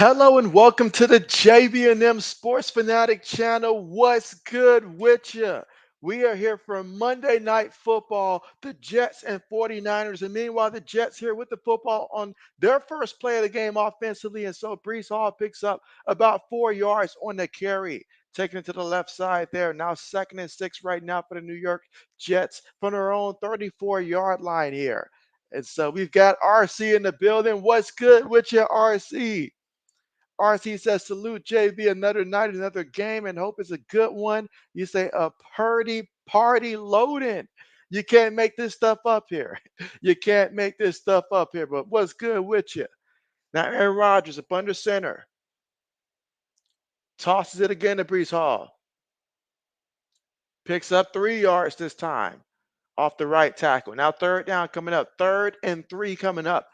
Hello and welcome to the JB&M Sports Fanatic channel. What's good with you? We are here for Monday Night Football, the Jets and 49ers. And meanwhile, the Jets here with the football on their first play of the game offensively. And so Brees Hall picks up about 4 yards on the carry, taking it to the left side there. Now 2nd and 6 right now for the New York Jets from their own 34-yard line here. And so we've got RC in the building. What's good with you, RC? RC says, salute JB, another night, another game, and hope it's a good one. You say, a party loading. You can't make this stuff up here. You can't make this stuff up here, but what's good with you? Now, Aaron Rodgers up under center. Tosses it again to Brees Hall. Picks up 3 yards this time off the right tackle. Now, third down coming up. 3rd and 3 coming up.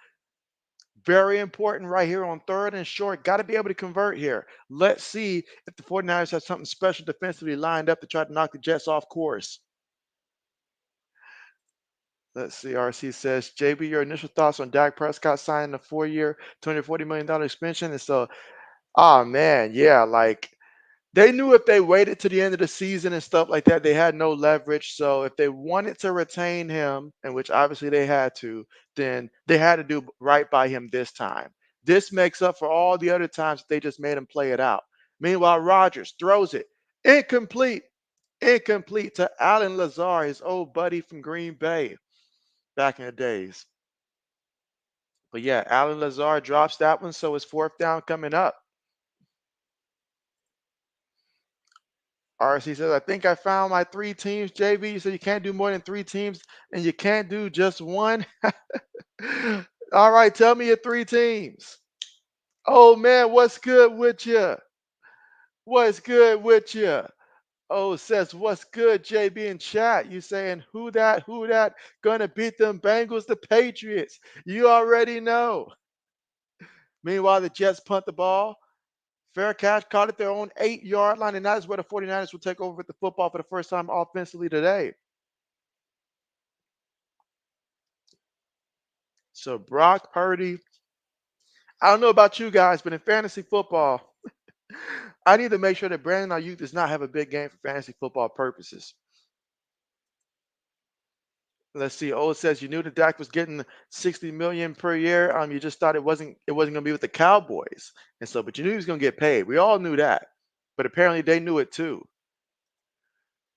Very important right here on 3rd and short. Got to be able to convert here. Let's see if the 49ers have something special defensively lined up to try to knock the Jets off course. Let's see. RC says, JB, your initial thoughts on Dak Prescott signing a 4-year, $240 million extension? And so, oh man, yeah, like they knew if they waited to the end of the season and stuff like that, they had no leverage. So if they wanted to retain him, and which obviously they had to, then they had to do right by him this time. This makes up for all the other times that they just made him play it out. Meanwhile, Rodgers throws it incomplete to Alan Lazar, his old buddy from Green Bay back in the days. But yeah, Alan Lazar drops that one, so it's 4th down coming up. RC says, I think I found my 3 teams. JB, you said you can't do more than 3 teams and you can't do just one. All right, tell me your 3 teams. Oh man, what's good with you? What's good with you? Oh, says, what's good, JB in chat? You saying who that gonna beat them Bengals, the Patriots? You already know. Meanwhile, the Jets punt the ball. Fair catch, caught at their own 8-yard line, and that is where the 49ers will take over with the football for the first time offensively today. So Brock Purdy, I don't know about you guys, but in fantasy football, I need to make sure that Brandon Ayuk does not have a big game for fantasy football purposes. Let's see. O says you knew that Dak was getting 60 million per year. You just thought it wasn't gonna be with the Cowboys, and so, but you knew he was gonna get paid. We all knew that, but apparently they knew it too.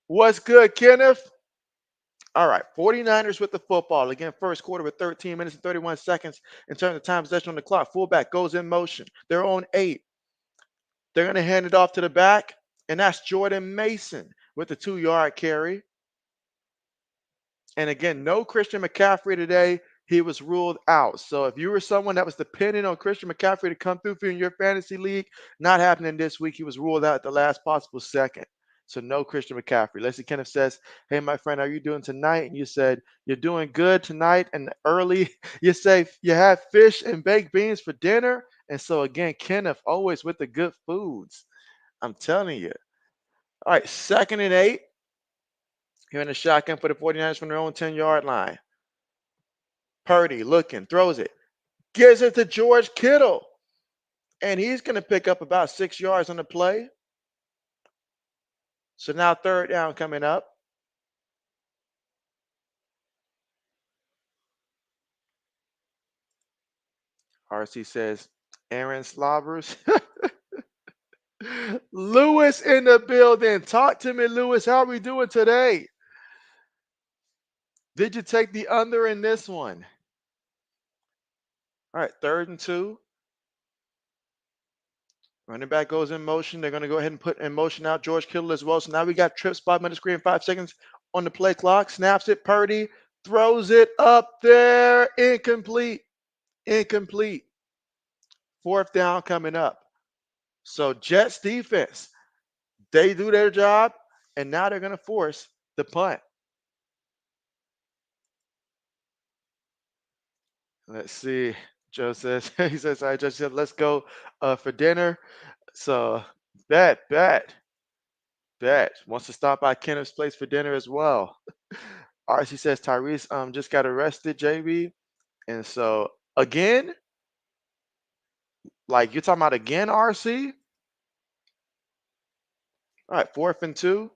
What's good, Kenneth? All right, 49ers with the football. Again, first quarter with 13 minutes and 31 seconds in terms of time possession on the clock. Fullback goes in motion. They're on 8. They're going to hand it off to the back, and that's Jordan Mason with the 2-yard carry. And again, no Christian McCaffrey today. He was ruled out. So if you were someone that was depending on Christian McCaffrey to come through for you in your fantasy league, not happening this week. He was ruled out at the last possible second. So no Christian McCaffrey. Leslie Kenneth says, hey, my friend, how are you doing tonight? And you said, you're doing good tonight and early. You say you had fish and baked beans for dinner. And so again, Kenneth, always with the good foods. I'm telling you. All right, 2nd and 8. Here in the shotgun for the 49ers from their own 10-yard line. Purdy looking, throws it, gives it to George Kittle. And he's going to pick up about 6 yards on the play. So now 3rd down coming up. RC says, Aaron Slobbers. Lewis in the building. Talk to me, Lewis. How are we doing today? Did you take the under in this one? All right, 3rd and 2. Running back goes in motion. They're going to go ahead and put in motion out George Kittle as well. So now we got trip spot, minute screen, 5 seconds on the play clock. Snaps it. Purdy throws it up there. Incomplete. 4th down coming up. So Jets defense, they do their job, and now they're going to force the punt. Let's see. Joe says, he says, I just said, let's go for dinner. So bet. Wants to stop by Kenneth's place for dinner as well. RC says Tyrese just got arrested, JB. And so again, Like, you're talking about again, RC? All right, 4th and 2.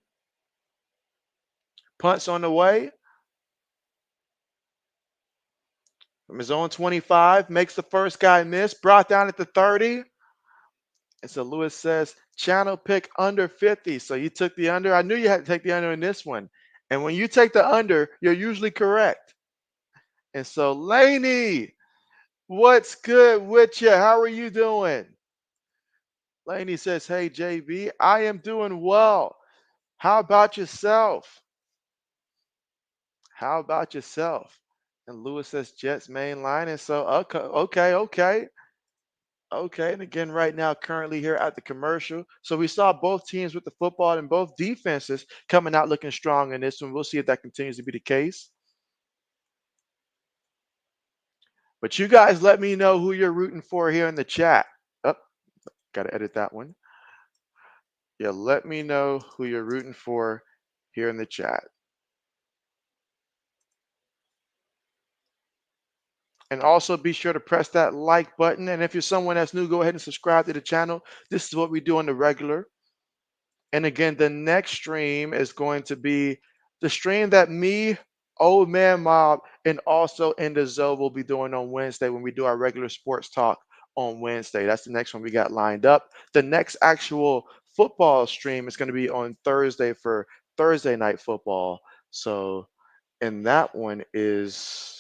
Punts on the way from his own 25. Makes the first guy miss. Brought down at the 30. And so Lewis says, channel pick under 50. So you took the under. I knew you had to take the under in this one. And when you take the under, you're usually correct. And so Laney, what's good with you? How are you doing? Laney says, hey, JB, I am doing well. How about yourself? How about yourself? And Lewis says Jets main line. And so, okay. And again, right now, currently here at the commercial. So we saw both teams with the football and both defenses coming out looking strong in this one. We'll see if that continues to be the case. But you guys let me know who you're rooting for here in the chat. Oh, got to edit that one. Yeah, let me know who you're rooting for here in the chat. And also be sure to press that like button. And if you're someone that's new, go ahead and subscribe to the channel. This is what we do on the regular. And again, the next stream is going to be the stream that me, Old Man Mob, and also Zoe will be doing on Wednesday when we do our regular sports talk on Wednesday. That's the next one we got lined up. The next actual football stream is going to be on Thursday for Thursday night football. So, and that one is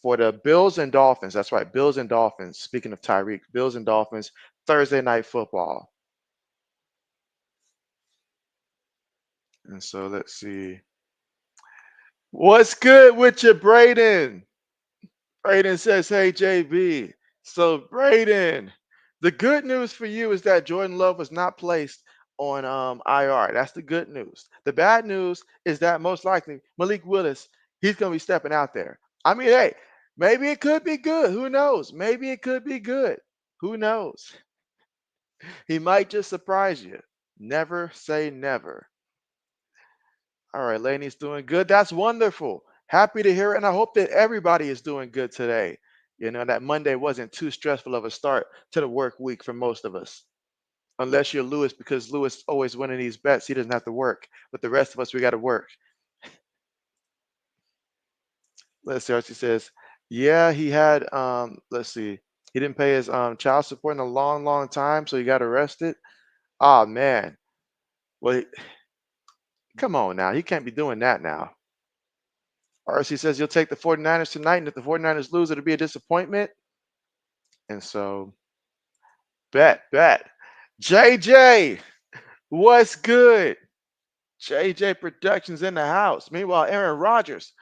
for the Bills and Dolphins. That's right, Bills and Dolphins. Speaking of Tyreek, Bills and Dolphins, Thursday night football. And so let's see. What's good with you, Braden? Braden says, hey, JB. So, Braden, the good news for you is that Jordan Love was not placed on IR. That's the good news. The bad news is that most likely Malik Willis, he's going to be stepping out there. I mean, hey, maybe it could be good. Who knows? Maybe it could be good. Who knows? He might just surprise you. Never say never. All right, Laney's doing good. That's wonderful. Happy to hear it. And I hope that everybody is doing good today. You know, that Monday wasn't too stressful of a start to the work week for most of us. Unless you're Lewis, because Lewis always winning these bets. He doesn't have to work. But the rest of us, we got to work. Let's see. Archie says, yeah, he had, let's see. He didn't pay his child support in a long, long time, so he got arrested. Oh, man. Well, come on now. He can't be doing that now. RC says you'll take the 49ers tonight, and if the 49ers lose, it'll be a disappointment. And so, bet. JJ, what's good? JJ Productions in the house. Meanwhile, Aaron Rodgers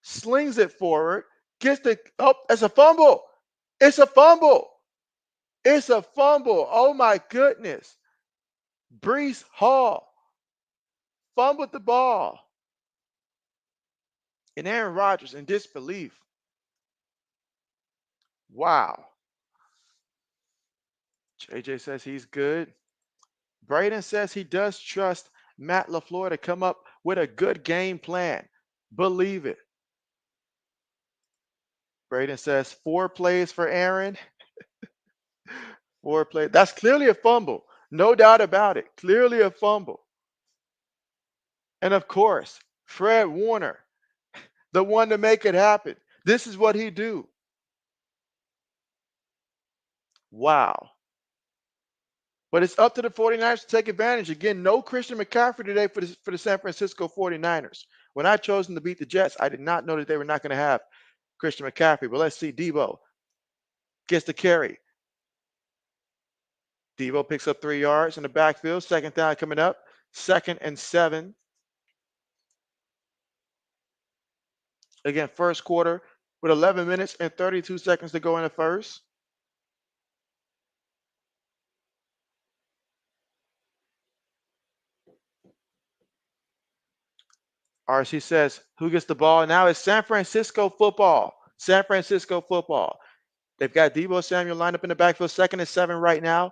slings it forward, gets the, oh, it's a fumble. It's a fumble. It's a fumble. Oh, my goodness. Brees Hall fumbled the ball. And Aaron Rodgers in disbelief. Wow. JJ says he's good. Braden says he does trust Matt LaFleur to come up with a good game plan. Believe it. Braden says 4 plays for Aaron. 4 plays. That's clearly a fumble. No doubt about it. Clearly a fumble. And of course, Fred Warner, the one to make it happen. This is what he do. Wow. But it's up to the 49ers to take advantage. Again, no Christian McCaffrey today for the San Francisco 49ers. When I chose them to beat the Jets, I did not know that they were not going to have Christian McCaffrey. But let's see. Debo gets the carry. Debo picks up 3 yards in the backfield. Second down coming up. 2nd and 7. Again, first quarter with 11 minutes and 32 seconds to go in the first. RC says, who gets the ball? Now it's San Francisco football. San Francisco football. They've got Debo Samuel lined up in the backfield. 2nd and 7 right now.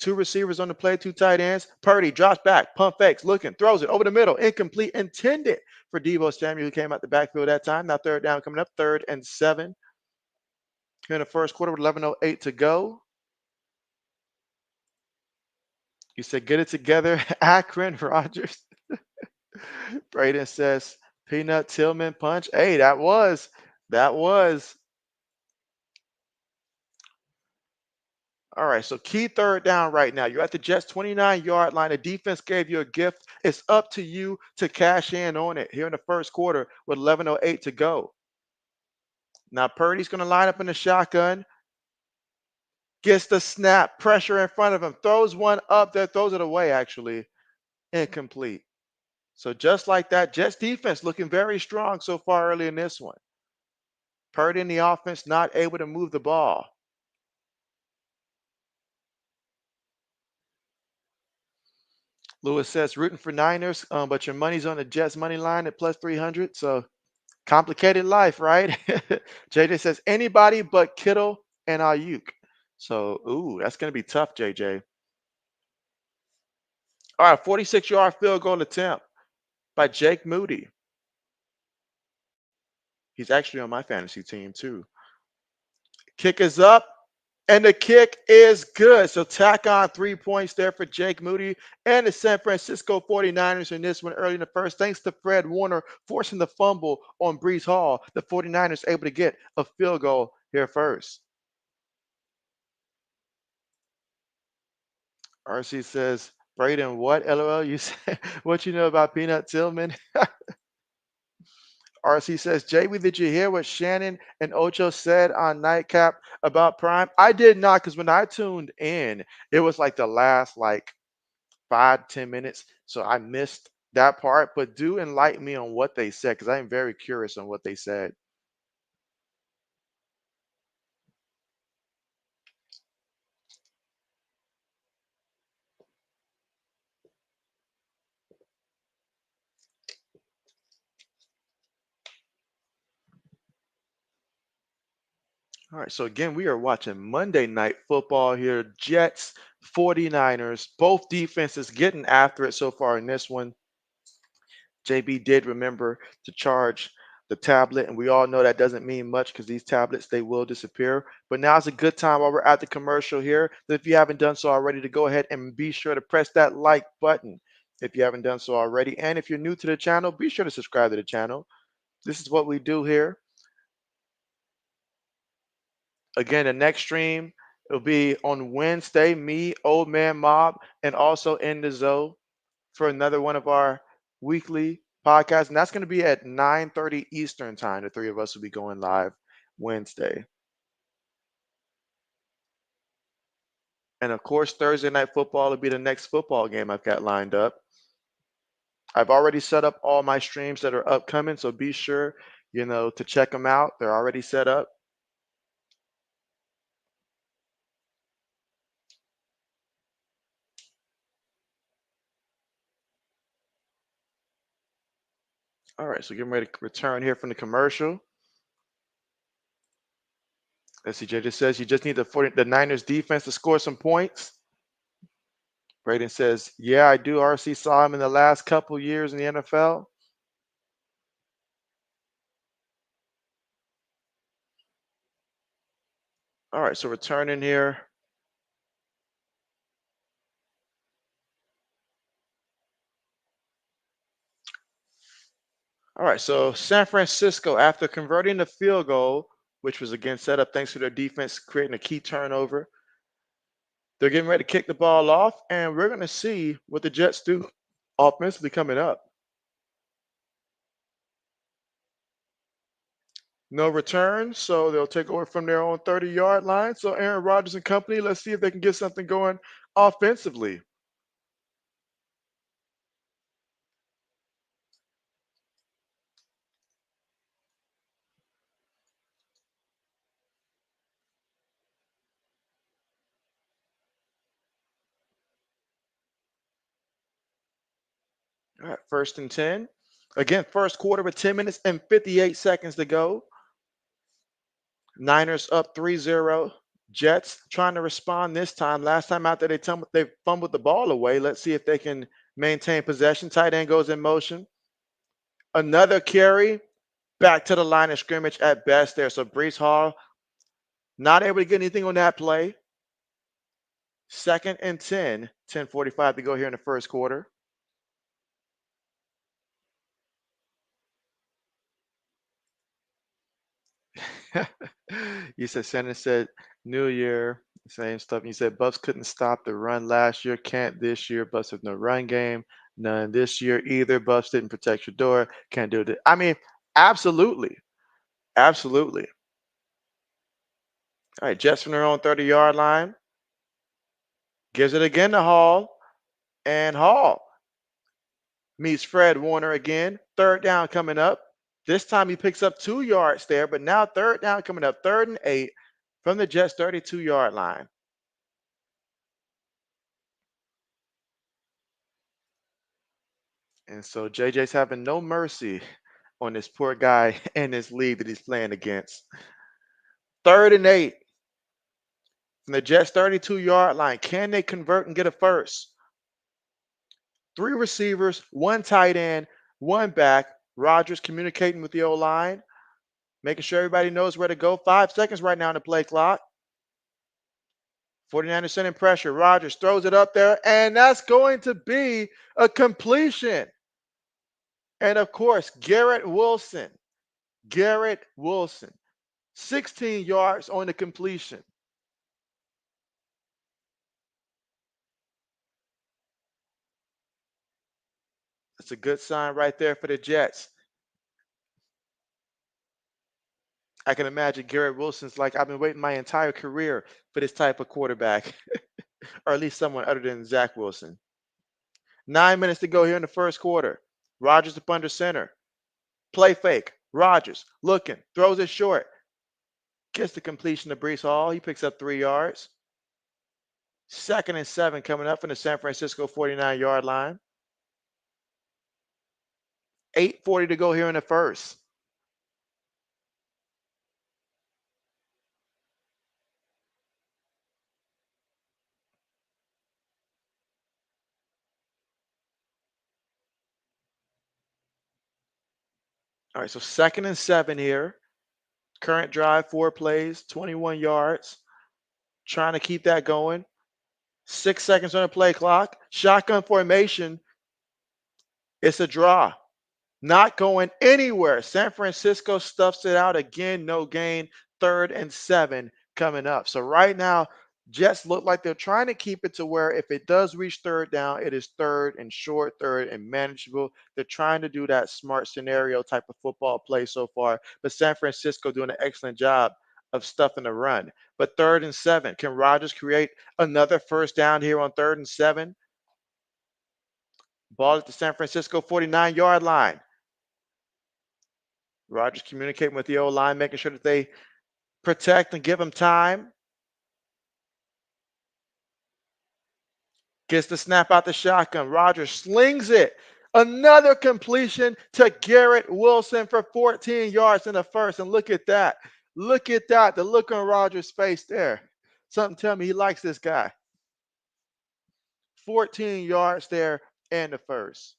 2 receivers on the play, 2 tight ends. Purdy drops back, pump fakes, looking, throws it over the middle, incomplete, intended for Debo Samuel, who came out the backfield that time. Now 3rd down coming up, 3rd and 7. here in the first quarter with 11:08 to go. You said, get it together, Akron Rogers. Braden says, Peanut Tillman punch. Hey, that was. That was. All right, so key third down right now. You're at the Jets 29-yard line. The defense gave you a gift. It's up to you to cash in on it here in the first quarter with 11:08 to go. Now Purdy's going to line up in the shotgun. Gets the snap, pressure in front of him, throws one up there, throws it away actually. Incomplete. So just like that, Jets defense looking very strong so far early in this one. Purdy in the offense not able to move the ball. Lewis says rooting for Niners, but your money's on the Jets money line at plus 300. So complicated life, right? JJ says anybody but Kittle and Ayuk. So, ooh, that's going to be tough, JJ. All right, 46-yard field goal attempt by Jake Moody. He's actually on my fantasy team too. Kick is up, and the kick is good. So tack on 3 points there for Jake Moody and the San Francisco 49ers in this one early in the first. Thanks to Fred Warner forcing the fumble on Breece Hall. The 49ers able to get a field goal here first. RC says, Braden, what? LOL, you said, what you know about Peanut Tillman? RC says, JB, did you hear what Shannon and Ocho said on Nightcap about Prime? I did not, because when I tuned in, it was like the last 5-10 minutes. So I missed that part. But do enlighten me on what they said, because I am very curious on what they said. All right, so again, we are watching Monday Night Football here. Jets, 49ers, both defenses getting after it so far in this one. JB did remember to charge the tablet, and we all know that doesn't mean much because these tablets, they will disappear. But now's a good time while we're at the commercial here, that if you haven't done so already, to go ahead and be sure to press that like button if you haven't done so already. And if you're new to the channel, be sure to subscribe to the channel. This is what we do here. Again, the next stream will be on Wednesday, me, Old Man Mob, and also in the Zoe for another one of our weekly podcasts. And that's going to be at 9:30 Eastern time. The three of us will be going live Wednesday. And of course, Thursday Night Football will be the next football game I've got lined up. I've already set up all my streams that are upcoming, so be sure, to check them out. They're already set up. All right, so getting ready to return here from the commercial. Let's see, Jay just says you just need the Niners defense to score some points. Braden says, yeah, I do. RC saw him in the last couple years in the NFL. All right, so returning here. All right, so San Francisco, after converting the field goal, which was again set up thanks to their defense creating a key turnover, they're getting ready to kick the ball off, and we're going to see what the Jets do offensively coming up. No return, so they'll take over from their own 30-yard line. So Aaron Rodgers and company, let's see if they can get something going offensively. All right, 1st and 10. Again, first quarter with 10 minutes and 58 seconds to go. Niners up 3-0. Jets trying to respond this time. Last time out there, they fumbled the ball away. Let's see if they can maintain possession. Tight end goes in motion. Another carry back to the line of scrimmage at best there. So Breece Hall Not able to get anything on that play. 2nd and 10, 10:45 to go here in the first quarter. You said Shannon said New Year, same stuff. You said Buffs couldn't stop the run last year, can't this year. Buffs have no run game, none this year either. Buffs didn't protect your door, can't do it. I mean, absolutely, absolutely. All right, Jets from their own 30-yard line, gives it again to Hall, and Hall meets Fred Warner again. 3rd down coming up. This time he picks up 2 yards there, but now 3rd down coming up, 3rd and 8 from the Jets 32-yard line. And so JJ's having no mercy on this poor guy in this league that he's playing against. 3rd and 8 from the Jets 32-yard line. Can they convert and get a first? 3 receivers, 1 tight end, 1 back. Rodgers communicating with the O-line, making sure everybody knows where to go. 5 seconds right now on the play clock. 49ers sending pressure. Rodgers throws it up there, and that's going to be a completion. And of course, Garrett Wilson, 16 yards on the completion. That's a good sign right there for the Jets. I can imagine Garrett Wilson's like, I've been waiting my entire career for this type of quarterback, or at least someone other than Zach Wilson. 9 minutes to go here in the first quarter. Rodgers up under center. Play fake. Rodgers looking, throws it short. Gets the completion to Brees Hall. He picks up 3 yards. 2nd and 7 coming up from the San Francisco 49-yard line. 8:40 to go here in the first. All right, so 2nd and 7 here. Current drive, 4 plays, 21 yards. Trying to keep that going. 6 seconds on the play clock. Shotgun formation. It's a draw. Not going anywhere. San Francisco stuffs it out again. No gain. 3rd and 7 coming up. So right now, Jets look like they're trying to keep it to where if it does reach 3rd down, it is 3rd and short, 3rd and manageable. They're trying to do that smart scenario type of football play so far. But San Francisco doing an excellent job of stuffing the run. But 3rd and 7, can Rodgers create another first down here on 3rd and 7? Ball at the San Francisco 49-yard line. Rodgers communicating with the O-line, making sure that they protect and give him time. Gets the snap out the shotgun. Rodgers slings it. Another completion to Garrett Wilson for 14 yards in the first. And look at that. Look at that. The look on Rodgers' face there. Something tell me he likes this guy. 14 yards there in the first.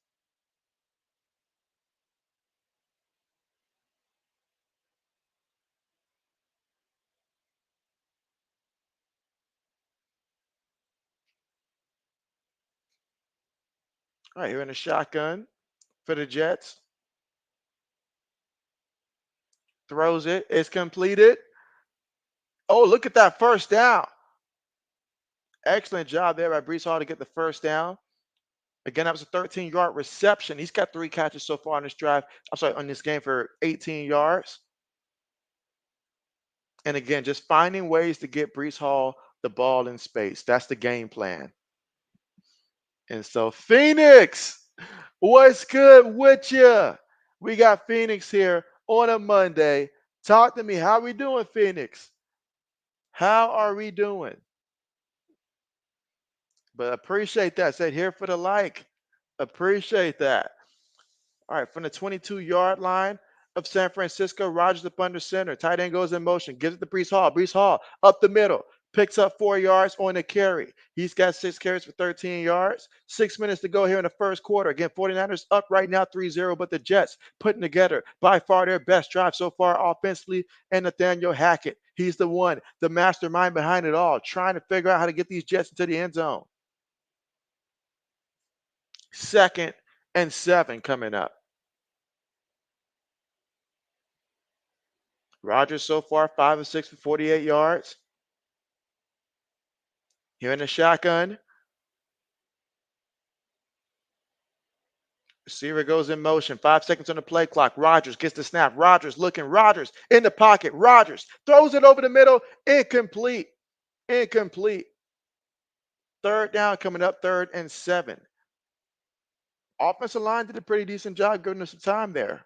All right, here in the shotgun for the Jets. Throws it. It's completed. Oh, look at that first down. Excellent job there by Brees Hall to get the first down. Again, that was a 13-yard reception. He's got 3 catches so far on this drive. I'm sorry, on this game for 18 yards. And again, just finding ways to get Brees Hall the ball in space. That's the game plan. And so, Phoenix, what's good with you? We got Phoenix here on a Monday. Talk to me. How we doing, Phoenix? How are we doing? But appreciate that. Said here for the like. Appreciate that. All right, from the 22-yard line of San Francisco, Rodgers up under center. Tight end goes in motion, gives it to Brees Hall. Brees Hall up the middle, picks up 4 yards on the carry. He's got 6 carries for 13 yards. 6 minutes to go here in the first quarter. Again, 49ers up right now 3-0, but the Jets putting together by far their best drive so far offensively. And Nathaniel Hackett, he's the one, the mastermind behind it all, trying to figure out how to get these Jets into the end zone. 2nd and 7 coming up. Rodgers so far 5 of 6 for 48 yards. Here in the shotgun. Receiver goes in motion. 5 seconds on the play clock. Rodgers gets the snap. Rodgers looking. Rodgers in the pocket. Rodgers throws it over the middle. Incomplete. Incomplete. 3rd down coming up. 3rd and 7. Offensive line did a pretty decent job giving us some time there.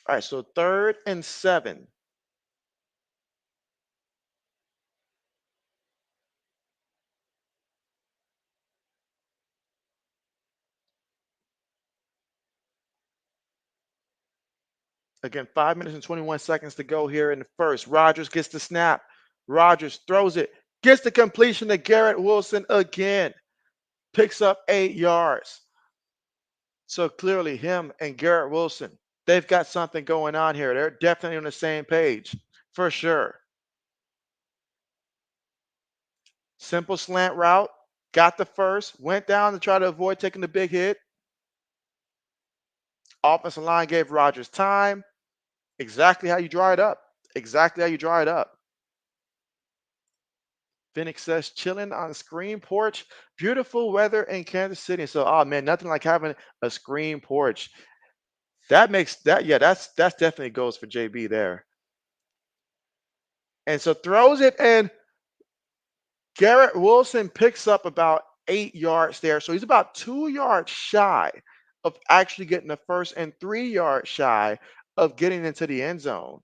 All right, so 3rd and 7. Again, 5 minutes and 21 seconds to go here in the first. Rodgers gets the snap. Rodgers throws it. Gets the completion to Garrett Wilson again. Picks up 8 yards. So clearly, him and Garrett Wilson, they've got something going on here. They're definitely on the same page, for sure. Simple slant route, got the first, went down to try to avoid taking the big hit. Offensive line gave Rodgers time. Exactly how you draw it up. Exactly how you draw it up. Phoenix says chilling on screen porch. Beautiful weather in Kansas City. So, oh man, nothing like having a screen porch. That makes that, yeah, that's definitely goes for JB there. And so throws it, and Garrett Wilson picks up about 8 yards there. So he's about 2 yards shy of actually getting the first and 3 yards shy of getting into the end zone.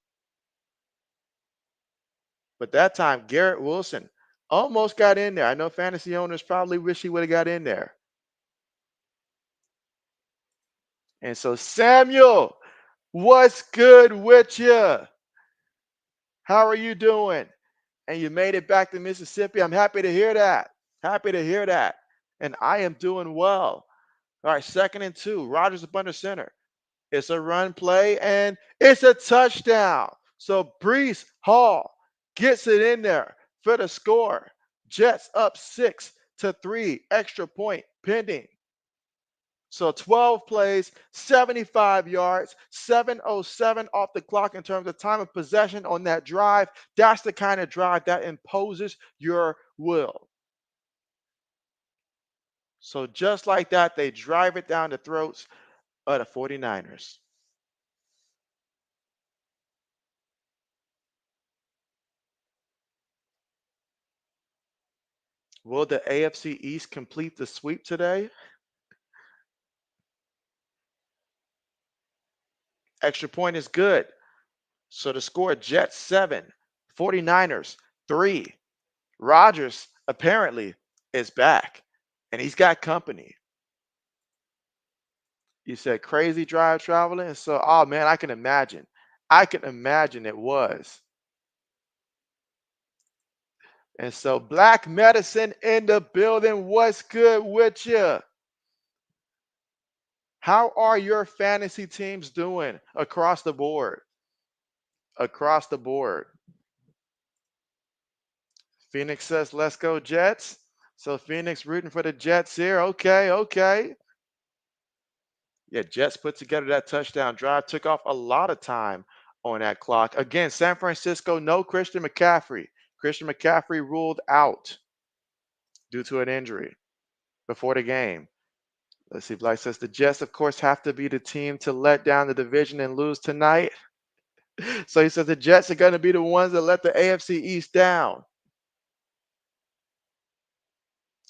But that time, Garrett Wilson almost got in there. I know fantasy owners probably wish he would have got in there. And so, Samuel, what's good with you? How are you doing? And you made it back to Mississippi. I'm happy to hear that. Happy to hear that. And I am doing well. All right, 2nd and 2. Rodgers up under center. It's a run play, and it's a touchdown. So Breece Hall gets it in there for the score. Jets up 6-3. Extra point pending. So 12 plays, 75 yards, 7:07 off the clock in terms of time of possession on that drive. That's the kind of drive that imposes your will. So just like that, they drive it down the throats of the 49ers. Will the AFC East complete the sweep today? Extra point is good. So the score, Jets 7, 49ers 3. Rodgers apparently is back, and he's got company. You said crazy drive traveling. So, oh man, I can imagine. I can imagine it was. And so, Black Medicine in the building. What's good with you? How are your fantasy teams doing across the board? Across the board. Phoenix says, let's go, Jets. So, Phoenix rooting for the Jets here. Okay, okay. Yeah, Jets put together that touchdown drive, took off a lot of time on that clock. Again, San Francisco, no Christian McCaffrey. Christian McCaffrey ruled out due to an injury before the game. Let's see, Black says the Jets, of course, have to be the team to let down the division and lose tonight. So he says the Jets are going to be the ones that let the AFC East down.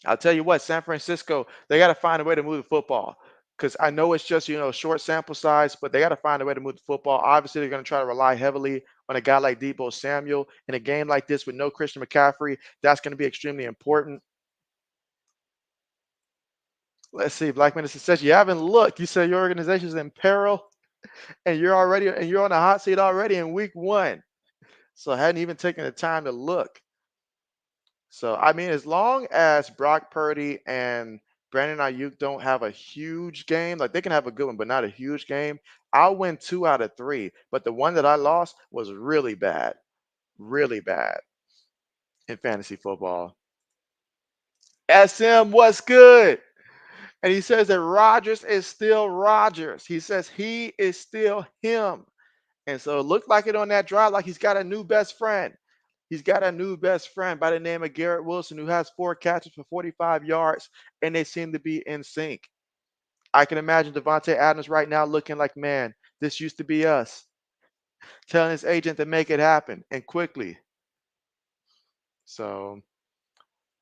I'll tell you what, San Francisco, they got to find a way to move the football. Because I know it's just, short sample size, but they got to find a way to move the football. Obviously, they're going to try to rely heavily on a guy like Deebo Samuel. In a game like this with no Christian McCaffrey, that's going to be extremely important. Let's see. Black Minister says you haven't looked. You said your organization is in peril, and you're on the hot seat already in week 1. So I hadn't even taken the time to look. So I mean, as long as Brock Purdy and Brandon Ayuk don't have a huge game, like they can have a good one, but not a huge game, I'll win 2 out of 3. But the one that I lost was really bad in fantasy football. SM, what's good? And he says that Rodgers is still Rodgers. He says he is still him. And so it looked like it on that drive, like he's got a new best friend. He's got a new best friend by the name of Garrett Wilson, who has 4 catches for 45 yards, and they seem to be in sync. I can imagine Devontae Adams right now looking like, man, this used to be us, telling his agent to make it happen and quickly. So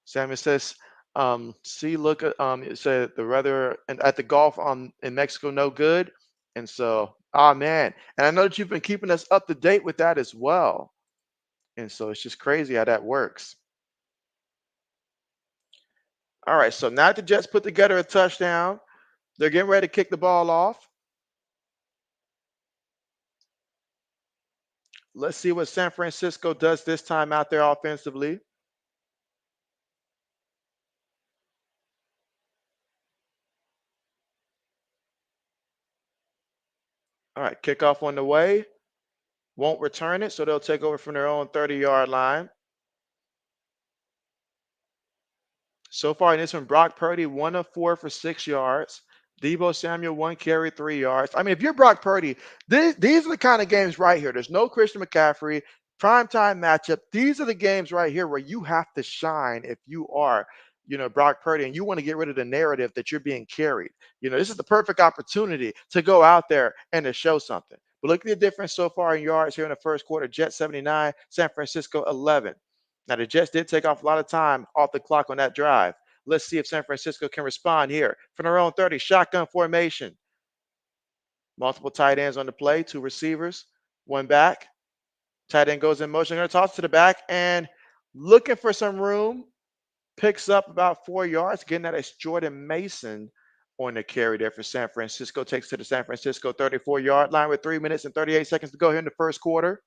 Samuel says, see, look at it said the weather and at the golf in Mexico, no good. And so, oh man. And I know that you've been keeping us up to date with that as well. And so it's just crazy how that works. All right, so now the Jets put together a touchdown. They're getting ready to kick the ball off. Let's see what San Francisco does this time out there offensively. All right, kickoff on the way. Won't return it, so they'll take over from their own 30-yard line. So far in this one, Brock Purdy, 1 of 4 for 6 yards. Deebo Samuel, 1 carry, 3 yards. I mean, if you're Brock Purdy, these are the kind of games right here. There's no Christian McCaffrey, primetime matchup. These are the games right here where you have to shine if you are, Brock Purdy, and you want to get rid of the narrative that you're being carried. This is the perfect opportunity to go out there and to show something. But look at the difference so far in yards here in the first quarter. Jets 79, San Francisco 11. Now, the Jets did take off a lot of time off the clock on that drive. Let's see if San Francisco can respond here. From their own 30, shotgun formation. Multiple tight ends on the play, 2 receivers, 1 back. Tight end goes in motion. Going to toss to the back and looking for some room. Picks up about 4 yards. Getting that is Jordan Mason on the carry there for San Francisco. Takes to the San Francisco 34-yard line with 3 minutes and 38 seconds to go here in the first quarter.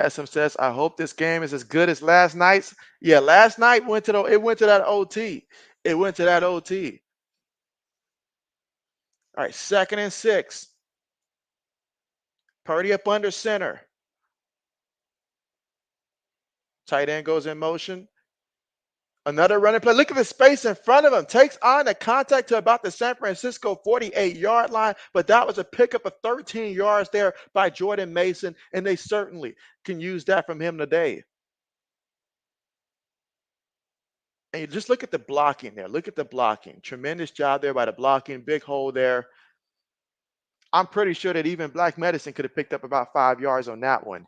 SM says, I hope this game is as good as last night's. Yeah, last night it went to that OT. It went to that OT. All right, 2nd and 6. Purdy up under center. Tight end goes in motion. Another running play. Look at the space in front of him. Takes on the contact to about the San Francisco 48-yard line, but that was a pickup of 13 yards there by Jordan Mason, and they certainly can use that from him today. And you just look at the blocking there. Look at the blocking. Tremendous job there by the blocking. Big hole there. I'm pretty sure that even Black Medicine could have picked up about 5 yards on that one.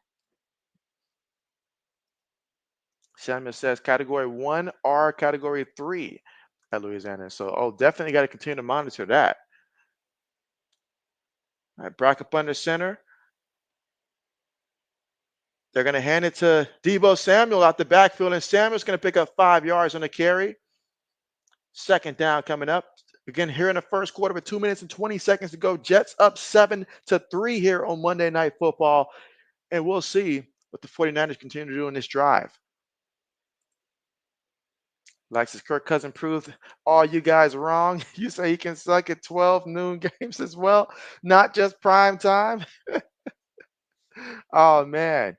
Samuel says category 1 or category 3 at Louisiana. So, definitely got to continue to monitor that. All right, Brock up under center. They're going to hand it to Deebo Samuel out the backfield, and Samuel's going to pick up 5 yards on the carry. 2nd down coming up. Again, here in the first quarter with 2 minutes and 20 seconds to go. Jets up 7-3 here on Monday Night Football. And we'll see what the 49ers continue to do in this drive. Alexis Kirk Cousin proved all you guys wrong. You say he can suck at 12 noon games as well, not just prime time. Oh, man.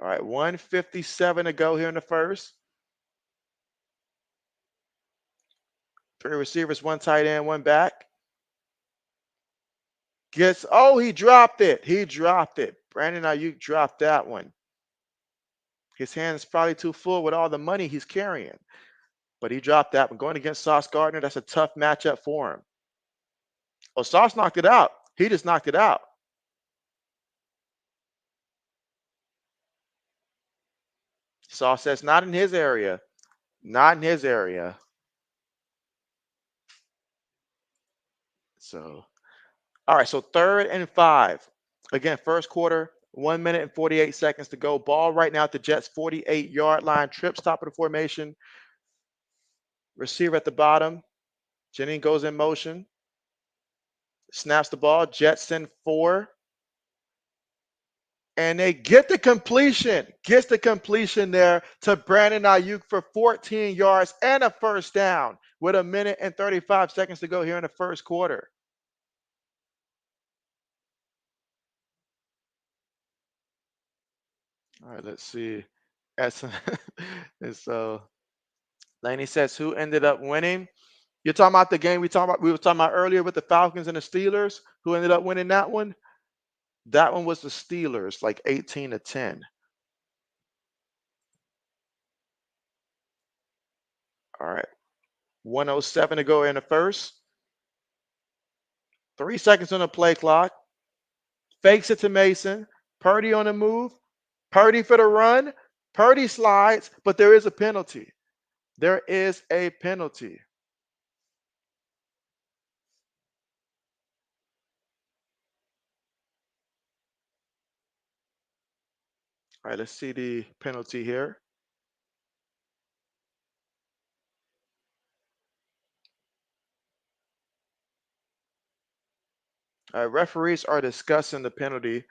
All right, 157 to go here in the first. 3 receivers, 1 tight end, 1 back. He dropped it. He dropped it. Brandon Ayuk dropped that one. His hand's probably too full with all the money he's carrying. But he dropped that one. Going against Sauce Gardner, that's a tough matchup for him. Oh, Sauce knocked it out. He just knocked it out. Sauce says not in his area. Not in his area. So, all right. So 3rd and 5. Again, first quarter, 1 minute and 48 seconds to go. Ball right now at the Jets' 48-yard line. Trips top of the formation. Receiver at the bottom. Jennings goes in motion. Snaps the ball. Jets send 4. And they get the completion. Gets the completion there to Brandon Ayuk for 14 yards and a first down with 1 minute and 35 seconds to go here in the first quarter. All right, let's see. That's- and so Laney says, who ended up winning? You're talking about the game we were talking about earlier with the Falcons and the Steelers. Who ended up winning that one? That one was the Steelers, like 18-10. All right. 107 to go in the first. 3 seconds on the play clock. Fakes it to Mason. Purdy on the move. Purdy for the run. Purdy slides, but there is a penalty. There is a penalty. All right, let's see the penalty here. Referees are discussing the penalty.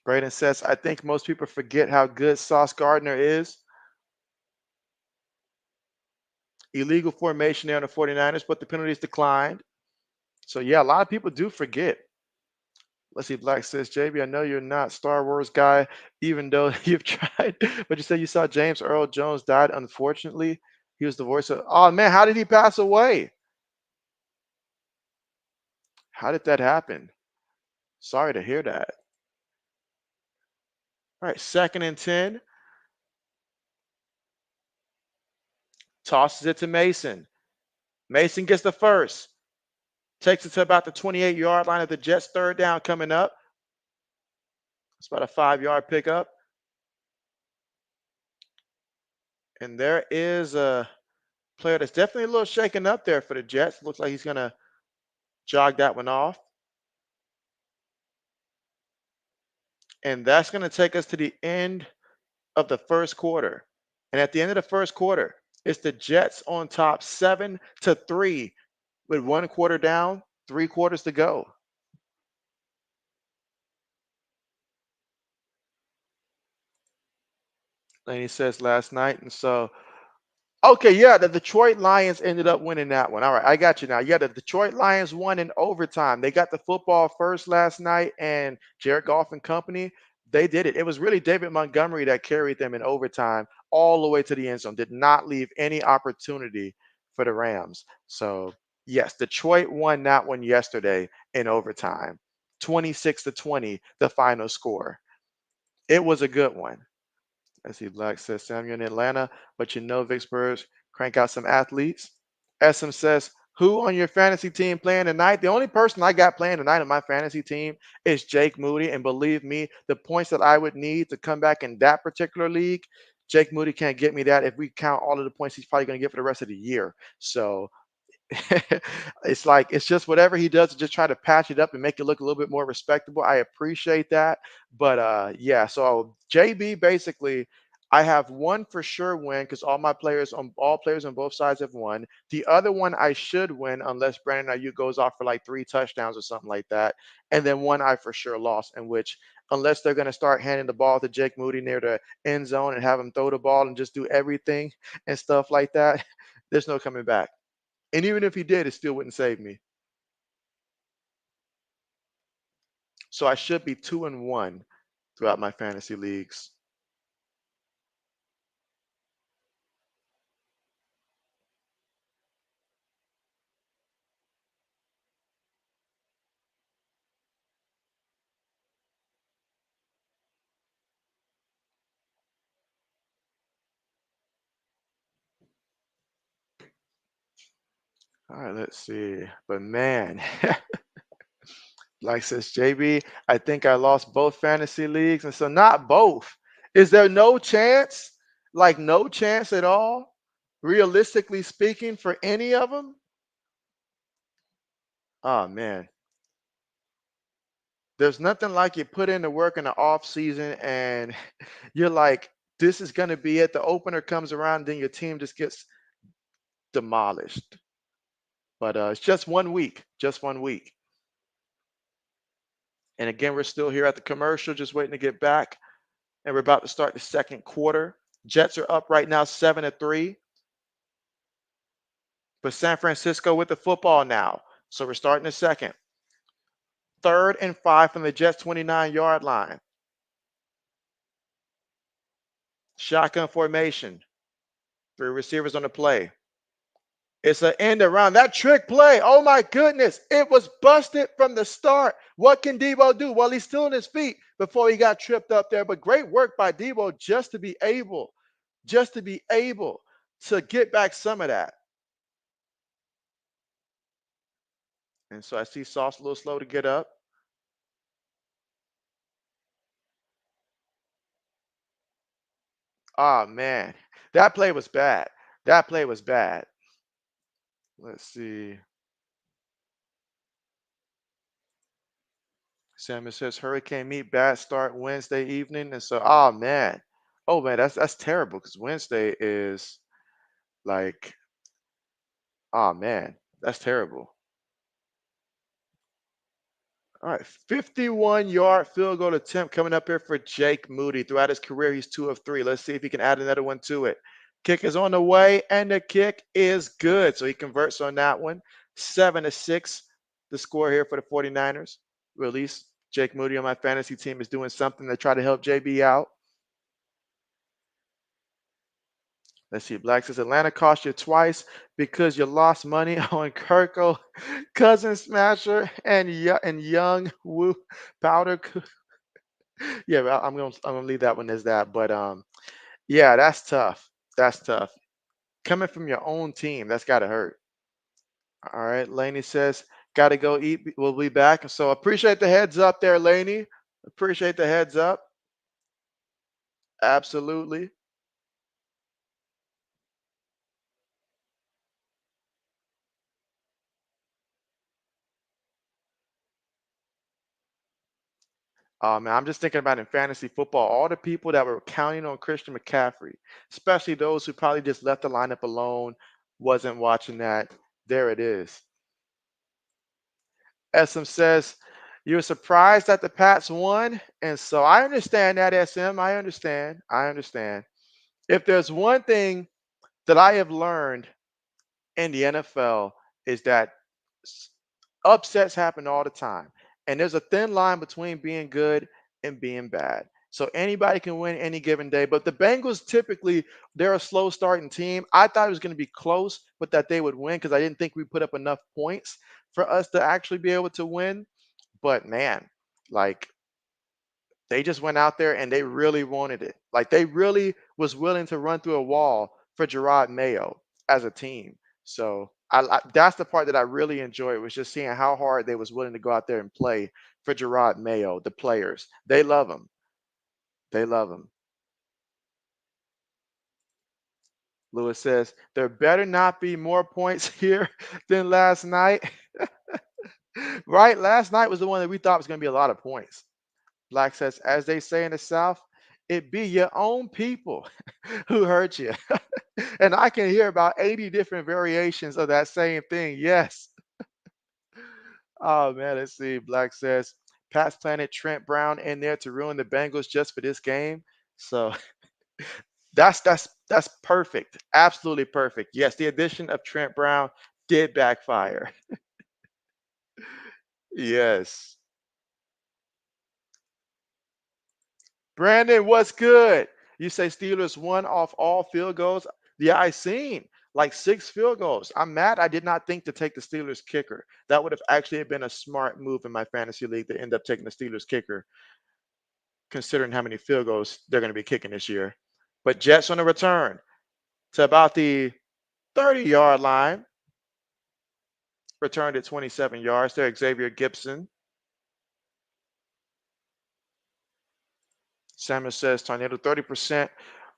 Braden says, I think most people forget how good Sauce Gardner is. Illegal formation there on the 49ers, but the penalty is declined. So, yeah, a lot of people do forget. Let's see, Black says, JB, I know you're not Star Wars guy, even though you've tried, but you said you saw James Earl Jones died, unfortunately. He was the voice of, oh man, how did he pass away? How did that happen? Sorry to hear that. All right, 2nd and 10. Tosses it to Mason. Mason gets the first. Takes it to about the 28-yard line of the Jets' 3rd down coming up. It's about a 5-yard pickup. And there is a player that's definitely a little shaken up there for the Jets. Looks like he's going to jog that one off. And that's going to take us to the end of the first quarter. And at the end of the first quarter, it's the Jets on top 7-3 with 1 quarter down, 3 quarters to go. And he says last night. And so, okay, yeah, the Detroit Lions ended up winning that one. All right, I got you now. Yeah, the Detroit Lions won in overtime. They got the football first last night, and Jared Goff and company, they did it. It was really David Montgomery that carried them in overtime all the way to the end zone. Did not leave any opportunity for the Rams. So, yes, Detroit won that one yesterday in overtime. 26-20, the final score. It was a good one. I see Black says, Sam, you're in Atlanta, but you know Vicksburg, crank out some athletes. SM says, who on your fantasy team playing tonight? The only person I got playing tonight on my fantasy team is Jake Moody. And believe me, the points that I would need to come back in that particular league, Jake Moody can't get me that if we count all of the points he's probably going to get for the rest of the year. So it's like it's just whatever he does to just try to patch it up and make it look a little bit more respectable. I appreciate that. But yeah, so JB basically I have one for sure win because all players on both sides have won. The other one I should win unless Brandon Ayuk goes off for like 3 touchdowns or something like that. And then one I for sure lost, in which unless they're going to start handing the ball to Jake Moody near the end zone and have him throw the ball and just do everything and stuff like that, there's no coming back. And even if he did, it still wouldn't save me. So I should be 2-1 throughout my fantasy leagues. All right, let's see. But man, like says JB, I think I lost both fantasy leagues. And so not both. Is there no chance? Like no chance at all? Realistically speaking, for any of them? Oh man. There's nothing like you put in the work in the off season and you're like, this is going to be it. The opener comes around, then your team just gets demolished. But it's just 1 week, just 1 week. And again, we're still here at the commercial, just waiting to get back. And we're about to start the second quarter. Jets are up right now 7-3. But San Francisco with the football now. So we're starting the second. 3rd and 5 from the Jets 29-yard line. Shotgun formation. 3 receivers on the play. It's an end around. That trick play, oh my goodness, it was busted from the start. What can Debo do? Well, he's still on his feet before he got tripped up there. But great work by Debo just to be able to get back some of that. And so I see Sauce a little slow to get up. Oh man, that play was bad. That play was bad. Let's see. Samuel says Hurricane meet bad start Wednesday evening. And so, oh man, that's terrible because Wednesday is like, oh man, that's terrible. All right, 51-yard field goal attempt coming up here for Jake Moody. Throughout his career, he's 2 of 3. Let's see if he can add another one to it. Kick is on the way, and the kick is good. So he converts on that one. 7-6, the score here for the 49ers. Or at least Jake Moody on my fantasy team is doing something to try to help JB out. Let's see. Black says Atlanta cost you twice because you lost money on Kirko, Cousin Smasher, and Young Woo Powder. Yeah, well, I'm gonna leave that one as that. But yeah, that's tough. That's tough. Coming from your own team, that's gotta hurt. All right, Laney says, gotta go eat. We'll be back. So appreciate the heads up there, Laney. Appreciate the heads up. Absolutely. Man, I'm just thinking about in fantasy football, all the people that were counting on Christian McCaffrey, especially those who probably just left the lineup alone, wasn't watching that. There it is. SM says, you're surprised that the Pats won. And so I understand that, SM. I understand. I understand. If there's one thing that I have learned in the NFL is that s- upsets happen all the time. And there's a thin line between being good and being bad. So anybody can win any given day. But the Bengals typically, they're a slow starting team. I thought it was going to be close, but that they would win because I didn't think we put up enough points for us to actually be able to win. But man, like they just went out there and they really wanted it. Like they really was willing to run through a wall for Gerard Mayo as a team. So that's the part that I really enjoyed was just seeing how hard they was willing to go out there and play for Gerard Mayo, the players. They love him. They love him. Lewis says there better not be more points here than last night. Right? Last night was the one that we thought was going to be a lot of points. Black says, as they say in the South, it be your own people who hurt you. And I can hear about 80 different variations of that same thing. Yes. Oh man, let's see. Black says, Pat's planted Trent Brown in there to ruin the Bengals just for this game. So that's perfect. Absolutely perfect. Yes, the addition of Trent Brown did backfire. Yes. Brandon, what's good? You say Steelers won off all field goals. Yeah, I seen like 6 field goals. I'm mad I did not think to take the Steelers kicker. That would have actually been a smart move in my fantasy league to end up taking the Steelers kicker, considering how many field goals they're going to be kicking this year. But Jets on the return to about the 30-yard line, returned at 27 yards. There, Xavier Gibson. Samuel says tornado 30%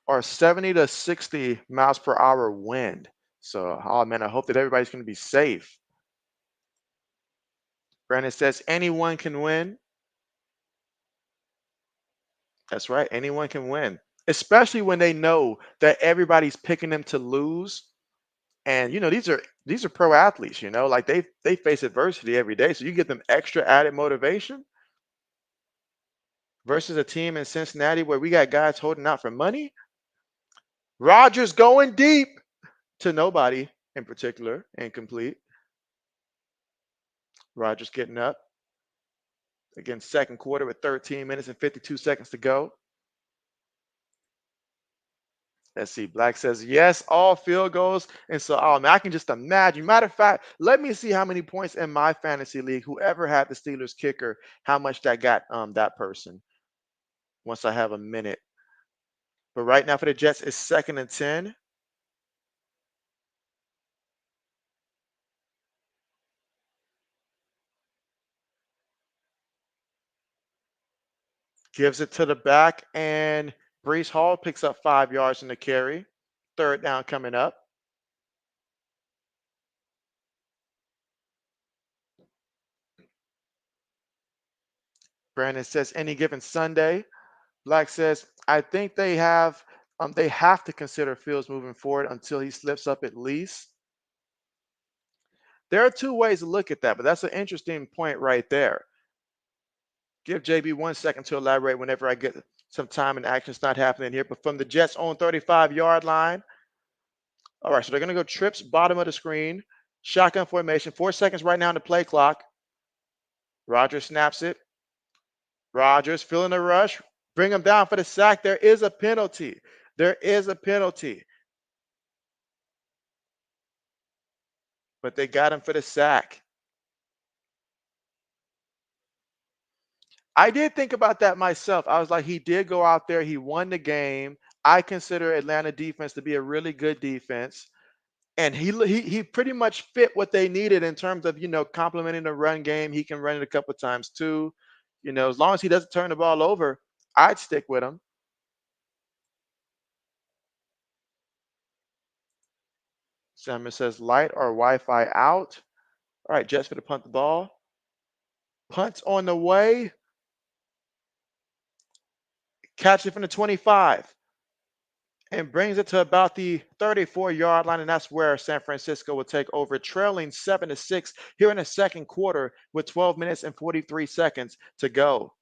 or 70 to 60 miles per hour wind. So, oh man, I hope that everybody's going to be safe. Brandon says anyone can win. That's right. Anyone can win, especially when they know that everybody's picking them to lose. And these are pro athletes. Like they face adversity every day, so you give them extra added motivation versus a team in Cincinnati where we got guys holding out for money. Rodgers going deep to nobody in particular, incomplete. Rodgers getting up again, second quarter with 13 minutes and 52 seconds to go. Let's see. Black says yes, all field goals. And so, oh man, I can just imagine. Matter of fact, let me see how many points in my fantasy league, whoever had the Steelers kicker, how much that got that person once I have a minute. But right now for the Jets, it's 2nd and 10. Gives it to the back, and Brees Hall picks up 5 yards in the carry. Third down coming up. Brandon says any given Sunday. Black says I think they have to consider Fields moving forward until he slips up at least. There are two ways to look at that, but that's an interesting point right there. Give JB 1 second to elaborate whenever I get some time and action's not happening here. But from the Jets' own 35-yard line. All right, so they're going to go trips, bottom of the screen, shotgun formation. 4 seconds right now on the play clock. Rodgers snaps it. Rodgers feeling the rush. Bring him down for the sack. There is a penalty. There is a penalty. But they got him for the sack. I did think about that myself. I was like, he did go out there. He won the game. I consider Atlanta defense to be a really good defense. And he pretty much fit what they needed in terms of, complementing the run game. He can run it a couple times too. As long as he doesn't turn the ball over, I'd stick with him. Salmon says light or Wi-Fi out. All right, Jets for to punt the ball. Punts on the way. Catch it from the 25. And brings it to about the 34-yard line, and that's where San Francisco will take over, trailing 7-6 here in the second quarter with 12 minutes and 43 seconds to go.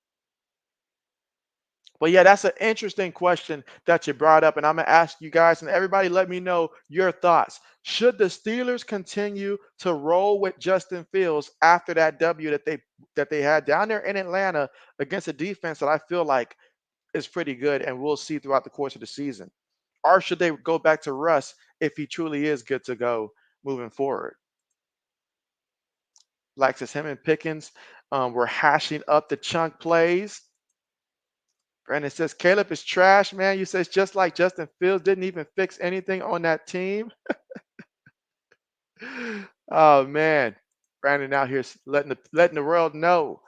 But yeah, that's an interesting question that you brought up, and I'm gonna ask you guys and everybody. Let me know your thoughts. Should the Steelers continue to roll with Justin Fields after that W that they had down there in Atlanta against a defense that I feel like is pretty good, and we'll see throughout the course of the season? Or should they go back to Russ if he truly is good to go moving forward? Like says him and Pickens were hashing up the chunk plays. Brandon says Caleb is trash, man. You say it's just like Justin Fields didn't even fix anything on that team. Oh man, Brandon out here letting the world know.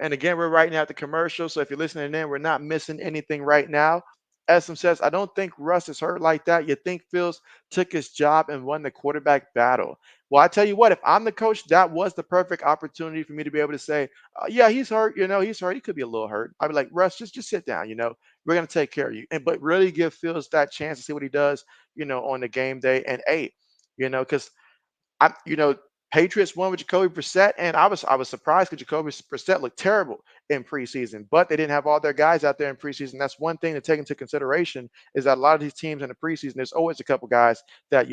And again, we're right now at the commercial. So if you're listening in, we're not missing anything right now. Essom says, I don't think Russ is hurt like that. You think Fields took his job and won the quarterback battle. Well, I tell you what, if I'm the coach, that was the perfect opportunity for me to be able to say, yeah, he's hurt. He's hurt. He could be a little hurt. I'd be like, Russ, just sit down. We're going to take care of you. But really give Fields that chance to see what he does, on the game day. And eight, because I Patriots won with Jacoby Brissett, and I was surprised because Jacoby Brissett looked terrible in preseason, but they didn't have all their guys out there in preseason. That's one thing to take into consideration is that a lot of these teams in the preseason, there's always a couple guys that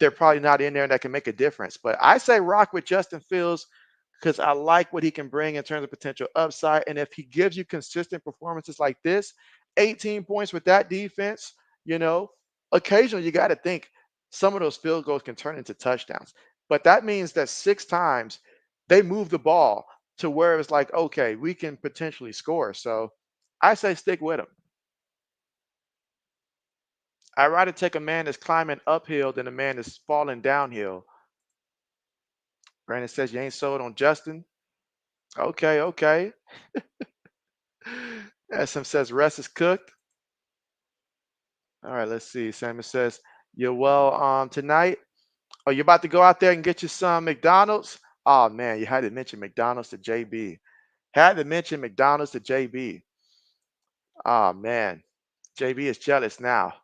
they're probably not in there that can make a difference. But I say rock with Justin Fields because I like what he can bring in terms of potential upside. And if he gives you consistent performances like this, 18 points with that defense, you know, occasionally you got to think some of those field goals can turn into touchdowns. But that means that 6 times they move the ball to where it's like, okay, we can potentially score. So I say stick with him. I'd rather take a man that's climbing uphill than a man that's falling downhill. Brandon says you ain't sold on Justin. Okay, okay. SM says Russ is cooked. All right, let's see. Samuel says you're well tonight. Oh, you're about to go out there and get you some McDonald's. Oh man, you had to mention McDonald's to JB. Had to mention McDonald's to JB. Oh man, JB is jealous now.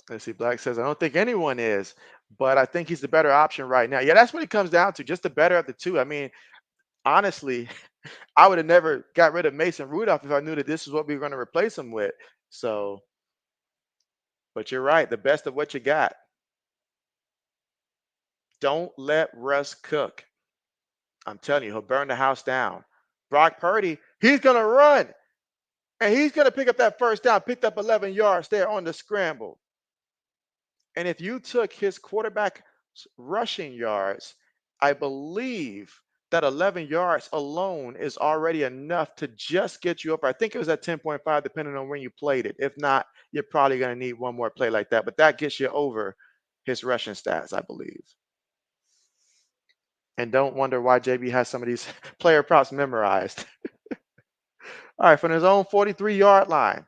Let's see. Black says, I don't think anyone is, but I think he's the better option right now. Yeah, that's what it comes down to. Just the better of the two. I mean, honestly, I would have never got rid of Mason Rudolph if I knew that this is what we were going to replace him with. So, but you're right. The best of what you got. Don't let Russ cook. I'm telling you, he'll burn the house down. Brock Purdy, he's going to run and he's going to pick up that first down, picked up 11 yards there on the scramble. And if you took his quarterback rushing yards, I believe that 11 yards alone is already enough to just get you up. I think it was at 10.5, depending on when you played it. If not, you're probably going to need one more play like that. But that gets you over his rushing stats, I believe. And don't wonder why JB has some of these player props memorized. All right, from his own 43-yard line.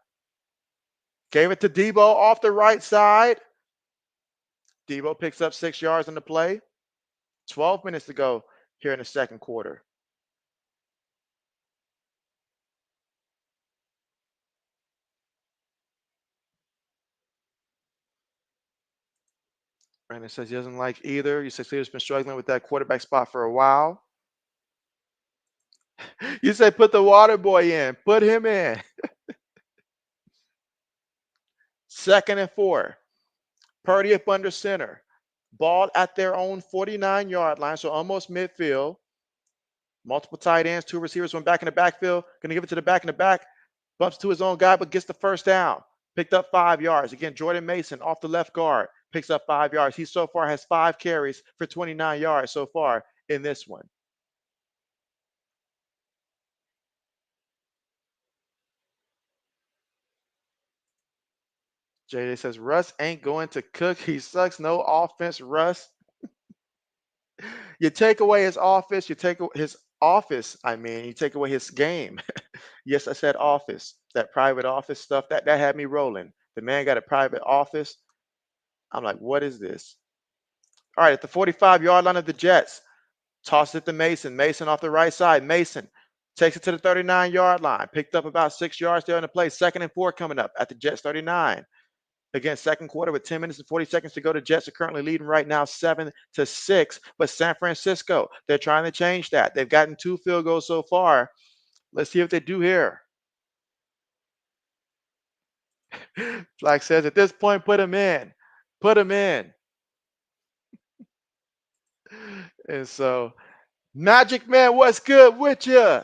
Gave it to Debo off the right side. Debo picks up 6 yards on the play. 12 minutes to go here in the second quarter. Brandon says he doesn't like either. He says he's been struggling with that quarterback spot for a while. You say put the water boy in. Put him in. 2nd and 4. Purdy up under center. Ball at their own 49-yard line, so almost midfield. Multiple tight ends, 2 receivers, 1 back in the backfield. Going to give it to the back in the back. Bumps to his own guy, but gets the first down. Picked up 5 yards. Again, Jordan Mason off the left guard. Picks up 5 yards. He so far has 5 carries for 29 yards so far in this one. JD says, Russ ain't going to cook. He sucks. No offense, Russ. You take away his office, you take his office, you take away his game. Yes, I said office. That private office stuff, that had me rolling. The man got a private office. I'm like, what is this? All right, at the 45-yard line of the Jets, toss it to Mason. Mason off the right side. Mason takes it to the 39-yard line. Picked up about 6 yards there on the play. 2nd and 4 coming up at the Jets 39. Again, second quarter with 10 minutes and 40 seconds to go. The Jets are currently leading right now 7-6. But San Francisco, they're trying to change that. They've gotten 2 field goals so far. Let's see what they do here. Like says, at this point, put him in. Put him in. And so, Magic Man, what's good with you?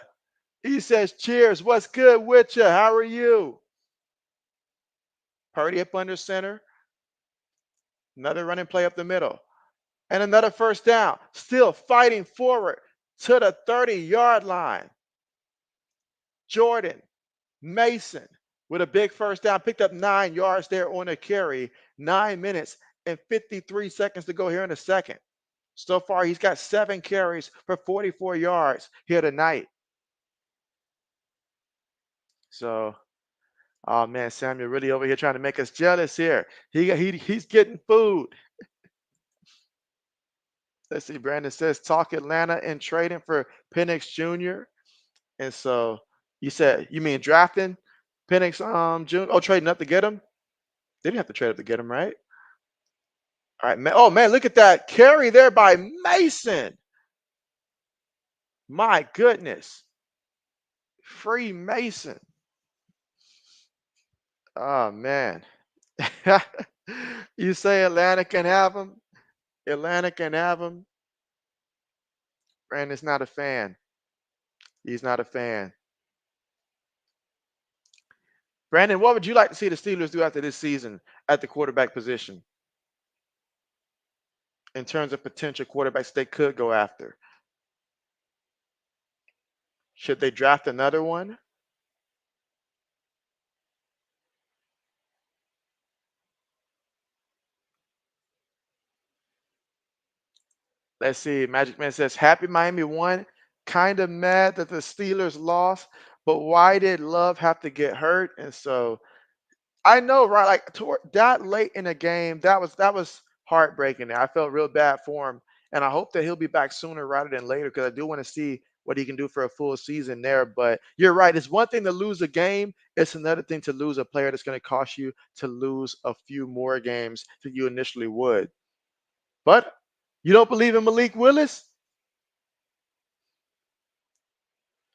He says, cheers. What's good with you? How are you? Purdy up under center. Another running play up the middle. And another first down. Still fighting forward to the 30-yard line. Jordan Mason with a big first down. Picked up 9 yards there on a carry. 9 minutes and 53 seconds to go here in the second. So far, he's got 7 carries for 44 yards here tonight. So, oh man, Samuel really over here trying to make us jealous here. He's getting food. Let's see. Brandon says talk Atlanta and trading for Penix Jr. And so you mean drafting Penix Jr. Oh, trading up to get him? They didn't have to trade up to get him, right? All right, man. Oh man, look at that carry there by Mason. My goodness. Free Mason. Oh man. You say Atlanta can have him? Atlanta can have him. Brandon's not a fan. He's not a fan. Brandon, what would you like to see the Steelers do after this season at the quarterback position in terms of potential quarterbacks they could go after? Should they draft another one? Let's see. Magic Man says, happy Miami won. Kind of mad that the Steelers lost, but why did Love have to get hurt? And so I know, right? Like toward that late in the game, that was heartbreaking. I felt real bad for him, and I hope that he'll be back sooner rather than later because I do want to see what he can do for a full season there. But you're right. It's one thing to lose a game. It's another thing to lose a player that's going to cost you to lose a few more games than you initially would. But you don't believe in Malik Willis?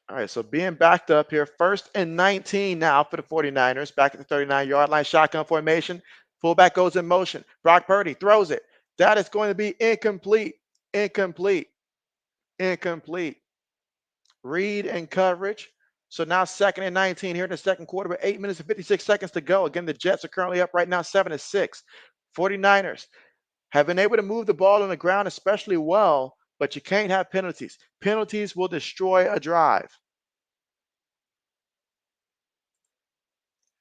All right, so being backed up here, 1st and 19 now for the 49ers, back at the 39-yard line, shotgun formation. Fullback goes in motion. Brock Purdy throws it. That is going to be incomplete, incomplete, incomplete. Read and coverage. So now 2nd and 19 here in the second quarter with 8 minutes and 56 seconds to go. Again, the Jets are currently up right now 7-6. 49ers have been able to move the ball on the ground especially well, but you can't have penalties. Penalties will destroy a drive.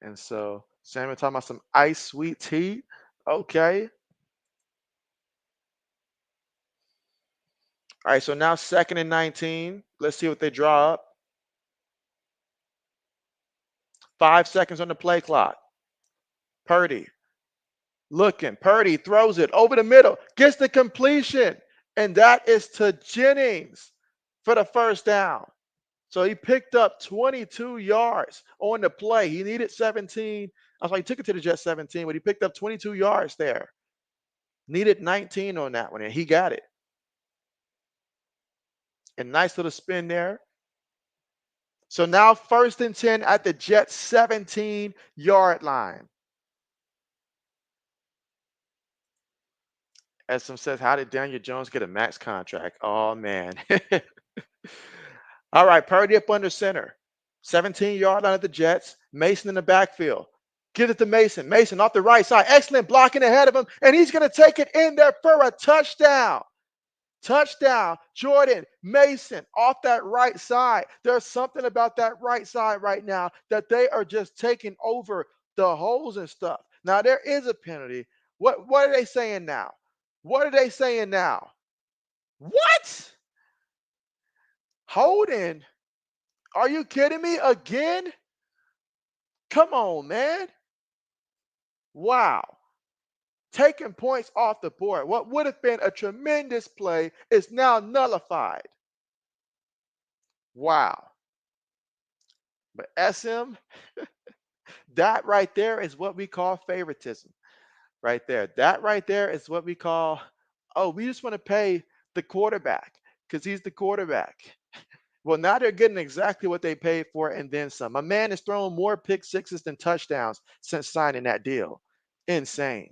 And so Samuel talking about some ice sweet tea. Okay. All right. So now 2nd and 19. Let's see what they draw up. 5 seconds on the play clock. Purdy looking. Purdy throws it over the middle, gets the completion, and that is to Jennings for the first down. So he picked up 22 yards on the play. He needed 17. That's why he took it to the Jets 17, but he picked up 22 yards there. Needed 19 on that one, and he got it. And nice little spin there. So now 1st and 10 at the Jets 17-yard line. SM says, how did Daniel Jones get a max contract? Oh, man. All right, Purdy up under center. 17-yard line at the Jets. Mason in the backfield. Give it to Mason. Mason off the right side. Excellent blocking ahead of him. And he's going to take it in there for a touchdown. Touchdown, Jordan Mason off that right side. There's something about that right side right now that they are just taking over the holes and stuff. Now, there is a penalty. What are they saying now? What are they saying now? What? Holding? Are you kidding me again? Come on, man. Wow. Taking points off the board. What would have been a tremendous play is now nullified. Wow. But SM, that right there is what we call favoritism. Right there. That right there is what we call, oh, we just want to pay the quarterback because he's the quarterback. Well, now they're getting exactly what they paid for and then some. A man has thrown more pick sixes than touchdowns since signing that deal. Insane.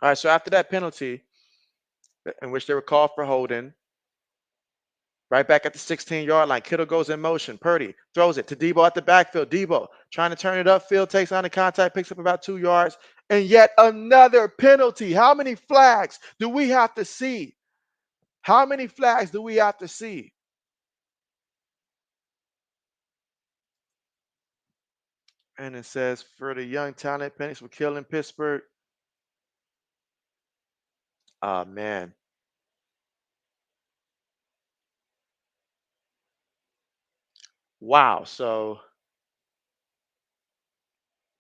All right, so after that penalty, in which they were called for holding, right back at the 16-yard line, Kittle goes in motion. Purdy throws it to Debo at the backfield. Debo trying to turn it upfield, takes on the contact, picks up about 2 yards, and yet another penalty. How many flags do we have to see? How many flags do we have to see? And it says for the young talent, pennies for killing Pittsburgh. Oh, man. Wow. So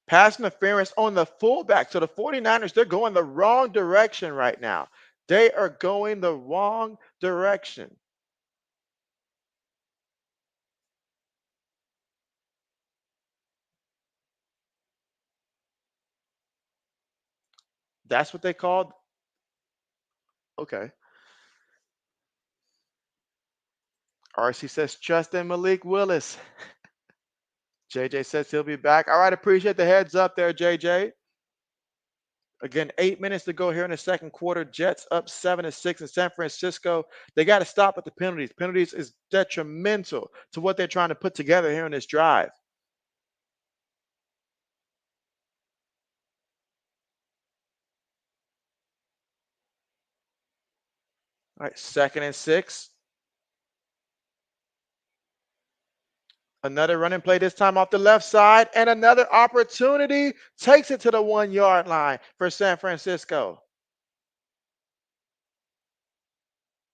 pass interference on the fullback. So the 49ers, they're going the wrong direction right now. They are going the wrong direction. That's what they called. Okay. RC says, trust in Malik Willis. JJ says he'll be back. All right. Appreciate the heads up there, JJ. Again, 8 minutes to go here in the second quarter. Jets up 7-6 in San Francisco. They got to stop at the penalties. Penalties is detrimental to what they're trying to put together here in this drive. All right, 2nd and 6. Another running play this time off the left side, and another opportunity takes it to the 1-yard line for San Francisco.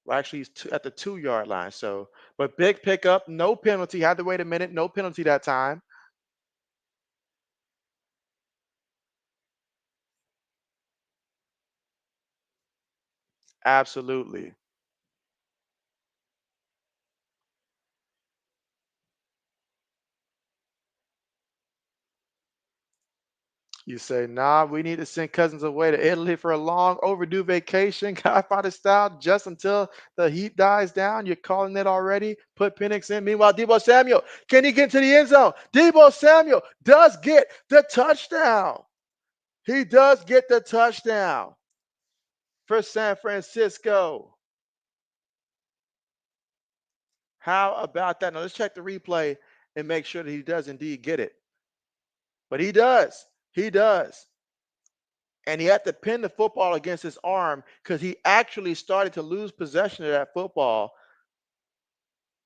Well, actually, he's at the 2-yard line. So, but big pickup, no penalty. Had to wait a minute, no penalty that time. Absolutely. You say, nah, we need to send Cousins away to Italy for a long overdue vacation, Godfather style, just until the heat dies down. You're calling it already. Put Penix in. Meanwhile, Debo Samuel, can he get to the end zone? Debo Samuel does get the touchdown. He does get the touchdown for San Francisco. How about that? Now let's check the replay and make sure that he does indeed get it. But he does. He does. And he had to pin the football against his arm because he actually started to lose possession of that football.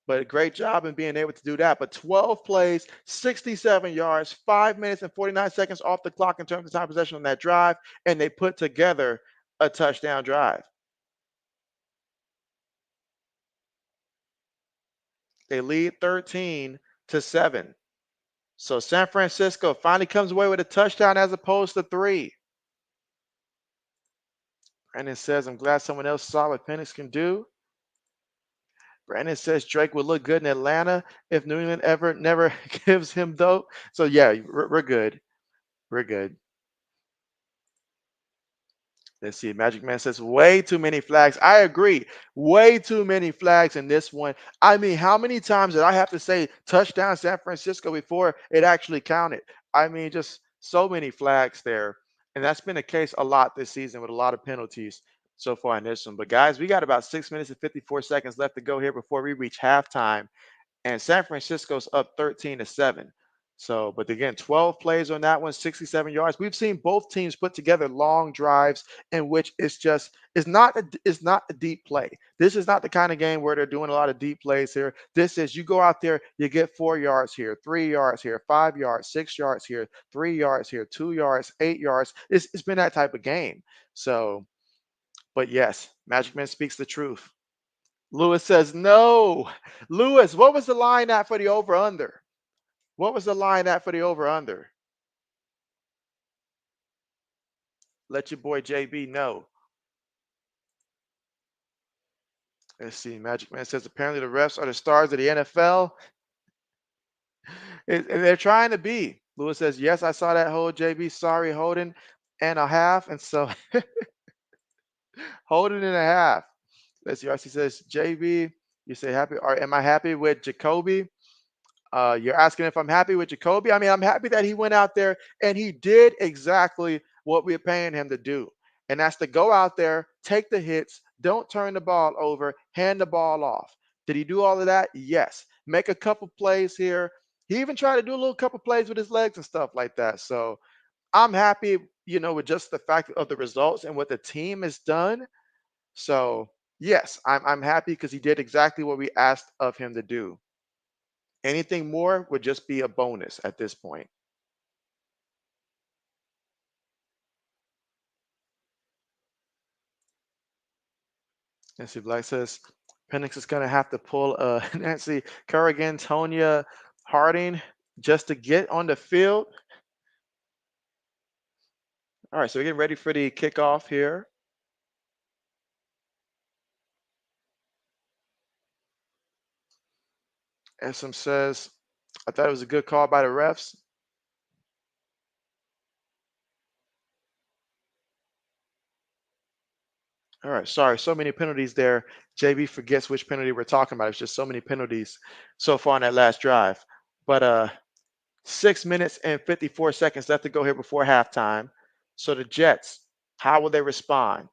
But a great job in being able to do that. But 12 plays, 67 yards, 5 minutes and 49 seconds off the clock in terms of time possession on that drive, and they put together a touchdown drive. They lead 13-7. So San Francisco finally comes away with a touchdown as opposed to 3. Brandon says, I'm glad someone else saw what Penix can do. Brandon says Drake would look good in Atlanta if New England ever never gives him dope. So yeah, we're good. We're good. Let's see. Magic Man says way too many flags. I agree. Way too many flags in this one. I mean, how many times did I have to say touchdown San Francisco before it actually counted? I mean, just so many flags there. And that's been the case a lot this season with a lot of penalties so far in this one. But guys, we got about 6 minutes and 54 seconds left to go here before we reach halftime. And San Francisco's up 13-7. So, but again, 12 plays on that one, 67 yards. We've seen both teams put together long drives in which it's not a deep play. This is not the kind of game where they're doing a lot of deep plays here. This is you go out there, you get 4 yards here, 3 yards here, 5 yards, 6 yards here, 3 yards here, 2 yards, 8 yards. It's been that type of game. So, but yes, Magic Man speaks the truth. Lewis says no. Lewis, what was the line at for the over under? What was the line at for the over under? Let your boy JB know. Let's see. Magic Man says apparently the refs are the stars of the NFL. And they're trying to be. Lewis says, yes, I saw that hold, JB. Sorry, holding and a half. And so holding and a half. Let's see. RC says, JB, you say happy. Or am I happy with Jacoby? You're asking if I'm happy with Jacoby. I mean, I'm happy that he went out there and he did exactly what we're paying him to do. And that's to go out there, take the hits, don't turn the ball over, hand the ball off. Did he do all of that? Yes. Make a couple plays here. He even tried to do a little couple plays with his legs and stuff like that. So I'm happy, with just the fact of the results and what the team has done. So yes, I'm happy because he did exactly what we asked of him to do. Anything more would just be a bonus at this point. Nancy Black says Penix is going to have to pull Nancy Kerrigan, Tonya Harding just to get on the field. All right, so we're getting ready for the kickoff here. SM says, I thought it was a good call by the refs. All right, sorry, so many penalties there. JB forgets which penalty we're talking about. It's just so many penalties so far on that last drive. But 6 minutes and 54 seconds left to go here before halftime. So the Jets, how will they respond?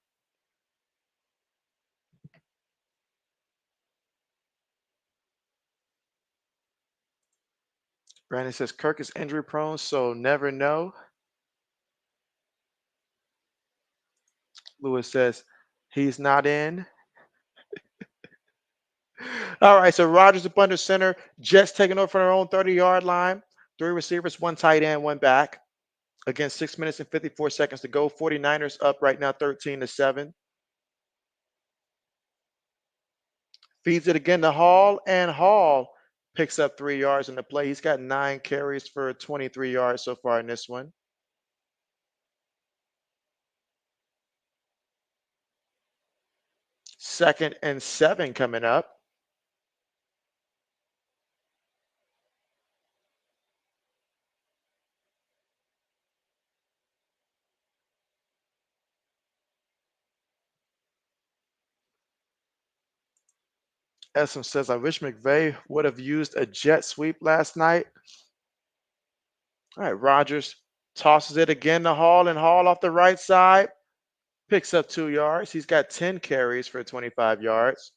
Brandon says Kirk is injury prone, so never know. Lewis says he's not in. All right, so Rodgers up under center. Jets taking over from their own 30-yard line. 3 receivers, 1 tight end, 1 back. Again, 6 minutes and 54 seconds to go. 49ers up right now 13-7. Feeds it again to Hall, and Hall picks up 3 yards in the play. He's got 9 carries for 23 yards so far in this one. 2nd and 7 coming up. Essam says, I wish McVay would have used a jet sweep last night. All right, Rogers tosses it again to Hall, and Hall off the right side picks up 2 yards. He's got 10 carries for 25 yards.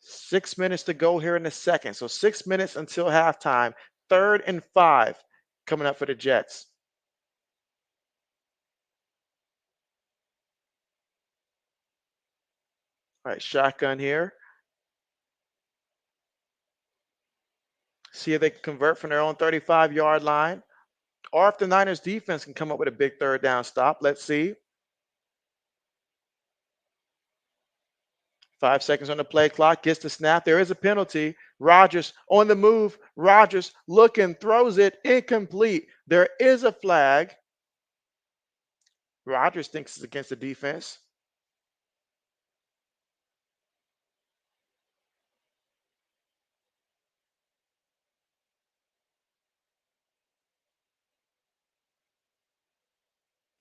6 minutes to go here in the second. So 6 minutes until halftime. 3rd and 5 coming up for the Jets. All right, shotgun here. See if they can convert from their own 35-yard line, or if the Niners defense can come up with a big third down stop. Let's see. 5 seconds on the play clock, gets the snap. There is a penalty. Rodgers on the move. Rodgers looking, throws it incomplete. There is a flag. Rodgers thinks it's against the defense.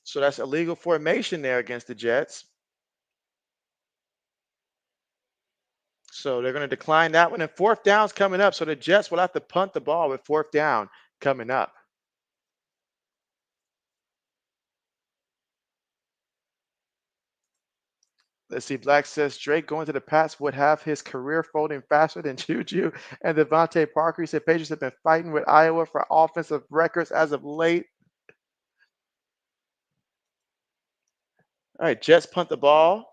So that's illegal formation there against the Jets. So they're going to decline that one. And 4th down's coming up. So the Jets will have to punt the ball with 4th down coming up. Let's see. Black says Drake going to the Pats would have his career folding faster than Juju and Devontae Parker. He said Patriots have been fighting with Iowa for offensive records as of late. All right, Jets punt the ball.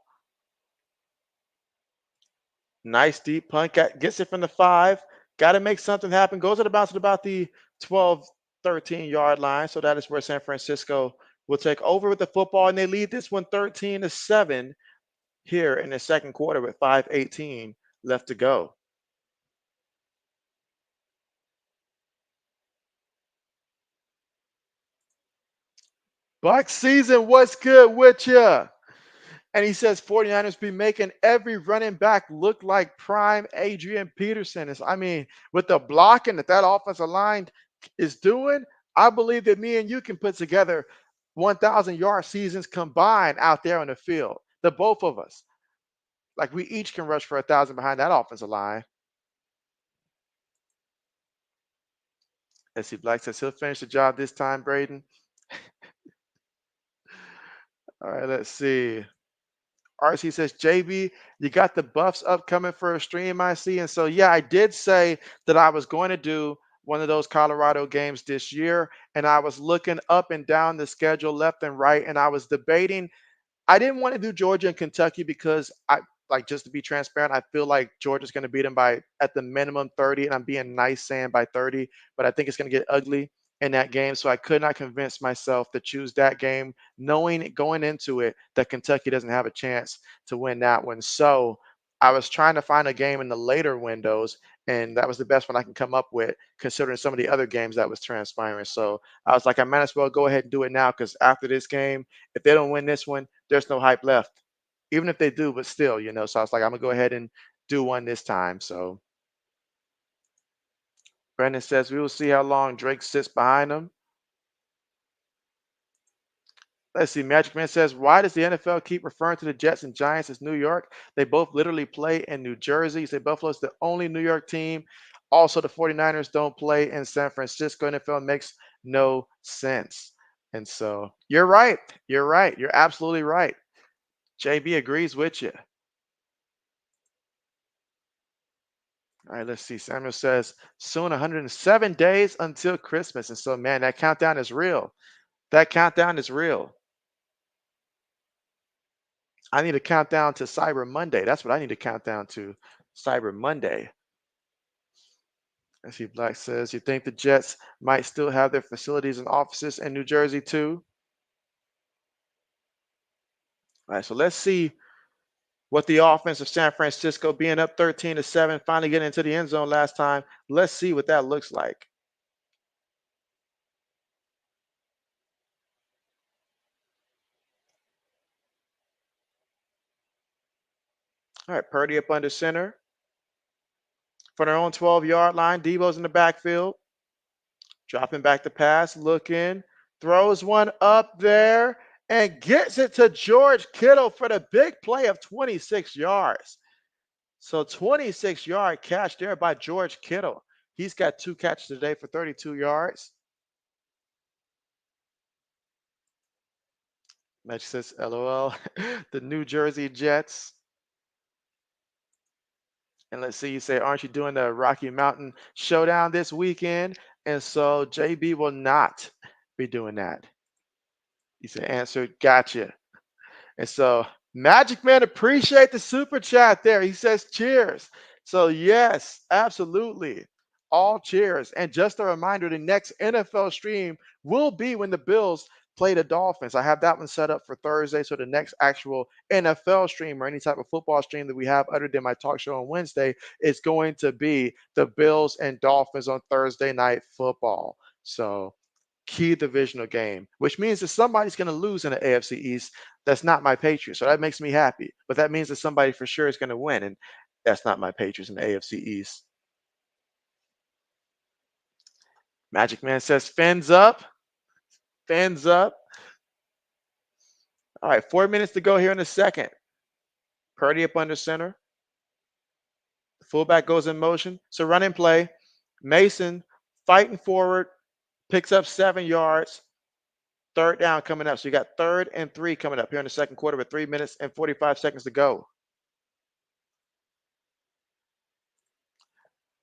Nice deep punt. Gets it from the 5. Got to make something happen. Goes to the bounce at about the 12, 13-yard line. So that is where San Francisco will take over with the football. And they lead this one 13-7 here in the second quarter with 5:18 left to go. Buck season, what's good with ya? And he says 49ers be making every running back look like prime Adrian Peterson. I mean, with the blocking that offensive line is doing, I believe that me and you can put together 1,000-yard seasons combined out there on the field. The both of us. Like we each can rush for 1,000 behind that offensive line. Let's see, Black says he'll finish the job this time, Braden. All right, let's see. RC says, JB, you got the buffs upcoming for a stream, I see. And so, yeah, I did say that I was going to do one of those Colorado games this year. And I was looking up and down the schedule, left and right. And I was debating. I didn't want to do Georgia and Kentucky because I like, just to be transparent, I feel like Georgia's going to beat them by at the minimum 30, and I'm being nice saying by 30, but I think it's going to get ugly in that game. So I could not convince myself to choose that game, knowing going into it that Kentucky doesn't have a chance to win that one. So I was trying to find a game in the later windows, and that was the best one I can come up with, considering some of the other games that was transpiring. So I was like, I might as well go ahead and do it now because after this game, if they don't win this one, there's no hype left. Even if they do, but still, So I was like, I'm gonna go ahead and do one this time. So Brandon says we will see how long Drake sits behind him. Let's see. Magic Man says, why does the NFL keep referring to the Jets and Giants as New York? They both literally play in New Jersey. Say Buffalo's the only New York team. Also, the 49ers don't play in San Francisco. NFL makes no sense. And so you're right. You're right. You're absolutely right. JB agrees with you. All right, let's see. Samuel says soon 107 days until Christmas. And so, man, that countdown is real. That countdown is real. I need to count down to Cyber Monday. That's what I need to count down to. Cyber Monday. Let's see. Black says, you think the Jets might still have their facilities and offices in New Jersey too? All right, so let's see what the offense of San Francisco being up 13-7, finally getting into the end zone last time. Let's see what that looks like. All right, Purdy up under center. For their own 12-yard line, Debo's in the backfield. Dropping back the pass, looking, throws one up there, and gets it to George Kittle for the big play of 26 yards. So 26-yard catch there by George Kittle. He's got 2 catches today for 32 yards. Match says LOL. The New Jersey Jets. And let's see, you say, aren't you doing the Rocky Mountain Showdown this weekend? And so JB will not be doing that. You said, answered, gotcha. And so Magic Man, appreciate the super chat there. He says cheers. So yes, absolutely. All cheers. And just a reminder, the next NFL stream will be when the Bills play the Dolphins. I have that one set up for Thursday. So the next actual NFL stream or any type of football stream that we have other than my talk show on Wednesday is going to be the Bills and Dolphins on Thursday night football. So key divisional game, which means that somebody's going to lose in the AFC East. That's not my Patriots. So that makes me happy. But that means that somebody for sure is going to win. And that's not my Patriots in the AFC East. Magic Man says, fins up. Fins up. All right, 4 minutes to go here in the second. Purdy up under center. The fullback goes in motion. So run and play. Mason fighting forward, picks up 7 yards. Third down coming up. So you got 3rd and 3 coming up here in the second quarter with 3 minutes and 45 seconds to go.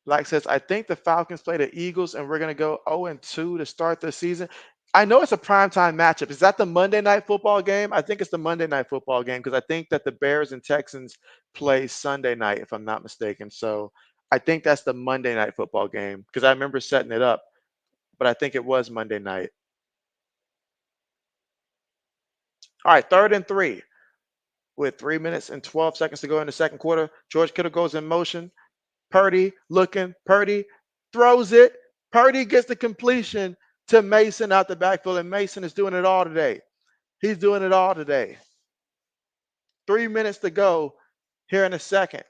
Black says, I think the Falcons play the Eagles and we're going to go 0-2 to start the season. I know it's a primetime matchup. Is that the Monday night football game? I think it's the Monday night football game because I think that the Bears and Texans play Sunday night, if I'm not mistaken. So I think that's the Monday night football game because I remember setting it up, but I think it was Monday night. All right, 3rd and 3 with 3 minutes and 12 seconds to go in the second quarter. George Kittle goes in motion. Purdy looking. Purdy throws it. Purdy gets the completion to Mason out the backfield, and Mason is doing it all today. He's doing it all today. 3 minutes to go here in a second.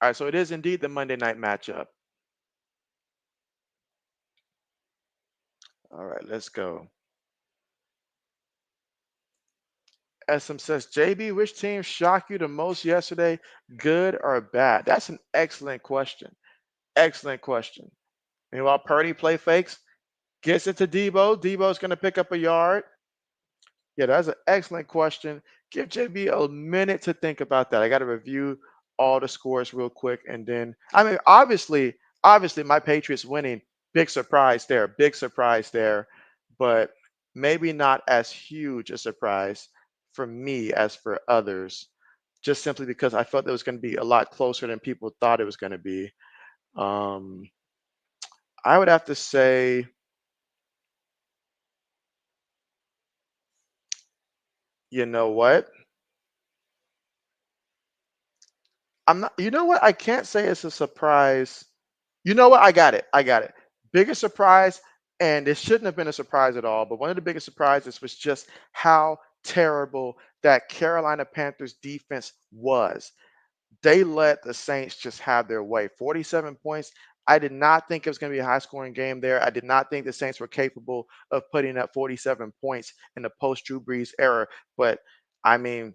All right, so it is indeed the Monday night matchup. All right, let's go. SM says, JB, which team shocked you the most yesterday, good or bad? That's an excellent question. Excellent question. Meanwhile, Purdy play fakes, gets it to Debo. Debo's going to pick up a yard. Yeah, that's an excellent question. Give JB a minute to think about that. I got to review all the scores real quick, and then I mean, obviously, my Patriots winning, big surprise there, big surprise there, but maybe not as huge a surprise for me as for others, just simply because I felt it was going to be a lot closer than people thought it was going to be. Um, I would have to say, you know what? I'm not, you know what? I can't say it's a surprise. You know what? I got it. I got it. Biggest surprise, and it shouldn't have been a surprise at all, but one of the biggest surprises was just how terrible that Carolina Panthers defense was. They let the Saints just have their way. 47 points. I did not think it was going to be a high scoring game there. I did not think the Saints were capable of putting up 47 points in the post Drew Brees era. But I mean,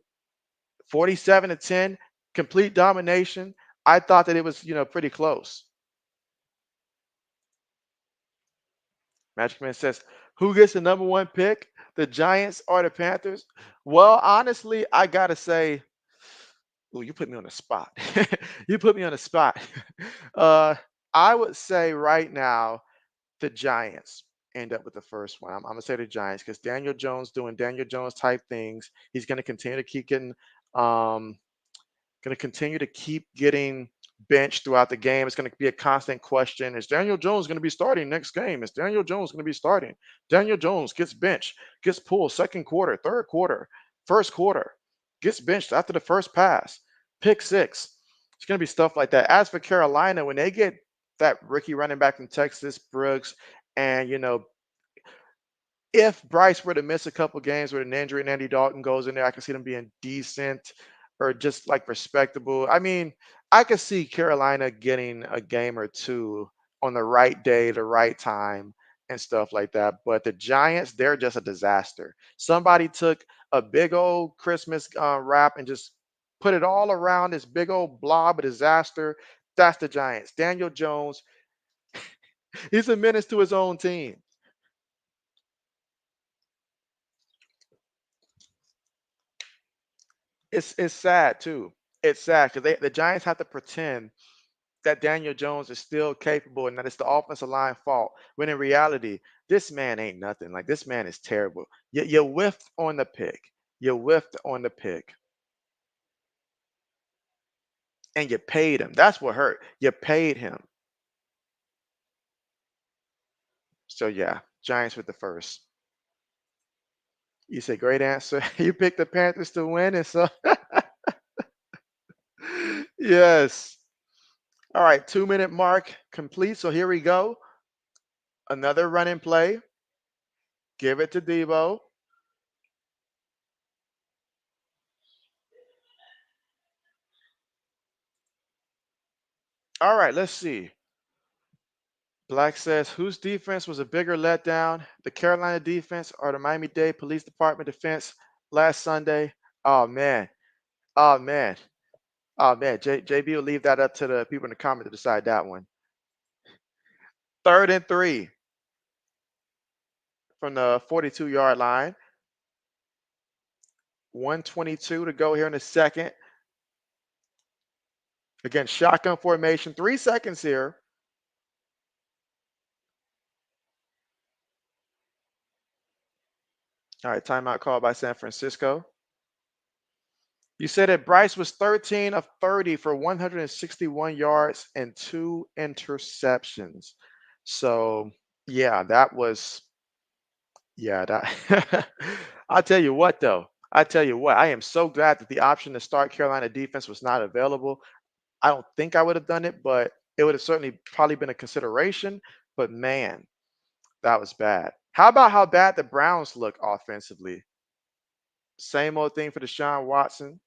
47-10, complete domination. I thought that it was, pretty close. Magic Man says, who gets the number one pick? The Giants or the Panthers? Well, honestly, I gotta say, oh, you put me on the spot. You put me on the spot. Uh, I would say right now the Giants end up with the first one. I'm gonna say the Giants because Daniel Jones doing Daniel Jones type things. He's gonna continue to keep getting um, going to continue to keep getting benched throughout the game. It's going to be a constant question. Is Daniel Jones going to be starting next game? Is Daniel Jones going to be starting? Daniel Jones gets benched, gets pulled second quarter, third quarter, first quarter, gets benched after the first pass, pick six. It's going to be stuff like that. As for Carolina, when they get that rookie running back from Texas, Brooks, and, If Bryce were to miss a couple games with an injury and Andy Dalton goes in there, I can see them being decent or just like respectable. I mean, I could see Carolina getting a game or two on the right day, the right time, and stuff like that. But the Giants, they're just a disaster. Somebody took a big old Christmas wrap and just put it all around this big old blob of disaster. That's the Giants. Daniel Jones, he's a menace to his own team. It's sad too. It's sad because the Giants have to pretend that Daniel Jones is still capable and that it's the offensive line fault. When in reality, this man ain't nothing. Like this man is terrible. You whiffed on the pick. You whiffed on the pick, and you paid him. That's what hurt. You paid him. So yeah, Giants with the first. You say great answer. You picked the Panthers to win, and so yes. All right, 2 minute mark complete. So here we go. Another running play. Give it to Debo. All right, let's see. Black says, whose defense was a bigger letdown, the Carolina defense or the Miami-Dade Police Department defense last Sunday? Oh man, oh man, oh man. JB will leave that up to the people in the comment to decide that one. 3rd and 3 from the 42-yard line. 1:22 to go here in the second. Again, shotgun formation. 3 seconds here. All right, timeout called by San Francisco. You said that Bryce was 13 of 30 for 161 yards and 2 interceptions. So, yeah, that was, yeah, that. I'll tell you what, though. I tell you what, I am so glad that the option to start Carolina defense was not available. I don't think I would have done it, but it would have certainly probably been a consideration. But man, that was bad. How about how bad the Browns look offensively? Same old thing for Deshaun Watson.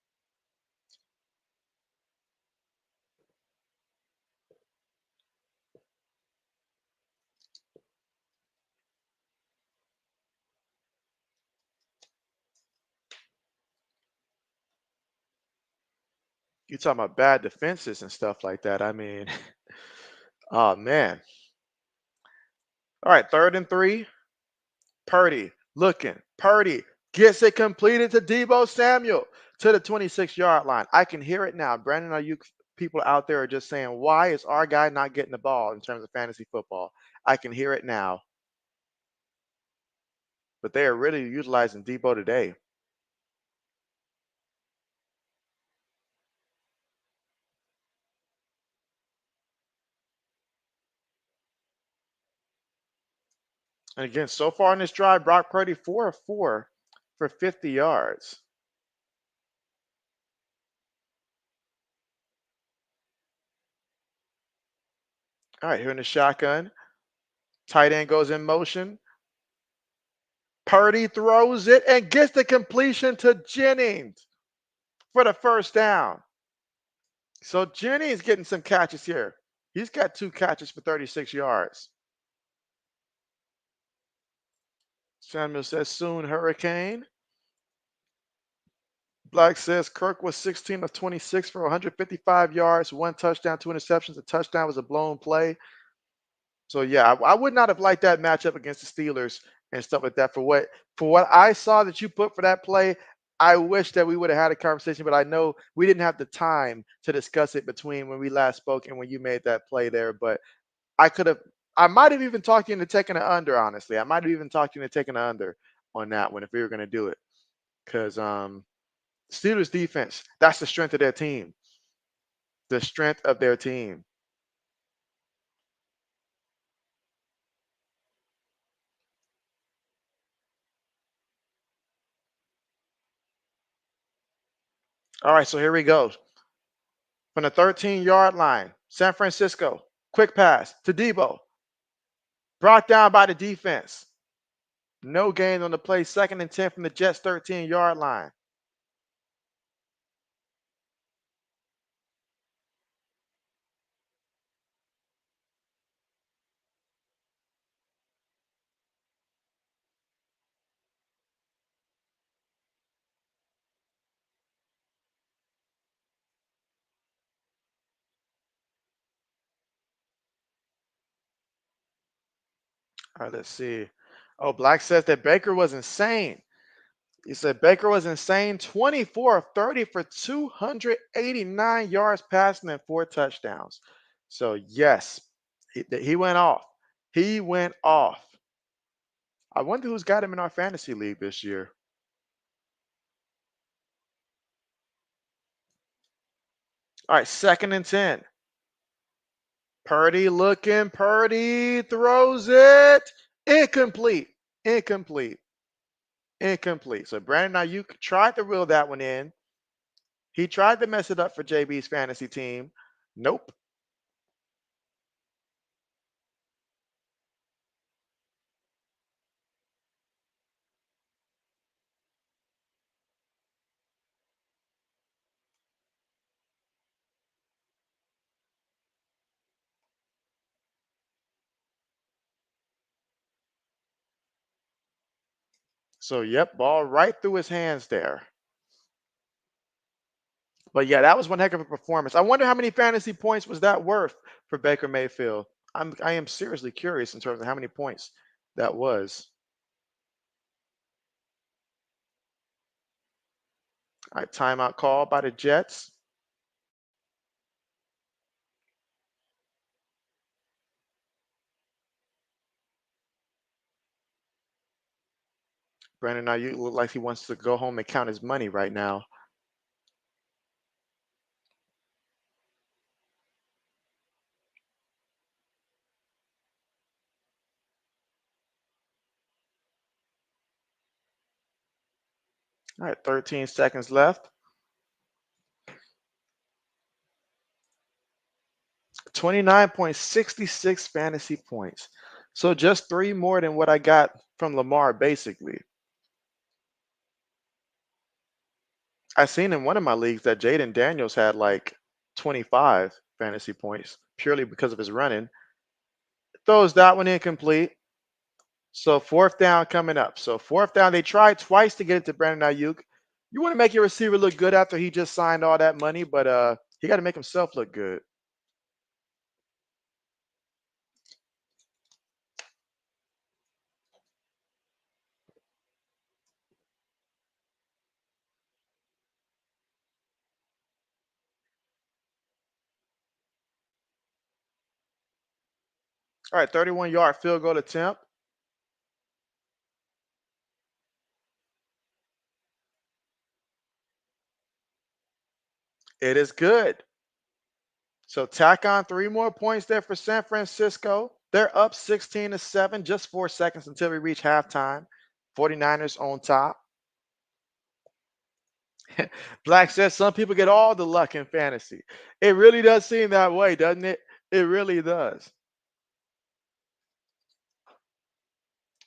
You talking about bad defenses and stuff like that. I mean, oh man. All right, 3rd and 3. Purdy looking. Purdy gets it completed to Debo Samuel to the 26-yard line. I can hear it now. Brandon, are you people out there are just saying, why is our guy not getting the ball in terms of fantasy football? I can hear it now. But they are really utilizing Debo today. And again, so far in this drive, Brock Purdy 4 of 4 for 50 yards. All right, here in the shotgun. Tight end goes in motion. Purdy throws it and gets the completion to Jennings for the first down. So Jennings getting some catches here. He's got 2 catches for 36 yards. Samuel says soon hurricane. Black says Kirk was 16 of 26 for 155 yards, 1 touchdown, 2 interceptions. The touchdown was a blown play. So yeah, I would not have liked that matchup against the Steelers and stuff like that. For what I saw that you put for that play, I wish that we would have had a conversation, but I know we didn't have the time to discuss it between when we last spoke and when you made that play there. But I could have, I might have even talked you into taking an under. Honestly, I might have even talked you into taking an under on that one if we were going to do it, because Steelers defense, that's the strength of their team. The strength of their team. All right, so here we go. From the 13-yard line, San Francisco, quick pass to Debo, brought down by the defense. No gain on the play. 2nd and 10 from the Jets' 13-yard line. All right, let's see. Oh, Black says that Baker was insane. He said Baker was insane. 24 of 30 for 289 yards passing and 4 touchdowns. So, yes, he went off. He went off. I wonder who's got him in our fantasy league this year. All right, 2nd and 10. Purdy looking. Purdy throws it. Incomplete. Incomplete. Incomplete. So Brandon Ayuk tried to reel that one in. He tried to mess it up for JB's fantasy team. Nope. So, yep, ball right through his hands there. But yeah, that was one heck of a performance. I wonder how many fantasy points was that worth for Baker Mayfield. I am seriously curious in terms of how many points that was. All right, timeout call by the Jets. Brandon Ayuk look like he wants to go home and count his money right now. All right, 13 seconds left. 29.66 fantasy points. So just 3 more than what I got from Lamar, basically. I seen in one of my leagues that Jaden Daniels had like 25 fantasy points purely because of his running. Throws that one incomplete. So 4th down coming up. So 4th down, they tried twice to get it to Brandon Ayuk. You want to make your receiver look good after he just signed all that money, but he got to make himself look good. All right, 31-yard field goal attempt. It is good. So tack on 3 more points there for San Francisco. They're up 16-7, just 4 seconds until we reach halftime. 49ers on top. Black says some people get all the luck in fantasy. It really does seem that way, doesn't it? It really does.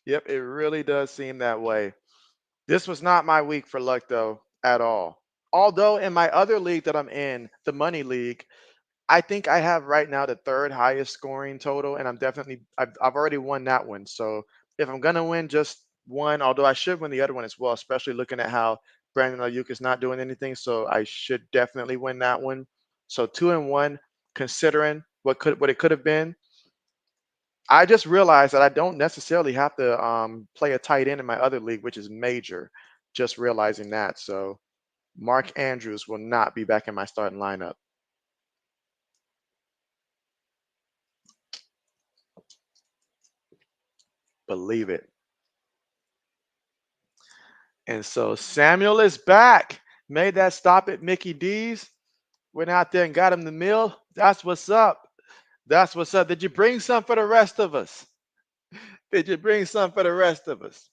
Yep, it really does seem that way. This was not my week for luck, though, at all. Although in my other league that I'm in, the Money League, I think I have right now the 3rd highest scoring total, and I've already won that one. So if I'm gonna win just one, although I should win the other one as well, especially looking at how Brandon Ayuk is not doing anything, so I should definitely win that one. So 2-1, considering what it could have been. I just realized that I don't necessarily have to play a tight end in my other league, which is major. Just realizing that. So Mark Andrews will not be back in my starting lineup. Believe it. And so Samuel is back. Made that stop at Mickey D's. Went out there and got him the meal. That's what's up. That's what's up. Did you bring some for the rest of us? Did you bring some for the rest of us?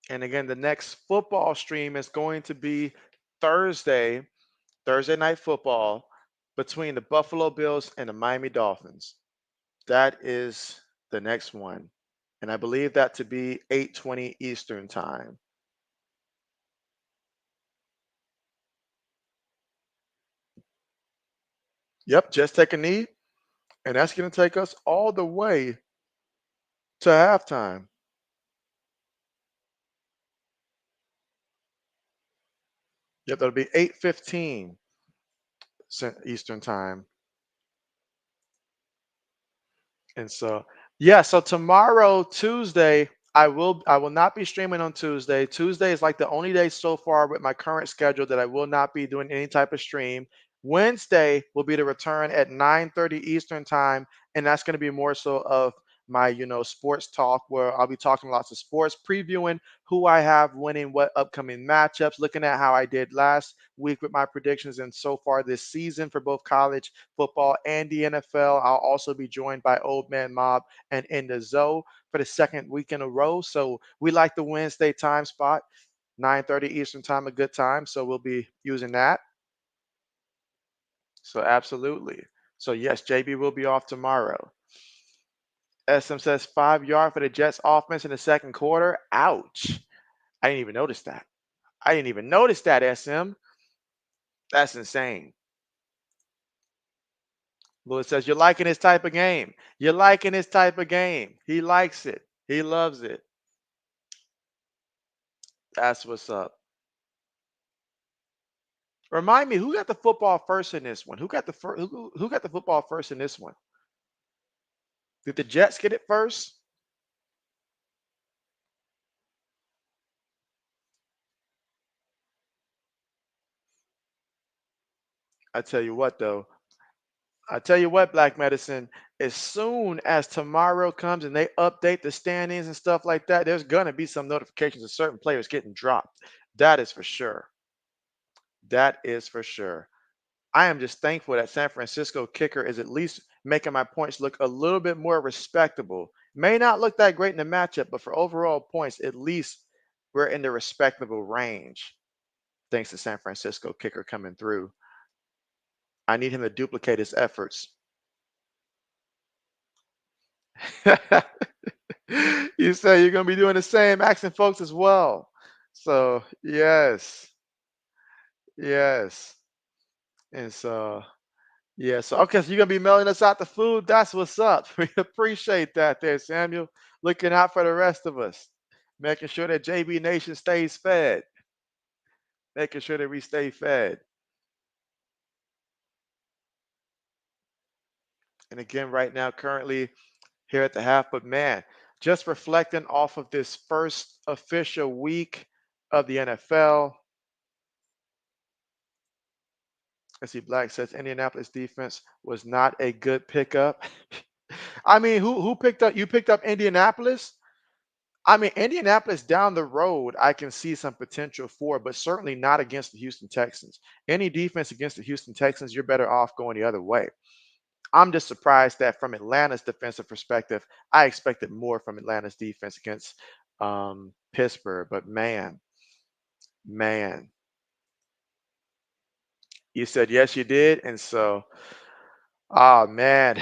And again, the next football stream is going to be Thursday, Thursday night football between the Buffalo Bills and the Miami Dolphins. That is the next one. And I believe that to be 8:20 Eastern time. Yep, just take a knee, and that's going to take us all the way to halftime. Yep, that'll be 8:15 Eastern time. And so, yeah, so tomorrow, Tuesday, I will not be streaming on Tuesday. Tuesday is like the only day so far with my current schedule that I will not be doing any type of stream. Wednesday will be the return at 9:30 Eastern time, and that's going to be more so of my, sports talk where I'll be talking lots of sports, previewing who I have winning what upcoming matchups, looking at how I did last week with my predictions and so far this season for both college football and the NFL. I'll also be joined by Old Man Mob and In the Zoe for the second week in a row. So we like the Wednesday time spot, 9:30 Eastern time, a good time. So we'll be using that. So absolutely. So yes, JB will be off tomorrow. SM says 5 yard for the Jets offense in the second quarter. Ouch. I didn't even notice that. I didn't even notice that, SM. That's insane. Lewis says, you're liking his type of game. You're liking his type of game. He likes it. He loves it. That's what's up. Remind me, who got the football first in this one? Who got the who got the football first in this one? Did the Jets get it first? I tell you what, though. I tell you what, Black Medicine. As soon as tomorrow comes and they update the standings and stuff like that, there's gonna be some notifications of certain players getting dropped. That is for sure. That is for sure. I am just thankful that San Francisco kicker is at least making my points look a little bit more respectable. May not look that great in the matchup, but for overall points, at least we're in the respectable range. Thanks to San Francisco kicker coming through. I need him to duplicate his efforts. You say you're going to be doing the same, asking folks as well. So, yes, yes. And so, yeah, so okay, so you're gonna be mailing us out the food. That's what's up. We appreciate that there, Samuel. Looking out for the rest of us. Making sure that JB Nation stays fed. Making sure that we stay fed. And again, right now, currently here at the half, but man, just reflecting off of this first official week of the NFL. I see Black says Indianapolis defense was not a good pickup. I mean, who picked up? You picked up Indianapolis? I mean, Indianapolis down the road, I can see some potential for, but certainly not against the Houston Texans. Any defense against the Houston Texans, you're better off going the other way. I'm just surprised that from Atlanta's defensive perspective, I expected more from Atlanta's defense against Pittsburgh. But man, you said yes, you did, and so, oh man.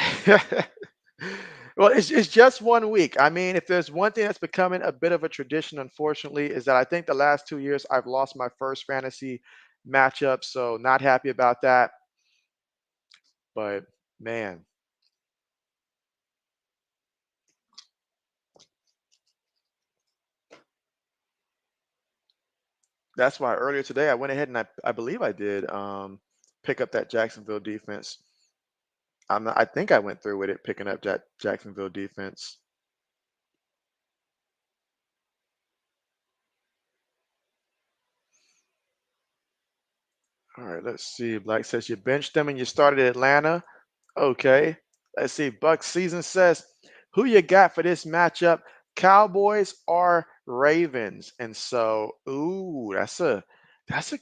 Well, it's just 1 week. I mean, if there's one thing that's becoming a bit of a tradition, unfortunately, is that I think the last 2 years I've lost my first fantasy matchup. So not happy about that. But man, that's why earlier today I went ahead and I believe I did pick up that Jacksonville defense. I think I went through with it, picking up that Jacksonville defense. All right, let's see. Black says you benched them and you started Atlanta. Okay. Let's see. Buck season says, who you got for this matchup? Cowboys or Ravens? And so, ooh, that's a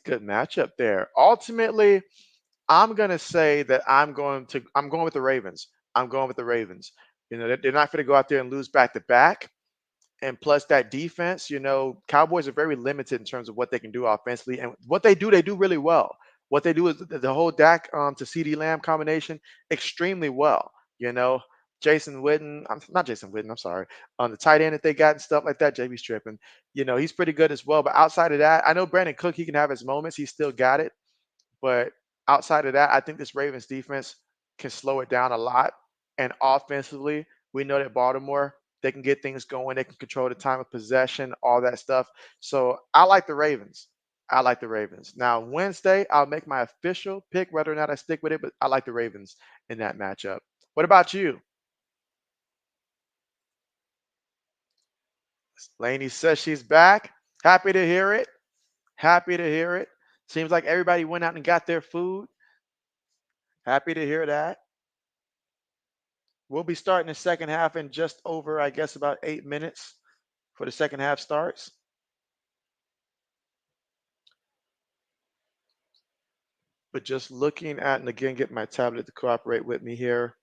good matchup there. Ultimately, I'm gonna say that I'm going with the Ravens. I'm going with the Ravens. They're not going to go out there and lose back to back. And plus that defense, Cowboys are very limited in terms of what they can do offensively. And what they do really well. What they do is the whole Dak to CD Lamb combination extremely well. You know, Jason Witten, not Jason Witten, I'm sorry. On the tight end that they got and stuff like that, JB Stripping, he's pretty good as well. But outside of that, I know Brandon Cook, he can have his moments. He's still got it. But outside of that, I think this Ravens defense can slow it down a lot. And offensively, we know that Baltimore, they can get things going. They can control the time of possession, all that stuff. So I like the Ravens. I like the Ravens. Now, Wednesday, I'll make my official pick whether or not I stick with it, but I like the Ravens in that matchup. What about you? Laney says she's back. Happy to hear it. Happy to hear it. Seems like everybody went out and got their food. Happy to hear that. We'll be starting the second half in just over, I guess, about 8 minutes for the second half starts. But just looking at, and again, get my tablet to cooperate with me here.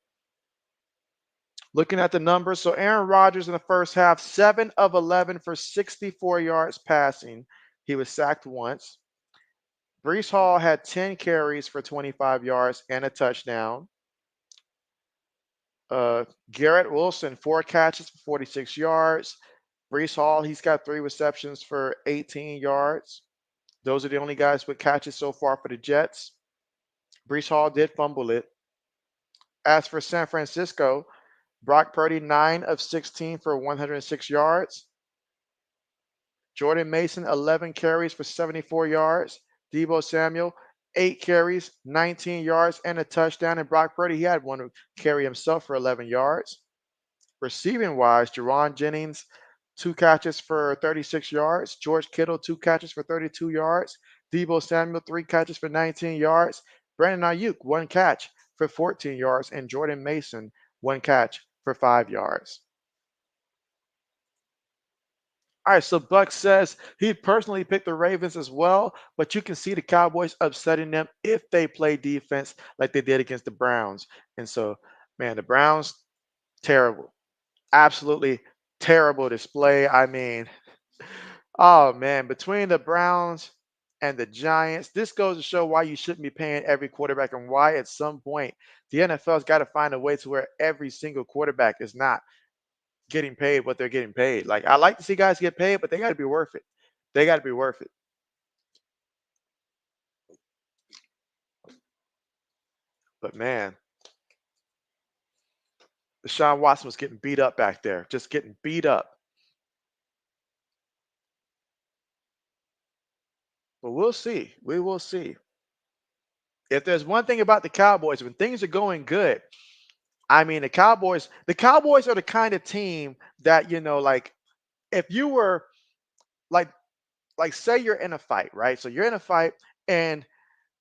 Looking at the numbers, so Aaron Rodgers in the first half, 7 of 11 for 64 yards passing. He was sacked once. Brees Hall had 10 carries for 25 yards and a touchdown. Garrett Wilson, 4 catches for 46 yards. Brees Hall, he's got 3 receptions for 18 yards. Those are the only guys with catches so far for the Jets. Brees Hall did fumble it. As for San Francisco, Brock Purdy, 9 of 16 for 106 yards. Jordan Mason, 11 carries for 74 yards. Deebo Samuel, 8 carries, 19 yards, and a touchdown. And Brock Purdy, he had one carry himself for 11 yards. Receiving wise, Jerron Jennings, 2 catches for 36 yards. George Kittle, 2 catches for 32 yards. Deebo Samuel, 3 catches for 19 yards. Brandon Ayuk, 1 catch for 14 yards. And Jordan Mason, 1 catch for 5 yards. All right, so Buck says he personally picked the Ravens as well, but you can see the Cowboys upsetting them if they play defense like they did against the Browns. And so, man, the Browns, terrible. Absolutely terrible display. I mean, oh man, between the Browns and the Giants, this goes to show why you shouldn't be paying every quarterback and why at some point the NFL's got to find a way to where every single quarterback is not getting paid what they're getting paid. Like I like to see guys get paid, but they got to be worth it. They got to be worth it. But man, Deshaun Watson was getting beat up back there, just getting beat up. But we'll see. We will see. If there's one thing about the Cowboys, when things are going good, I mean the Cowboys are the kind of team that, like if you were like say you're in a fight, right? So you're in a fight and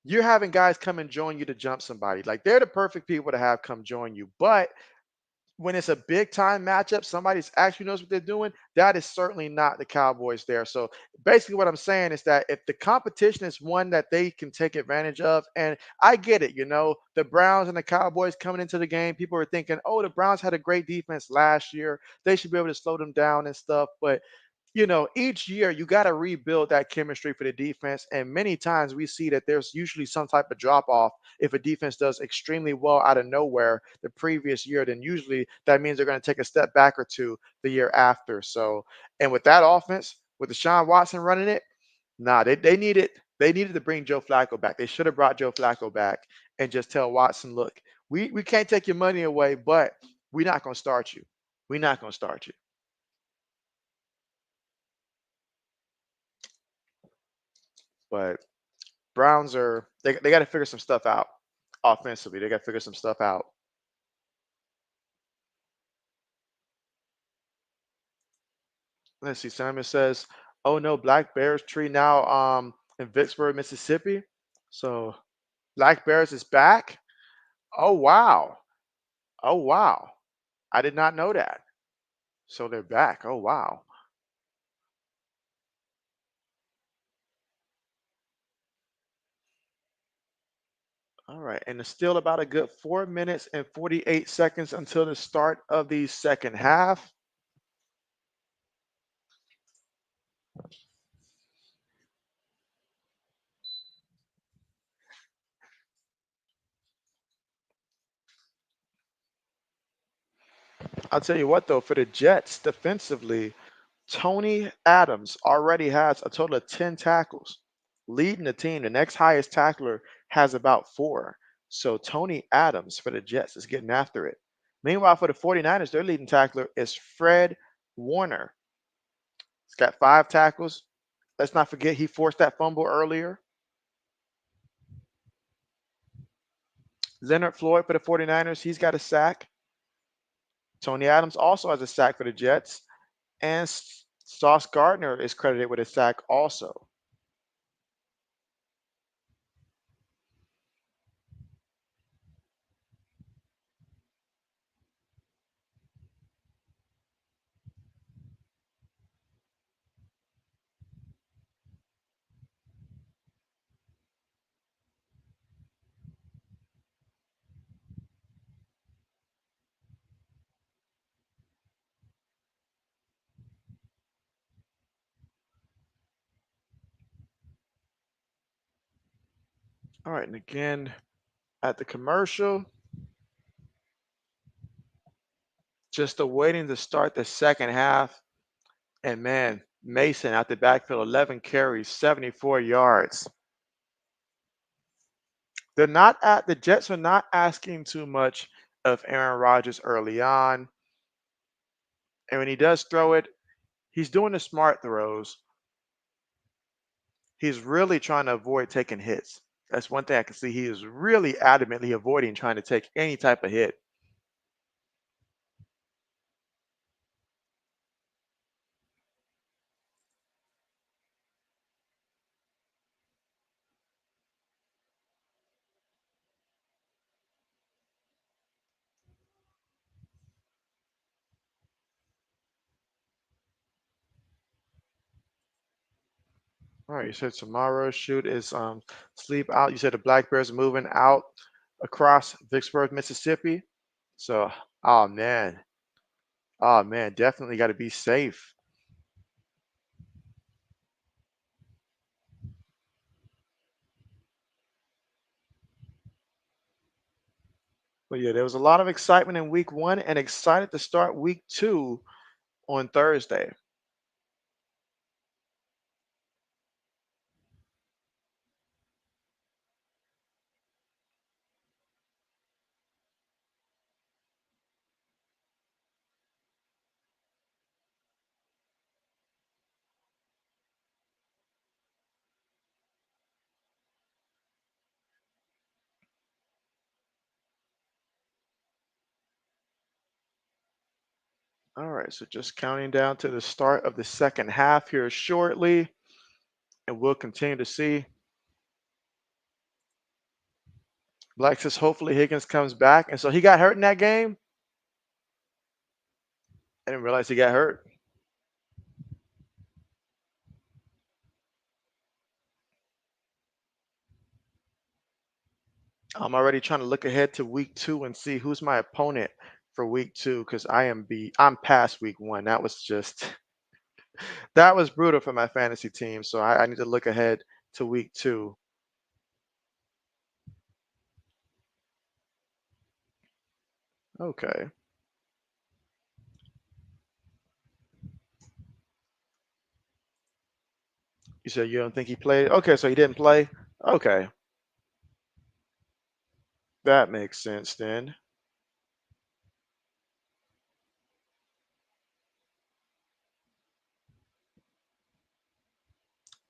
you're having guys come and join you to jump somebody. Like they're the perfect people to have come join you. But when it's a big time matchup, somebody's actually knows what they're doing. That is certainly not the Cowboys there. So basically, what I'm saying is that if the competition is one that they can take advantage of, and I get it, the Browns and the Cowboys coming into the game, people are thinking, oh, the Browns had a great defense last year. They should be able to slow them down and stuff. But each year you got to rebuild that chemistry for the defense. And many times we see that there's usually some type of drop off if a defense does extremely well out of nowhere the previous year. Then usually that means they're going to take a step back or two the year after. So, and with that offense, with Deshaun Watson running it, nah, they needed to bring Joe Flacco back. They should have brought Joe Flacco back and just tell Watson, look, we can't take your money away, but we're not going to start you. We're not going to start you. But Browns are they got to figure some stuff out offensively. They got to figure some stuff out. Let's see. Simon says, "Oh no, Black Bears tree now in Vicksburg, Mississippi. So Black Bears is back. Oh wow. Oh wow. I did not know that. So they're back. Oh wow. All right. And it's still about a good 4 minutes and 48 seconds until the start of the second half. I'll tell you what, though, for the Jets defensively, Tony Adams already has a total of 10 tackles, leading the team. The next highest tackler has about 4. So Tony Adams for the Jets is getting after it. Meanwhile, for the 49ers, their leading tackler is Fred Warner. He's got 5 tackles. Let's not forget he forced that fumble earlier. Leonard Floyd for the 49ers, he's got a sack. Tony Adams also has a sack for the Jets. And Sauce Gardner is credited with a sack also. All right, and again at the commercial, just awaiting to start the second half. And man, Mason out the backfield, 11 carries, 74 yards. The Jets are not asking too much of Aaron Rodgers early on. And when he does throw it, he's doing the smart throws. He's really trying to avoid taking hits. That's one thing I can see. He is really adamantly avoiding trying to take any type of hit. All right, you said tomorrow's shoot is sleep out. You said the Black Bears are moving out across Vicksburg, Mississippi. So, oh man, definitely got to be safe. But yeah, there was a lot of excitement in week 1 and excited to start week 2 on Thursday. All right, so just counting down to the start of the second half here shortly, and we'll continue to see. Black says hopefully Higgins comes back, and so he got hurt in that game. I didn't realize he got hurt. I'm already trying to look ahead to week 2 and see who's my opponent for week 2 because I'm past week 1. That was just that was brutal for my fantasy team. So I need to look ahead to week 2. Okay. You said you don't think he played? Okay, so he didn't play? Okay. That makes sense then.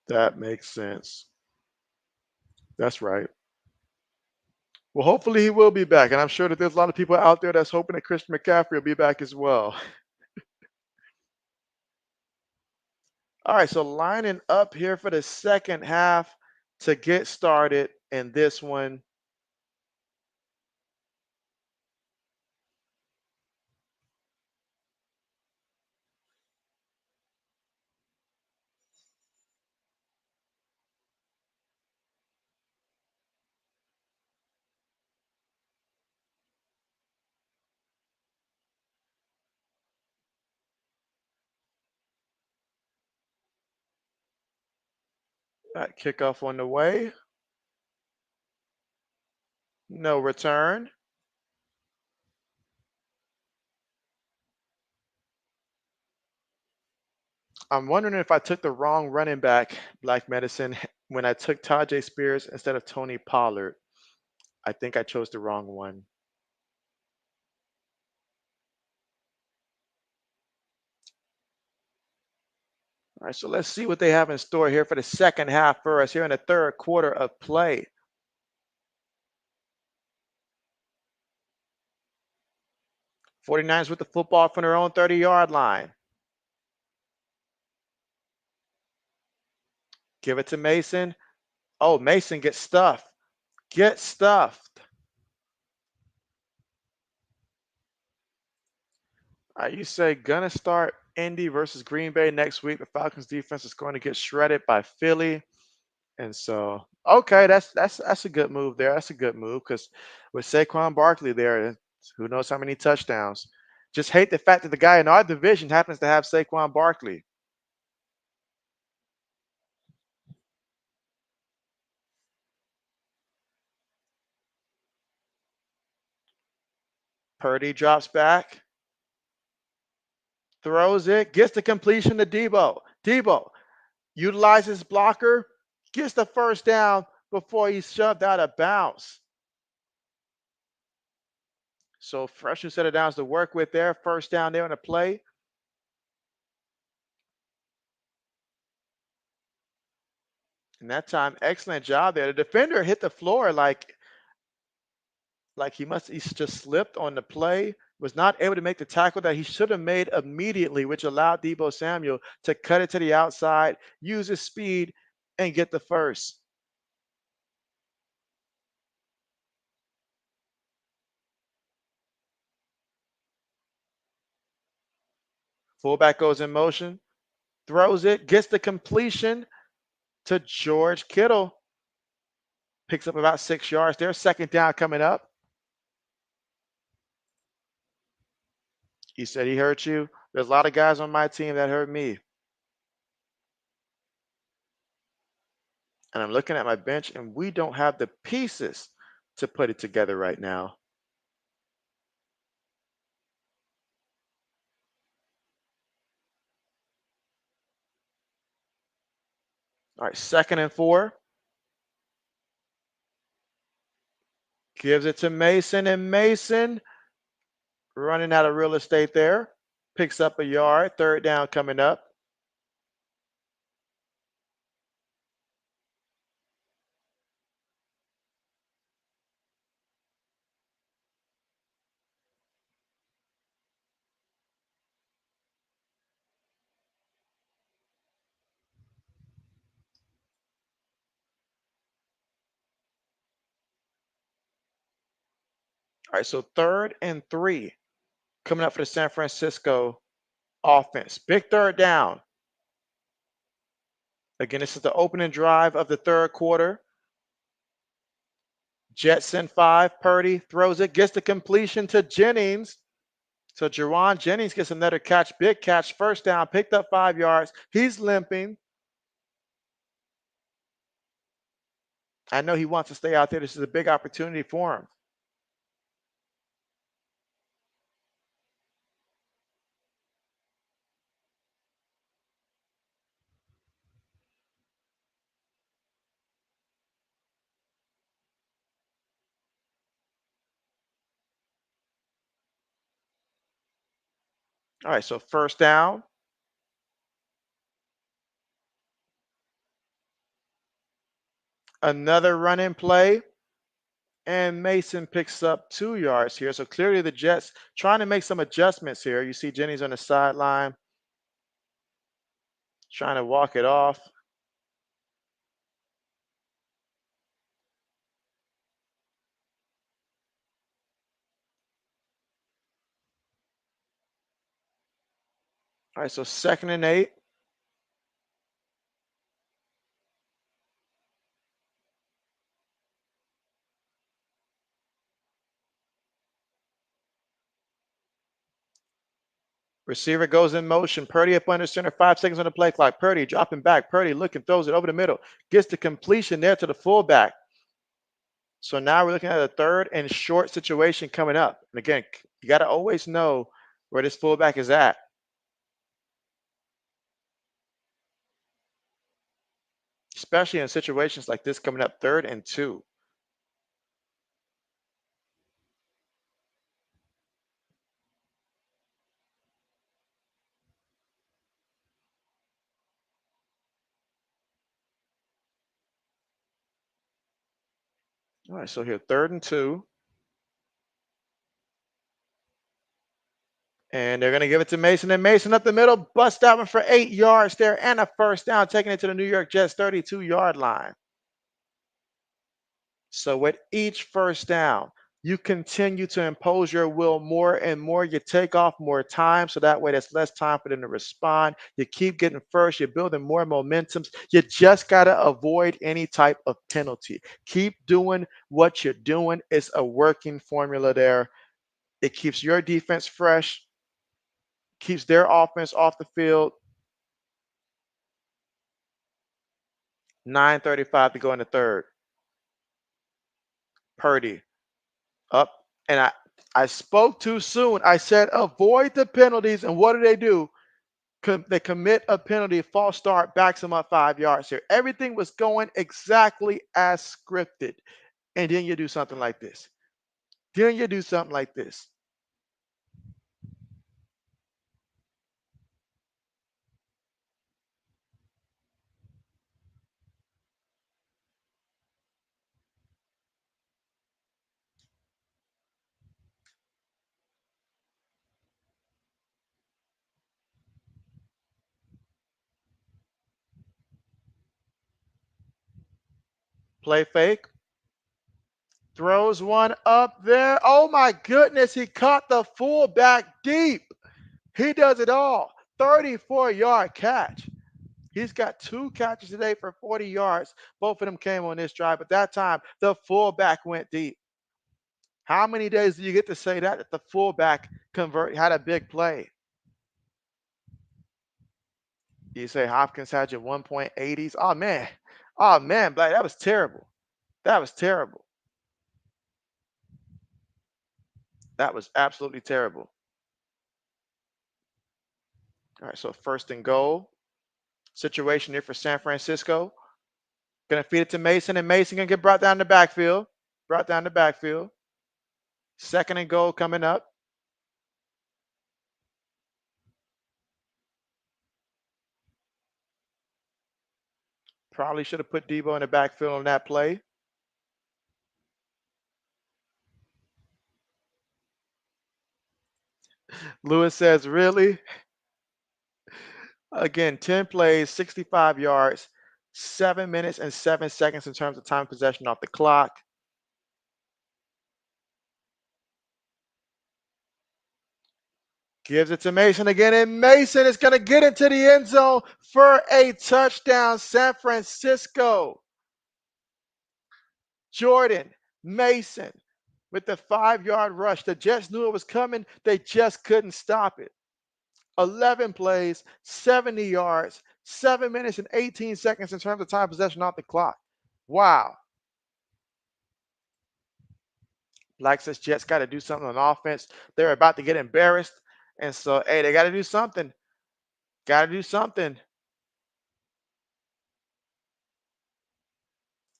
That makes sense. That's right. Well, hopefully he will be back. And I'm sure that there's a lot of people out there that's hoping that Christian McCaffrey will be back as well. All right, so lining up here for the second half to get started in this one. That kickoff on the way. No return. I'm wondering if I took the wrong running back, Black Medicine, when I took Tajay Spears instead of Tony Pollard. I think I chose the wrong one. All right, so let's see what they have in store here for the second half for us here in the third quarter of play. 49ers with the football from their own 30-yard line. Give it to Mason. Oh, Mason gets stuffed. Get stuffed. All right, you say gonna start Indy versus Green Bay next week. The Falcons defense is going to get shredded by Philly. And so, okay, that's a good move there. That's a good move because with Saquon Barkley there, who knows how many touchdowns. Just hate the fact that the guy in our division happens to have Saquon Barkley. Purdy drops back, throws it, gets the completion to Debo. Debo utilizes blocker, gets the first down before he's shoved out of bounds. So fresh set of downs to work with there. First down there on the play. And that time, excellent job there. The defender hit the floor like he's just slipped on the play, was not able to make the tackle that he should have made immediately, which allowed Debo Samuel to cut it to the outside, use his speed, and get the first. Fullback goes in motion, throws it, gets the completion to George Kittle. Picks up about 6 yards there. Second down coming up. He said he hurt you. There's a lot of guys on my team that hurt me. And I'm looking at my bench, and we don't have the pieces to put it together right now. All right, 2nd and 4. Gives it to Mason, and Mason running out of real estate there. Picks up a yard. Third down coming up. All right, so 3rd and 3 coming up for the San Francisco offense. Big third down. Again, this is the opening drive of the third quarter. Jetson 5. Purdy throws it, gets the completion to Jennings. So Jawan Jennings gets another catch, big catch, first down, picked up 5 yards. He's limping. I know he wants to stay out there. This is a big opportunity for him. All right, so first down. Another running play. And Mason picks up 2 yards here. So clearly the Jets trying to make some adjustments here. You see Jennings on the sideline trying to walk it off. All right, so 2nd and 8. Receiver goes in motion. Purdy up under center. 5 seconds on the play clock. Purdy dropping back. Purdy looking, throws it over the middle. Gets the completion there to the fullback. So now we're looking at a third and short situation coming up. And again, you got to always know where this fullback is at. Especially in situations like this coming up 3rd and 2. All right, so here 3rd and 2. And they're going to give it to Mason. And Mason up the middle, bust that one for 8 yards there and a first down, taking it to the New York Jets 32-yard line. So with each first down, you continue to impose your will more and more. You take off more time, so that way there's less time for them to respond. You keep getting first. You're building more momentums. You just got to avoid any type of penalty. Keep doing what you're doing. It's a working formula there. It keeps your defense fresh, keeps their offense off the field. 9:35 to go in the third. Purdy up. And I spoke too soon. I said avoid the penalties. And what do? They commit a penalty, false start, backs them up 5 yards here. Everything was going exactly as scripted. And then you do something like this. Then you do something like this. Play fake. Throws one up there. Oh my goodness. He caught the fullback deep. He does it all. 34-yard catch. He's got 2 catches today for 40 yards. Both of them came on this drive. But that time, the fullback went deep. How many days do you get to say that the fullback had a big play? You say Hopkins had your 1.80s. Oh man, Black, that was terrible. That was terrible. That was absolutely terrible. All right, so 1st and goal situation here for San Francisco. Gonna feed it to Mason, and Mason gonna get brought down the backfield. Brought down the backfield. 2nd and goal coming up. Probably should have put Debo in the backfield on that play. Lewis says, really? Again, 10 plays, 65 yards, 7 minutes and 7 seconds in terms of time possession off the clock. Gives it to Mason again, and Mason is going to get into the end zone for a touchdown. San Francisco. Jordan Mason with the 5-yard rush. The Jets knew it was coming. They just couldn't stop it. 11 plays, 70 yards, 7 minutes and 18 seconds in terms of time possession off the clock. Wow. Black says Jets got to do something on offense. They're about to get embarrassed. And so, hey, they got to do something. Got to do something.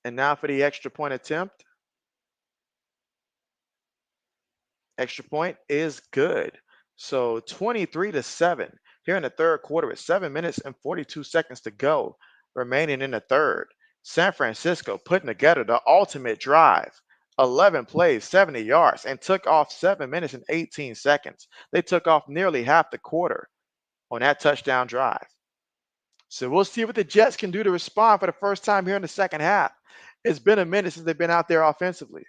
And now for the extra point attempt. Extra point is good. So 23-7 here in the third quarter with 7 minutes and 42 seconds to go remaining in the third. San Francisco putting together the ultimate drive. 11 plays, 70 yards, and took off 7 minutes and 18 seconds. They took off nearly half the quarter on that touchdown drive. So we'll see what the Jets can do to respond for the first time here in the second half. It's been a minute since they've been out there offensively.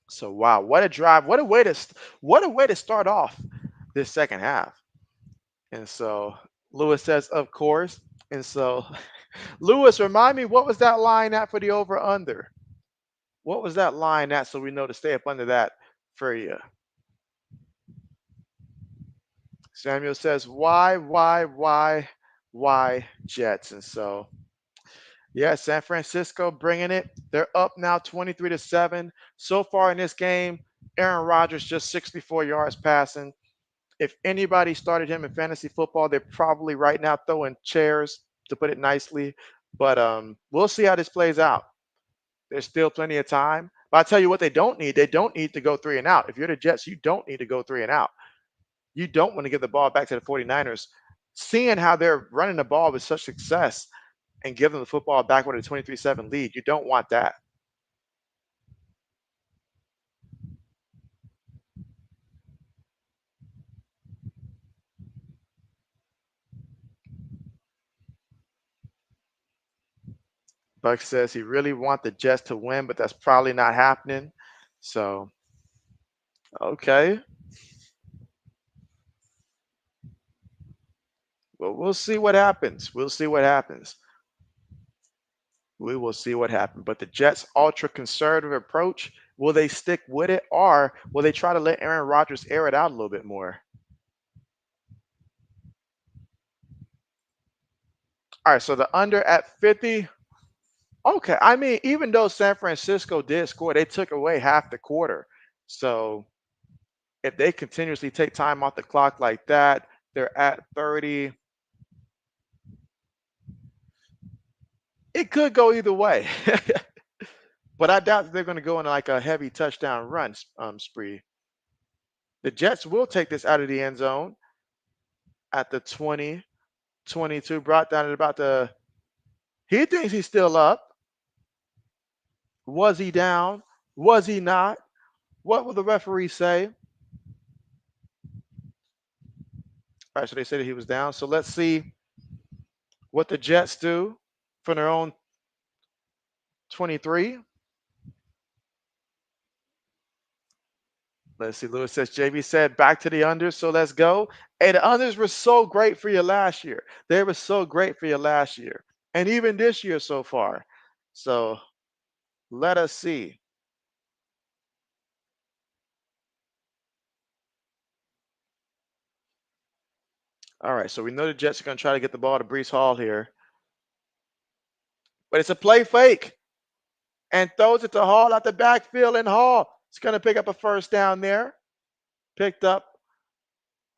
So wow, what a drive! What a way to start off this second half. And so Lewis says, of course. And so Lewis, remind me, what was that line at for the over under? What was that line at so we know to stay up under that for you? Samuel says, why Jets? And so, yeah, San Francisco bringing it. They're up now 23-7. So far in this game, Aaron Rodgers just 64 yards passing. If anybody started him in fantasy football, they're probably right now throwing chairs, to put it nicely. But we'll see how this plays out. There's still plenty of time. But I tell you what, they don't need. They don't need to go three and out. If you're the Jets, you don't need to go three and out. You don't want to give the ball back to the 49ers. Seeing how they're running the ball with such success and give them the football back with a 23-7 lead, you don't want that. Buck says he really wants the Jets to win, but that's probably not happening. So, okay. Well, we'll see what happens. We'll see what happens. We will see what happens. But the Jets' ultra conservative approach, will they stick with it or will they try to let Aaron Rodgers air it out a little bit more? All right, so the under at 50. Okay, I mean, even though San Francisco did score, they took away half the quarter. So if they continuously take time off the clock like that, they're at 30. It could go either way. But I doubt that they're going to go in like a heavy touchdown run spree. The Jets will take this out of the end zone at the 20, 22, brought down at about the. He thinks he's still up. Was he down? Was he not? What will the referee say? All right, so they said that he was down. So let's see what the Jets do from their own 23. Let's see. Lewis says, JB said, back to the unders. So let's go. Hey, the unders were so great for you last year. They were so great for you last year. And even this year so far. So let us see. All right. So we know the Jets are going to try to get the ball to Brees Hall here. But it's a play fake and throws it to Hall out the backfield. And Hall is going to pick up a first down there. Picked up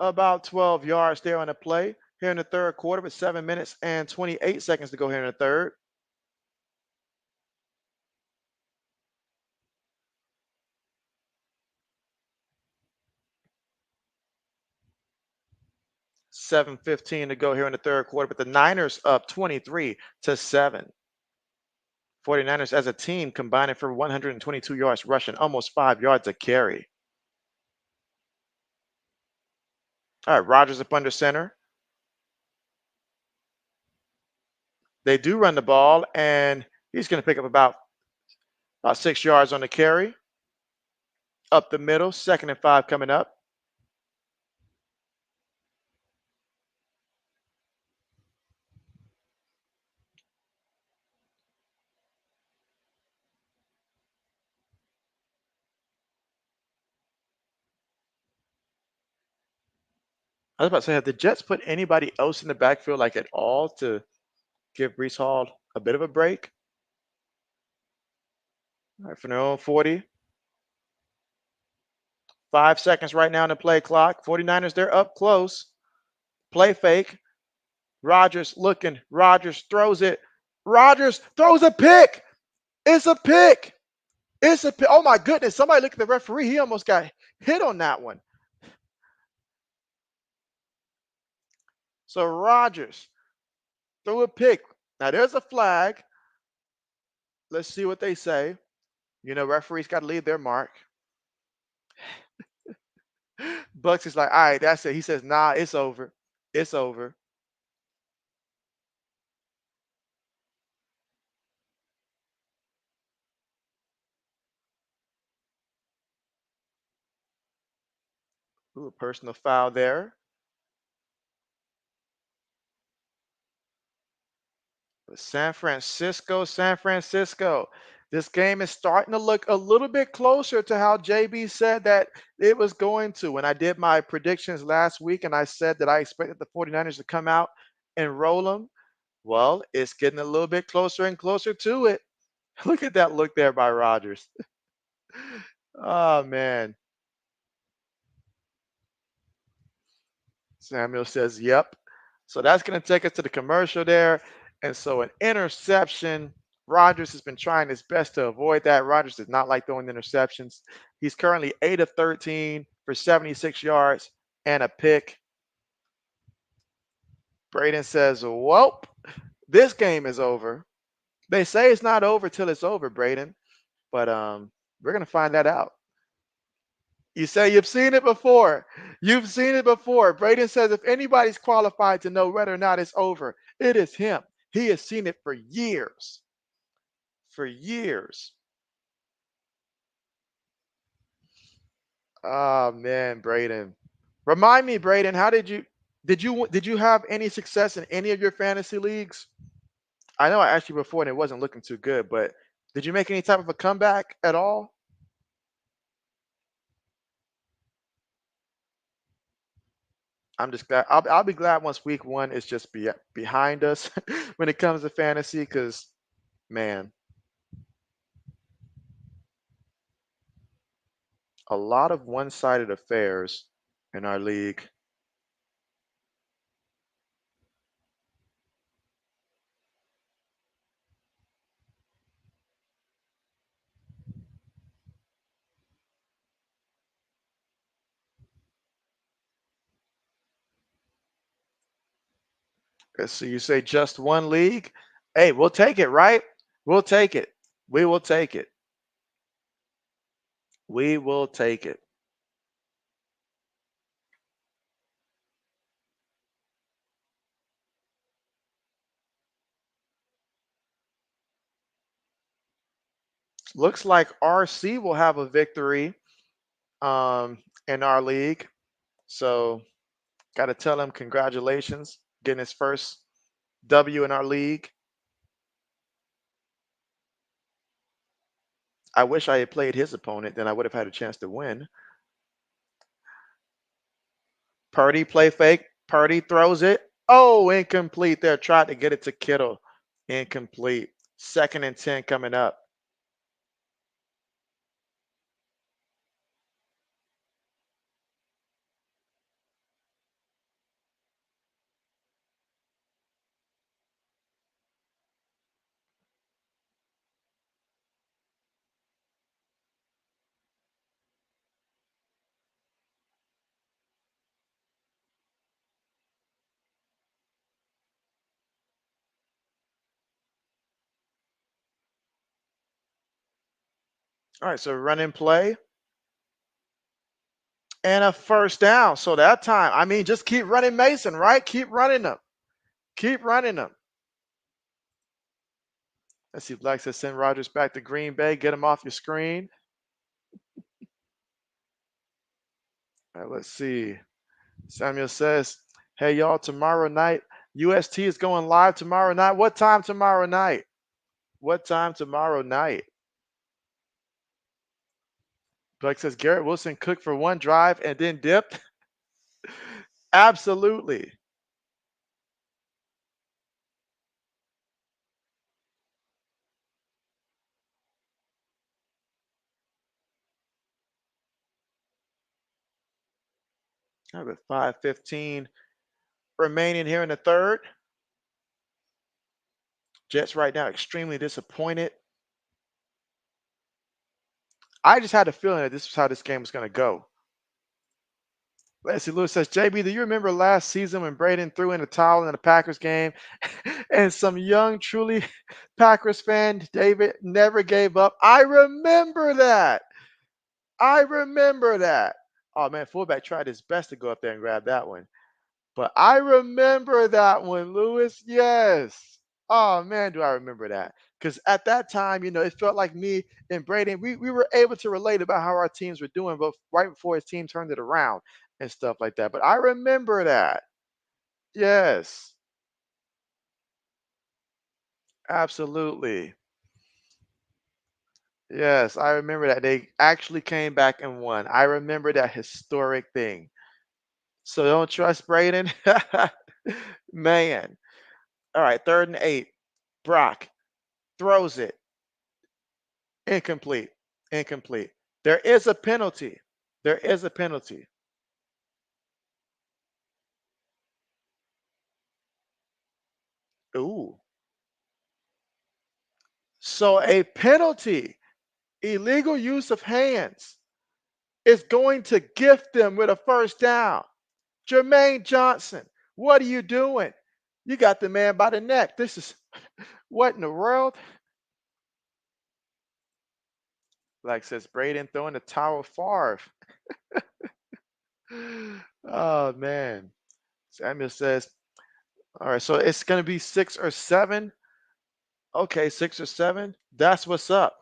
about 12 yards there on the play here in the third quarter with 7 minutes and 28 seconds to go here in the third. $7:15 to go here in the third quarter, but the Niners up 23-7. 49ers as a team combining for 122 yards rushing, almost 5 yards a carry. All right, Rodgers up under center. They do run the ball, and he's going to pick up about 6 yards on the carry. Up the middle, 2nd and 5 coming up. I was about to say, have the Jets put anybody else in the backfield like at all to give Brees Hall a bit of a break? All right, from their own 40. 5 seconds right now on the play clock. 49ers, they're up close. Play fake. Rodgers looking. Rodgers throws it. Rodgers throws a pick. It's a pick. It's a pick. Oh my goodness. Somebody look at the referee. He almost got hit on that one. So Rodgers threw a pick. Now there's a flag. Let's see what they say. You know, referees got to leave their mark. Bucks is like, all right, that's it. He says, nah, it's over. It's over. Ooh, a personal foul there. But San Francisco. This game is starting to look a little bit closer to how JB said that it was going to. When I did my predictions last week and I said that I expected the 49ers to come out and roll them, well, it's getting a little bit closer and closer to it. Look at that look there by Rodgers. Oh, man. Samuel says, yep. So that's going to take us to the commercial there. And so an interception. Rodgers has been trying his best to avoid that. Rodgers does not like throwing interceptions. He's currently 8 of 13 for 76 yards and a pick. Braden says, well, this game is over. They say it's not over till it's over, Braden. But we're going to find that out. You say you've seen it before. You've seen it before. Braden says if anybody's qualified to know whether or not it's over, it is him. He has seen it for years. For years. Oh man, Braden. Remind me, Braden, how did you have any success in any of your fantasy leagues? I know I asked you before and it wasn't looking too good, but did you make any type of a comeback at all? I'm just glad. I'll be glad once week one is just behind us when it comes to fantasy, because man, a lot of one-sided affairs in our league. So you say just one league? Hey, we'll take it, right? We'll take it. We will take it. We will take it. Looks like RC will have a victory in our league. So got to tell him congratulations, getting his first W in our league. I wish I had played his opponent, then I would have had a chance to win. Purdy play fake. Purdy throws it. Oh, incomplete there. Tried to get it to Kittle. Incomplete. 2nd and 10 coming up. All right, so running play and a first down. So that time, I mean, just keep running Mason, right? Keep running them. Keep running them. Let's see if Black says send Rogers back to Green Bay. Get him off your screen. All right, let's see. Samuel says, hey, y'all, tomorrow night, UST is going live tomorrow night. What time tomorrow night? What time tomorrow night? Black says Garrett Wilson cooked for one drive and then dipped. Absolutely. All right, with 5:15 remaining here in the third. Jets right now extremely disappointed. I just had a feeling that this was how this game was going to go. Leslie Lewis says, JB, do you remember last season when Braden threw in a towel in the Packers game and some young, truly Packers fan, David, never gave up? I remember that. I remember that. Oh, man, fullback tried his best to go up there and grab that one. But I remember that one, Lewis. Yes. Oh man, do I remember that? Because at that time, it felt like me and Brady, we were able to relate about how our teams were doing, but right before his team turned it around. and stuff like that. But I remember that. Yes, absolutely. Yes, I remember that. They actually came back and won. I remember that historic thing. So don't trust Braden. Man. All right, 3rd and 8. Brock throws it. Incomplete. Incomplete. There is a penalty. There is a penalty. Ooh. So a penalty, illegal use of hands, is going to gift them with a first down. Jermaine Johnson, what are you doing? You got the man by the neck. This is what in the world? Like says Braden throwing the towel Favre. Oh man. Samuel says, all right, so it's gonna be 6 or 7. Okay, 6 or 7. That's what's up.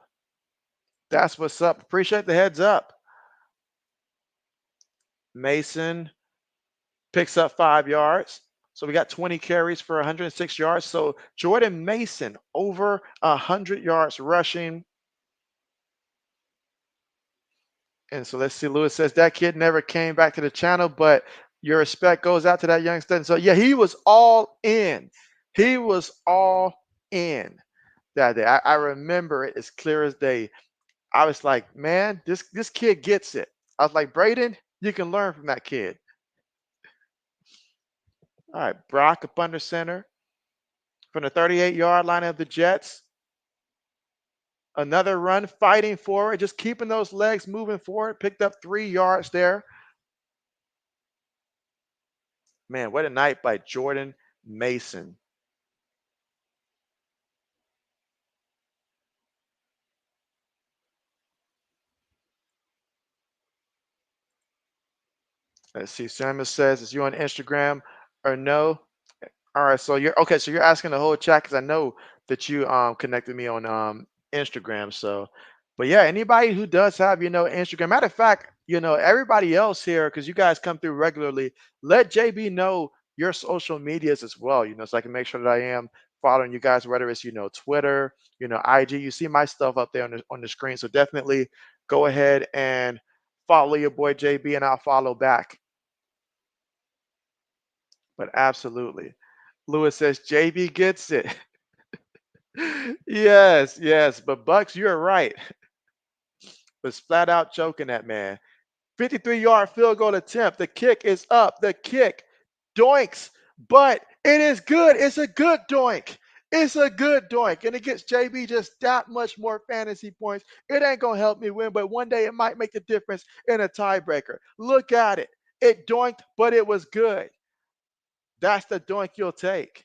That's what's up. Appreciate the heads up. Mason picks up 5 yards. So we got 20 carries for 106 yards. So Jordan Mason over 100 yards rushing. And so let's see. Lewis says that kid never came back to the channel, but your respect goes out to that youngster. And so yeah, he was all in. He was all in that day. I remember it as clear as day. I was like, man, this kid gets it. I was like, Braden, you can learn from that kid. All right, Brock up under center from the 38-yard line of the Jets. Another run, fighting forward, just keeping those legs moving forward. Picked up 3 yards there. Man, what a night by Jordan Mason. Let's see. Samuel says, "Is you on Instagram or no?" All right, so you're okay. So you're asking the whole chat because I know that you connected me on Instagram. So, but yeah, anybody who does have Instagram. Matter of fact, everybody else here because you guys come through regularly. Let JB know your social medias as well. So I can make sure that I am following you guys, whether it's Twitter, IG. You see my stuff up there on the screen. So definitely go ahead and follow your boy JB, and I'll follow back. But absolutely. Lewis says JB gets it. Yes, yes. But Bucks, you're right. Was flat out choking that man. 53-yard field goal attempt. The kick is up. The kick doinks, but it is good. It's a good doink. It's a good doink. And it gets JB just that much more fantasy points. It ain't going to help me win, but one day it might make the difference in a tiebreaker. Look at it. It doinked, but it was good. That's the doink you'll take.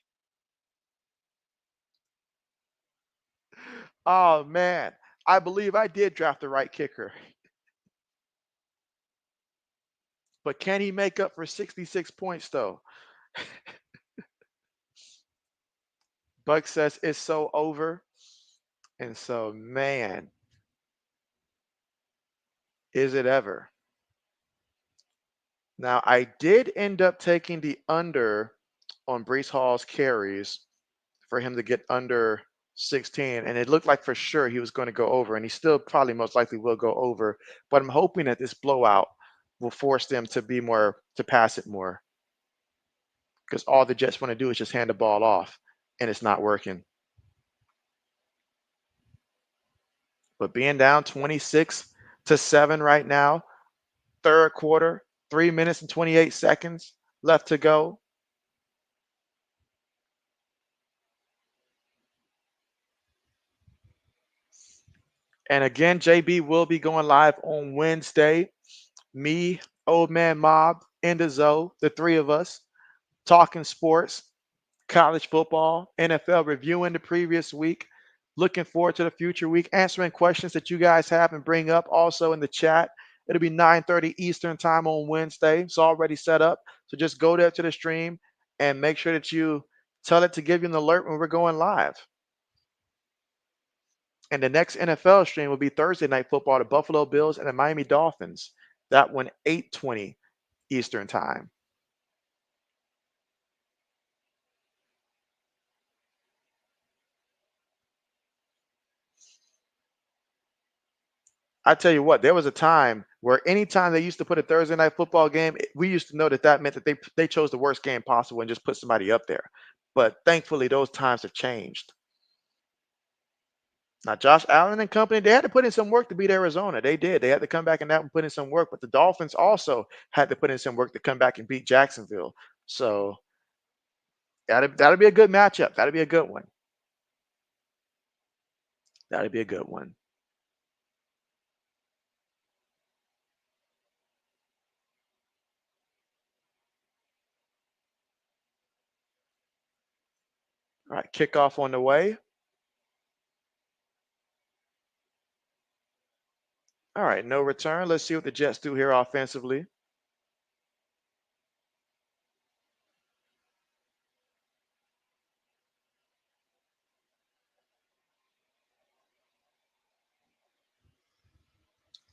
Oh man, I believe I did draft the right kicker, but can he make up for 66 points though? Buck says it's so over, and so man, is it ever? Now I did end up taking the under on Brees Hall's carries for him to get under 16, and it looked like for sure he was going to go over, and he still probably most likely will go over. But I'm hoping that this blowout will force them to pass it more. Because all the Jets want to do is just hand the ball off, and it's not working. But being down 26-7 right now, 3rd quarter, 3 minutes and 28 seconds left to go. And again, JB will be going live on Wednesday. Me, Old Man Mob, Endizo, the three of us, talking sports, college football, NFL, reviewing the previous week. Looking forward to the future week, answering questions that you guys have and bring up also in the chat. It'll be 9:30 Eastern time on Wednesday. It's already set up. So just go there to the stream and make sure that you tell it to give you an alert when we're going live. And the next NFL stream will be Thursday Night Football, the Buffalo Bills and the Miami Dolphins. That one 8:20 Eastern time. I tell you what, there was a time where anytime they used to put a Thursday night football game, we used to know that that meant that they chose the worst game possible and just put somebody up there. But thankfully, those times have changed. Now, Josh Allen and company, they had to put in some work to beat Arizona. They did. They had to come back and that and put in some work. But the Dolphins also had to put in some work to come back and beat Jacksonville. So that'll be a good matchup. That'll be a good one. That'll be a good one. All right, kickoff on the way. All right, no return. Let's see what the Jets do here offensively.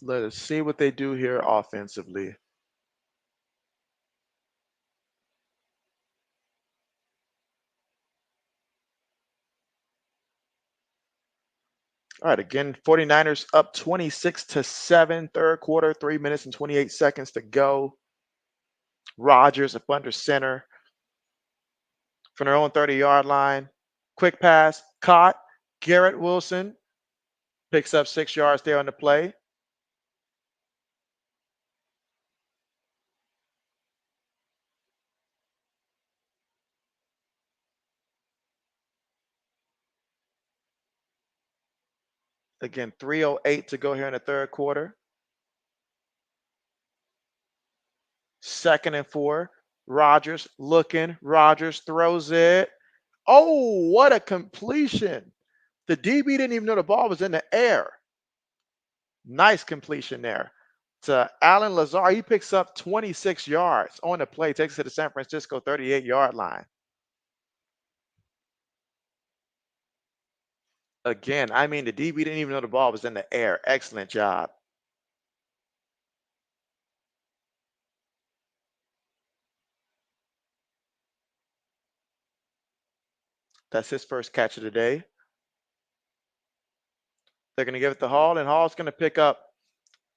Let us see what they do here offensively. All right, again, 49ers up 26-7, third quarter, 3 minutes and 28 seconds to go. Rodgers up under center from their own 30-yard line. Quick pass, caught. Garrett Wilson picks up 6 yards there on the play. Again, 3:08 to go here in the third quarter. 2nd and 4. Rodgers looking. Rodgers throws it. Oh, what a completion. The DB didn't even know the ball was in the air. Nice completion there to Alan Lazar. He picks up 26 yards on the play, takes it to the San Francisco 38-yard line. Again, I mean, the DB didn't even know the ball was in the air. Excellent job. That's his first catch of the day. They're going to give it to Hall, and Hall's going to pick up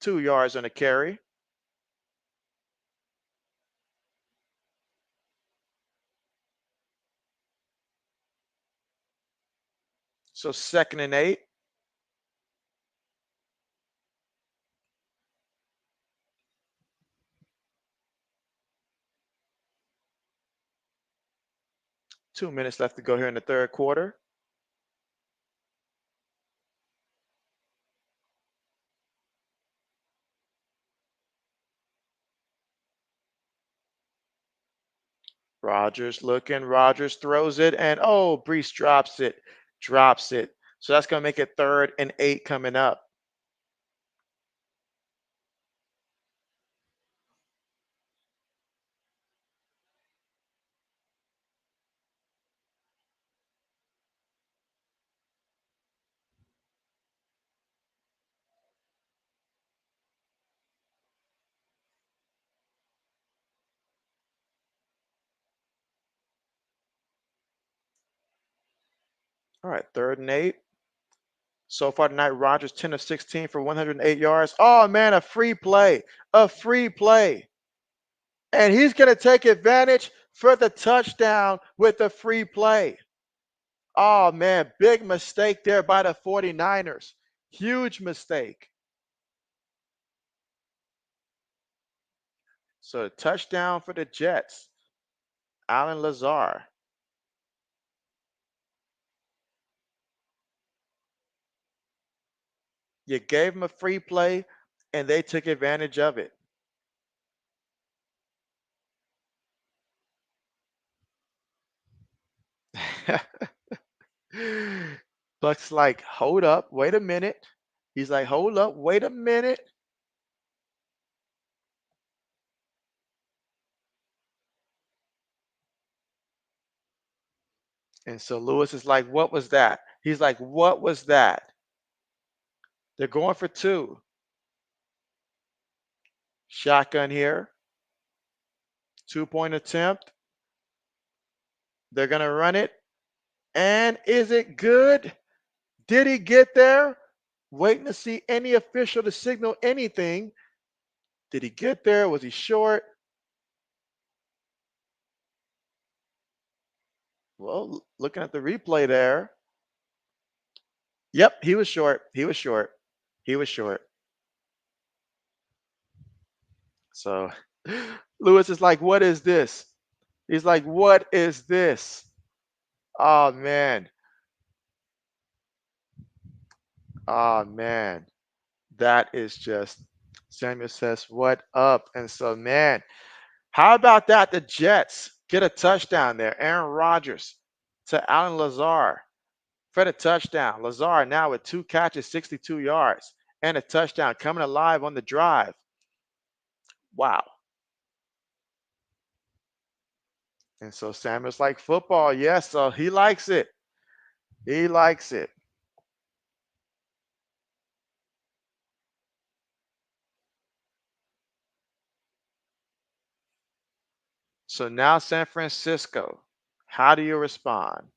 2 yards on a carry. So 2nd and 8. Two minutes left to go here in the third quarter. Rodgers looking. Rodgers throws it, and oh, Brees drops it. Drops it. So that's going to make it 3rd and 8 coming up. All right, 3rd and 8. So far tonight, Rodgers 10 of 16 for 108 yards. Oh man, a free play. A free play. And he's going to take advantage for the touchdown with the free play. Oh man, big mistake there by the 49ers. Huge mistake. So a touchdown for the Jets. Alan Lazar. You gave them a free play and they took advantage of it. Buck's like, hold up, wait a minute. He's like, hold up, wait a minute. And so Lewis is like, what was that? He's like, what was that? They're going for two. Shotgun here. 2-point attempt. They're going to run it. And is it good? Did he get there? Waiting to see any official to signal anything. Did he get there? Was he short? Well, looking at the replay there. Yep, he was short. He was short. He was short. So Lewis is like, what is this? He's like, what is this? Oh, man. Oh, man. That is just, Samuel says, what up? And so, man, how about that? The Jets get a touchdown there. Aaron Rodgers to Alan Lazar for the touchdown. Lazar now with 2 catches, 62 yards, and a touchdown coming alive on the drive. Wow. And so Samuel's like football. Yes, so he likes it. He likes it. So now San Francisco, how do you respond?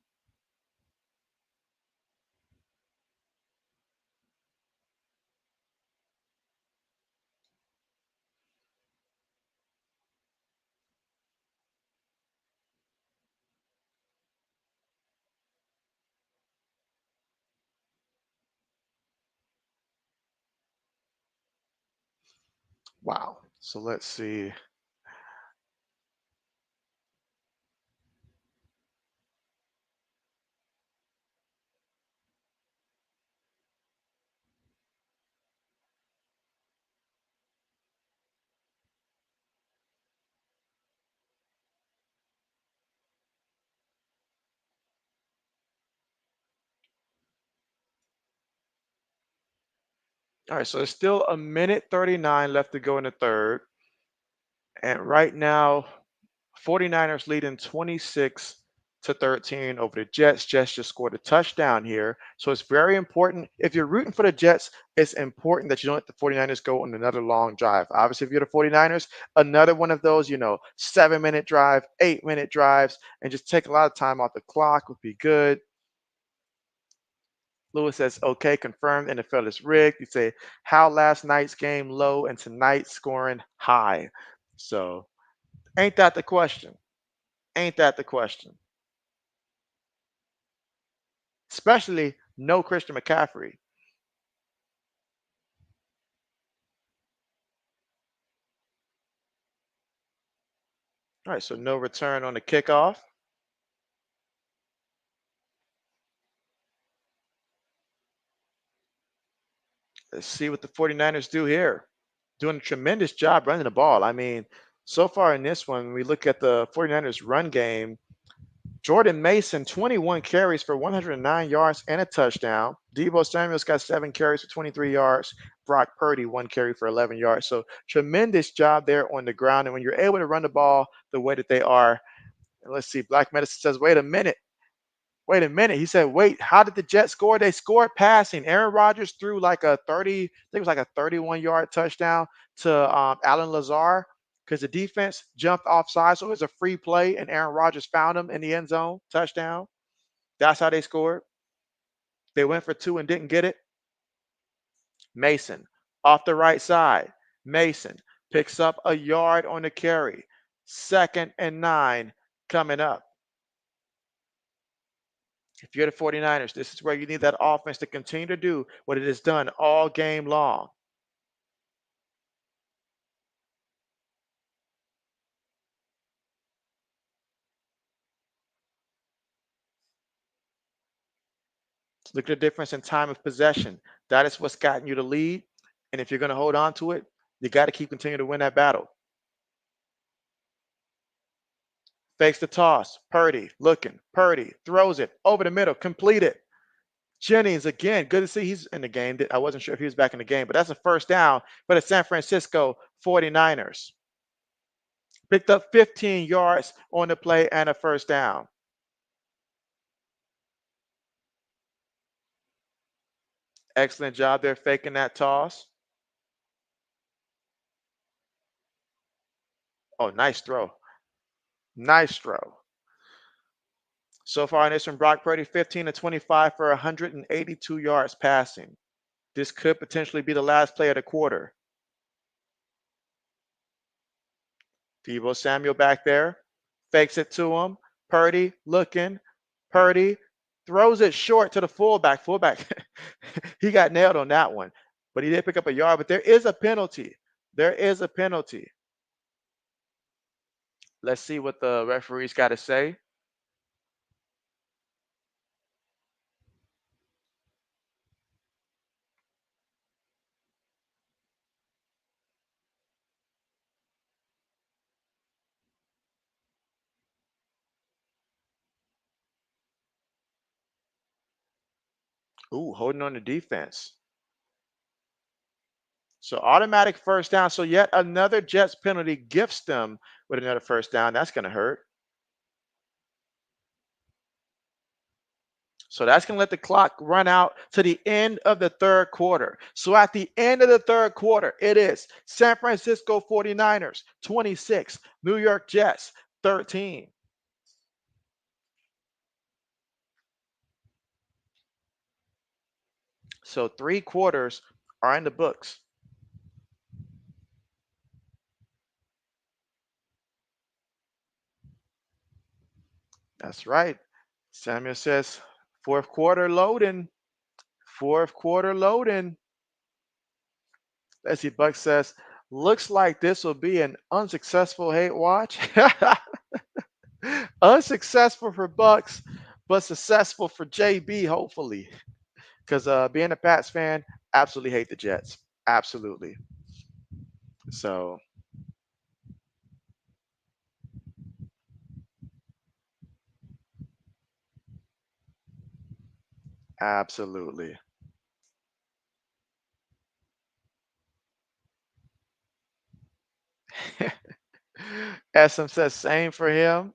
Wow. So let's see. All right, so it's still a minute 39 left to go in the third. And right now, 49ers leading 26-13 over the Jets. Jets just scored a touchdown here. So it's very important. If you're rooting for the Jets, it's important that you don't let the 49ers go on another long drive. Obviously, if you're the 49ers, another one of those, 7-minute drive, 8-minute drives, and just take a lot of time off the clock would be good. Lewis says, okay, confirmed. NFL is rigged. You say, how last night's game low and tonight's scoring high. So ain't that the question? Ain't that the question? Especially no Christian McCaffrey. All right, so no return on the kickoff. Let's see what the 49ers do here. Doing a tremendous job running the ball. I mean, so far in this one, we look at the 49ers run game. Jordan Mason, 21 carries for 109 yards and a touchdown. Deebo Samuel's got 7 carries for 23 yards. Brock Purdy, 1 carry for 11 yards. So tremendous job there on the ground. And when you're able to run the ball the way that they are, and let's see, Black Medicine says, wait a minute. Wait a minute. He said, wait, how did the Jets score? They scored passing. Aaron Rodgers threw like a 30, I think it was like a 31-yard touchdown to Alan Lazar because the defense jumped offside. So it was a free play, and Aaron Rodgers found him in the end zone. Touchdown. That's how they scored. They went for 2 and didn't get it. Mason off the right side. Mason picks up a yard on the carry. 2nd and 9 coming up. If you're the 49ers, this is where you need that offense to continue to do what it has done all game long. Look at the difference in time of possession. That is what's gotten you the lead. And if you're going to hold on to it, you got to keep continuing to win that battle. Fakes the toss. Purdy looking. Purdy throws it over the middle. Completed. Jennings again. Good to see he's in the game. I wasn't sure if he was back in the game, but that's a first down for the San Francisco 49ers. Picked up 15 yards on the play and a first down. Excellent job there faking that toss. Oh, nice throw. Nice throw. So far in this one, Brock Purdy 15 to 25 for 182 yards passing. This could potentially be the last play of the quarter. Deebo Samuel back there, fakes it to him. Purdy looking. Purdy throws it short to the fullback. Fullback, he got nailed on that one, but he did pick up a yard. But there is a penalty. There is a penalty. Let's see what the referee's got to say. Ooh, holding on to defense. So automatic first down. So yet another Jets penalty gifts them with another first down. That's going to hurt. So that's going to let the clock run out to the end of the third quarter. So at the end of the third quarter, it is San Francisco 49ers 26, New York Jets 13. So 3 quarters are in the books. That's right. Samuel says, fourth quarter loading. Fourth quarter loading. Let's see, Buck says, looks like this will be an unsuccessful hate watch. Unsuccessful for Bucks, but successful for JB, hopefully. Because being a Pats fan, absolutely hate the Jets. Absolutely. So, absolutely. SM says same for him.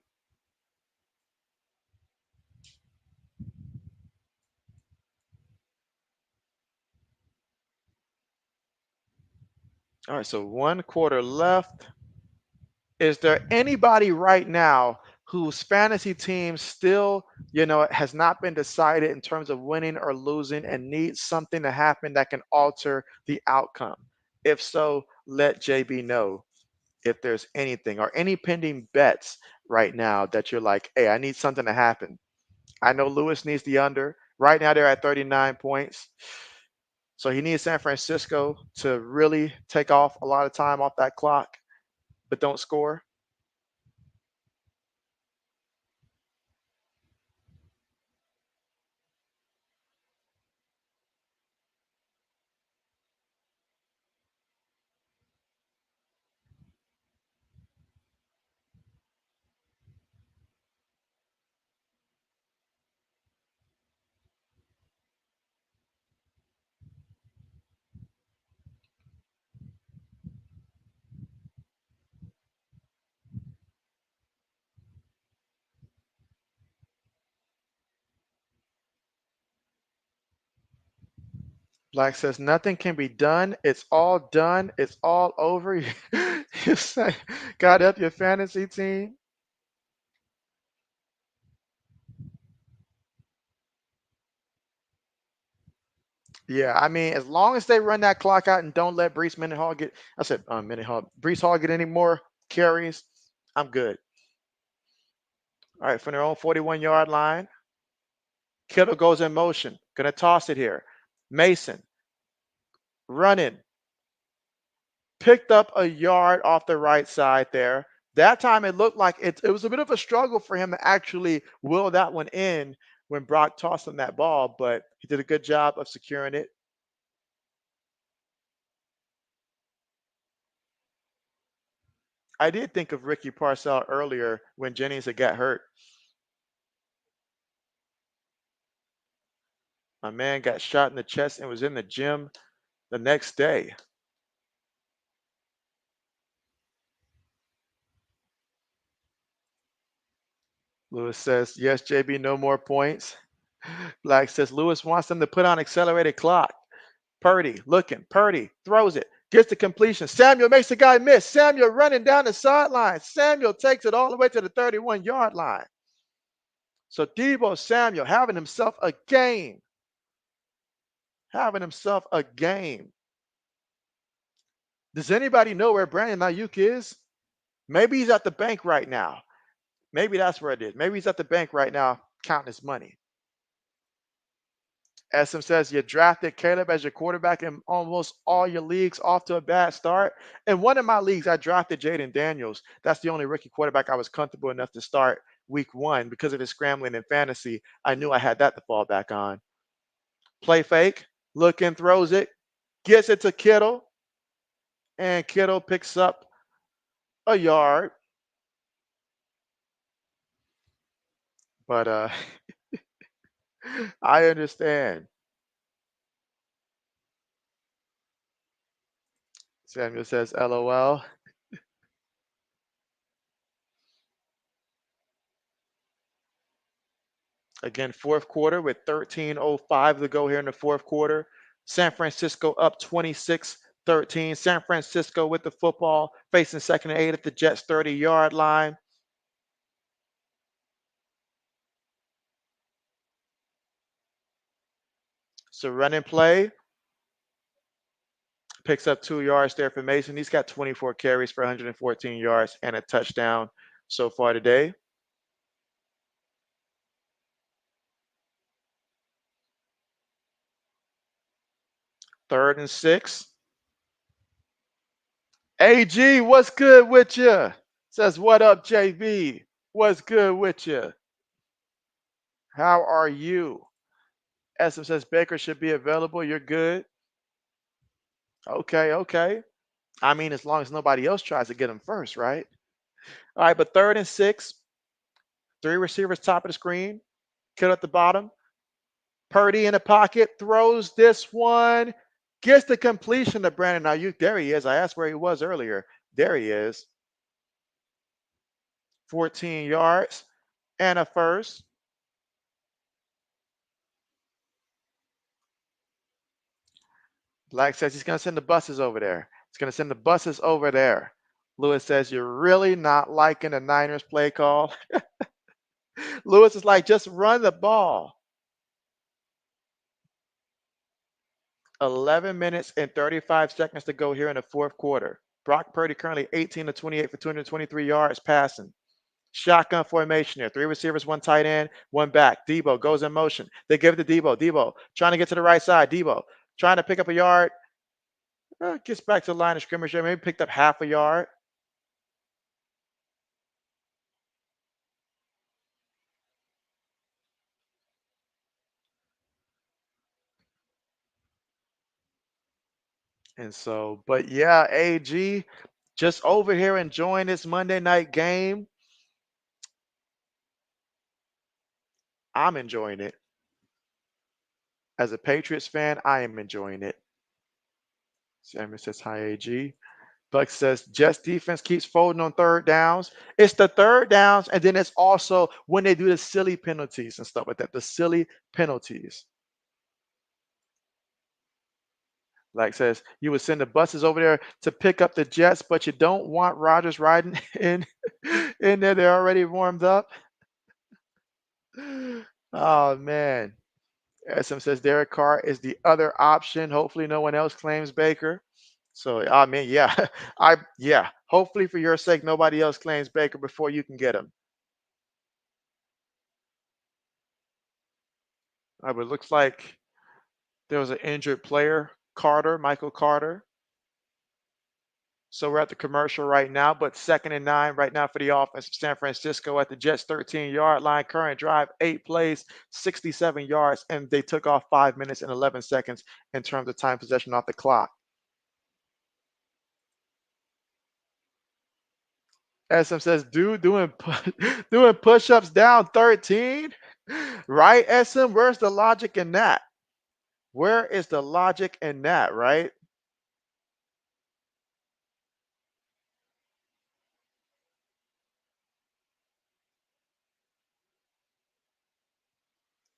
All right, so 1 quarter left. Is there anybody right now whose fantasy team still, has not been decided in terms of winning or losing and needs something to happen that can alter the outcome? If so, let JB know if there's anything or any pending bets right now that you're like, hey, I need something to happen. I know Lewis needs the under. Right now, they're at 39 points. So he needs San Francisco to really take off a lot of time off that clock, but don't score. Black says nothing can be done. It's all done. It's all over. You say, got up your fantasy team. Yeah, I mean, as long as they run that clock out and don't let Brees Mendenhall get, I said Mendenhall, Brees Hall get any more carries, I'm good. All right, from their own 41-yard line, Kittle goes in motion. Gonna toss it here. Mason running, picked up a yard off the right side there. That time it looked like it was a bit of a struggle for him to actually will that one in when Brock tossed him that ball, but he did a good job of securing it. I did think of Ricky Parcell earlier when Jennings had got hurt. My man got shot in the chest and was in the gym the next day. Lewis says, yes, JB, no more points. Black says, Lewis wants them to put on accelerated clock. Purdy looking. Purdy throws it. Gets the completion. Samuel makes the guy miss. Samuel running down the sideline. Samuel takes it all the way to the 31-yard line. So Deebo Samuel having himself a game. Having himself a game. Does anybody know where Brandon Ayuk is? Maybe he's at the bank right now. Maybe that's where it is. Maybe he's at the bank right now counting his money. SM says you drafted Caleb as your quarterback in almost all your leagues off to a bad start. In one of my leagues, I drafted Jaden Daniels. That's the only rookie quarterback I was comfortable enough to start week one because of his scrambling in fantasy. I knew I had that to fall back on. Play fake, looking, throws it, gets it to Kittle, and Kittle picks up a yard. But I understand. Samuel says, LOL. Again, fourth quarter with 13:05 to go here in the fourth quarter. San Francisco up 26-13. San Francisco with the football, facing second and 8 at the Jets' 30-yard line. So running play. Picks up 2 yards there for Mason. He's got 24 carries for 114 yards and a touchdown so far today. Third and 6. AG, what's good with you? Says, what up, JB? What's good with you? How are you? SM says Baker should be available. You're good. Okay, okay. I mean, as long as nobody else tries to get him first, right? All right, but third and 6, 3 receivers top of the screen, kid at the bottom. Purdy in the pocket, throws this one, gets the completion to Brandon Ayuk. There he is. I asked where he was earlier. There he is. 14 yards and a first. Black says he's going to send the buses over there. He's going to send the buses over there. Lewis says, you're really not liking the Niners play call. Lewis is like, just run the ball. 11 minutes and 35 seconds to go here in the fourth quarter. Brock Purdy currently 18 to 28 for 223 yards passing. Shotgun formation here. 3 receivers, 1 tight end, 1 back. Debo goes in motion. They give it to Debo. Debo trying to get to the right side. Debo trying to pick up a yard. Gets back to the line of scrimmage there. Maybe picked up half a yard. And so, but yeah, AG just over here enjoying this Monday night game. I'm enjoying it. As a Patriots fan, I am enjoying it. Samuel says, hi, AG. Buck says, Jets defense keeps folding on third downs. It's the third downs, and then it's also when they do the silly penalties and stuff like that, the silly penalties. Like says, you would send the buses over there to pick up the Jets, but you don't want Rodgers riding in there. They're already warmed up. Oh, man. SM says Derek Carr is the other option. Hopefully, no one else claims Baker. So, I mean, yeah, yeah. Hopefully, for your sake, nobody else claims Baker before you can get him. But it looks like there was an injured player, Carter, Michael Carter. So we're at the commercial right now, but second and 9 right now for the offense of San Francisco at the Jets 13-yard line. Current drive, 8 plays, 67 yards, and they took off 5 minutes and 11 seconds in terms of time possession off the clock. SM says, dude, doing push-ups down 13? Right, SM? Where's the logic in that? Where is the logic in that, right?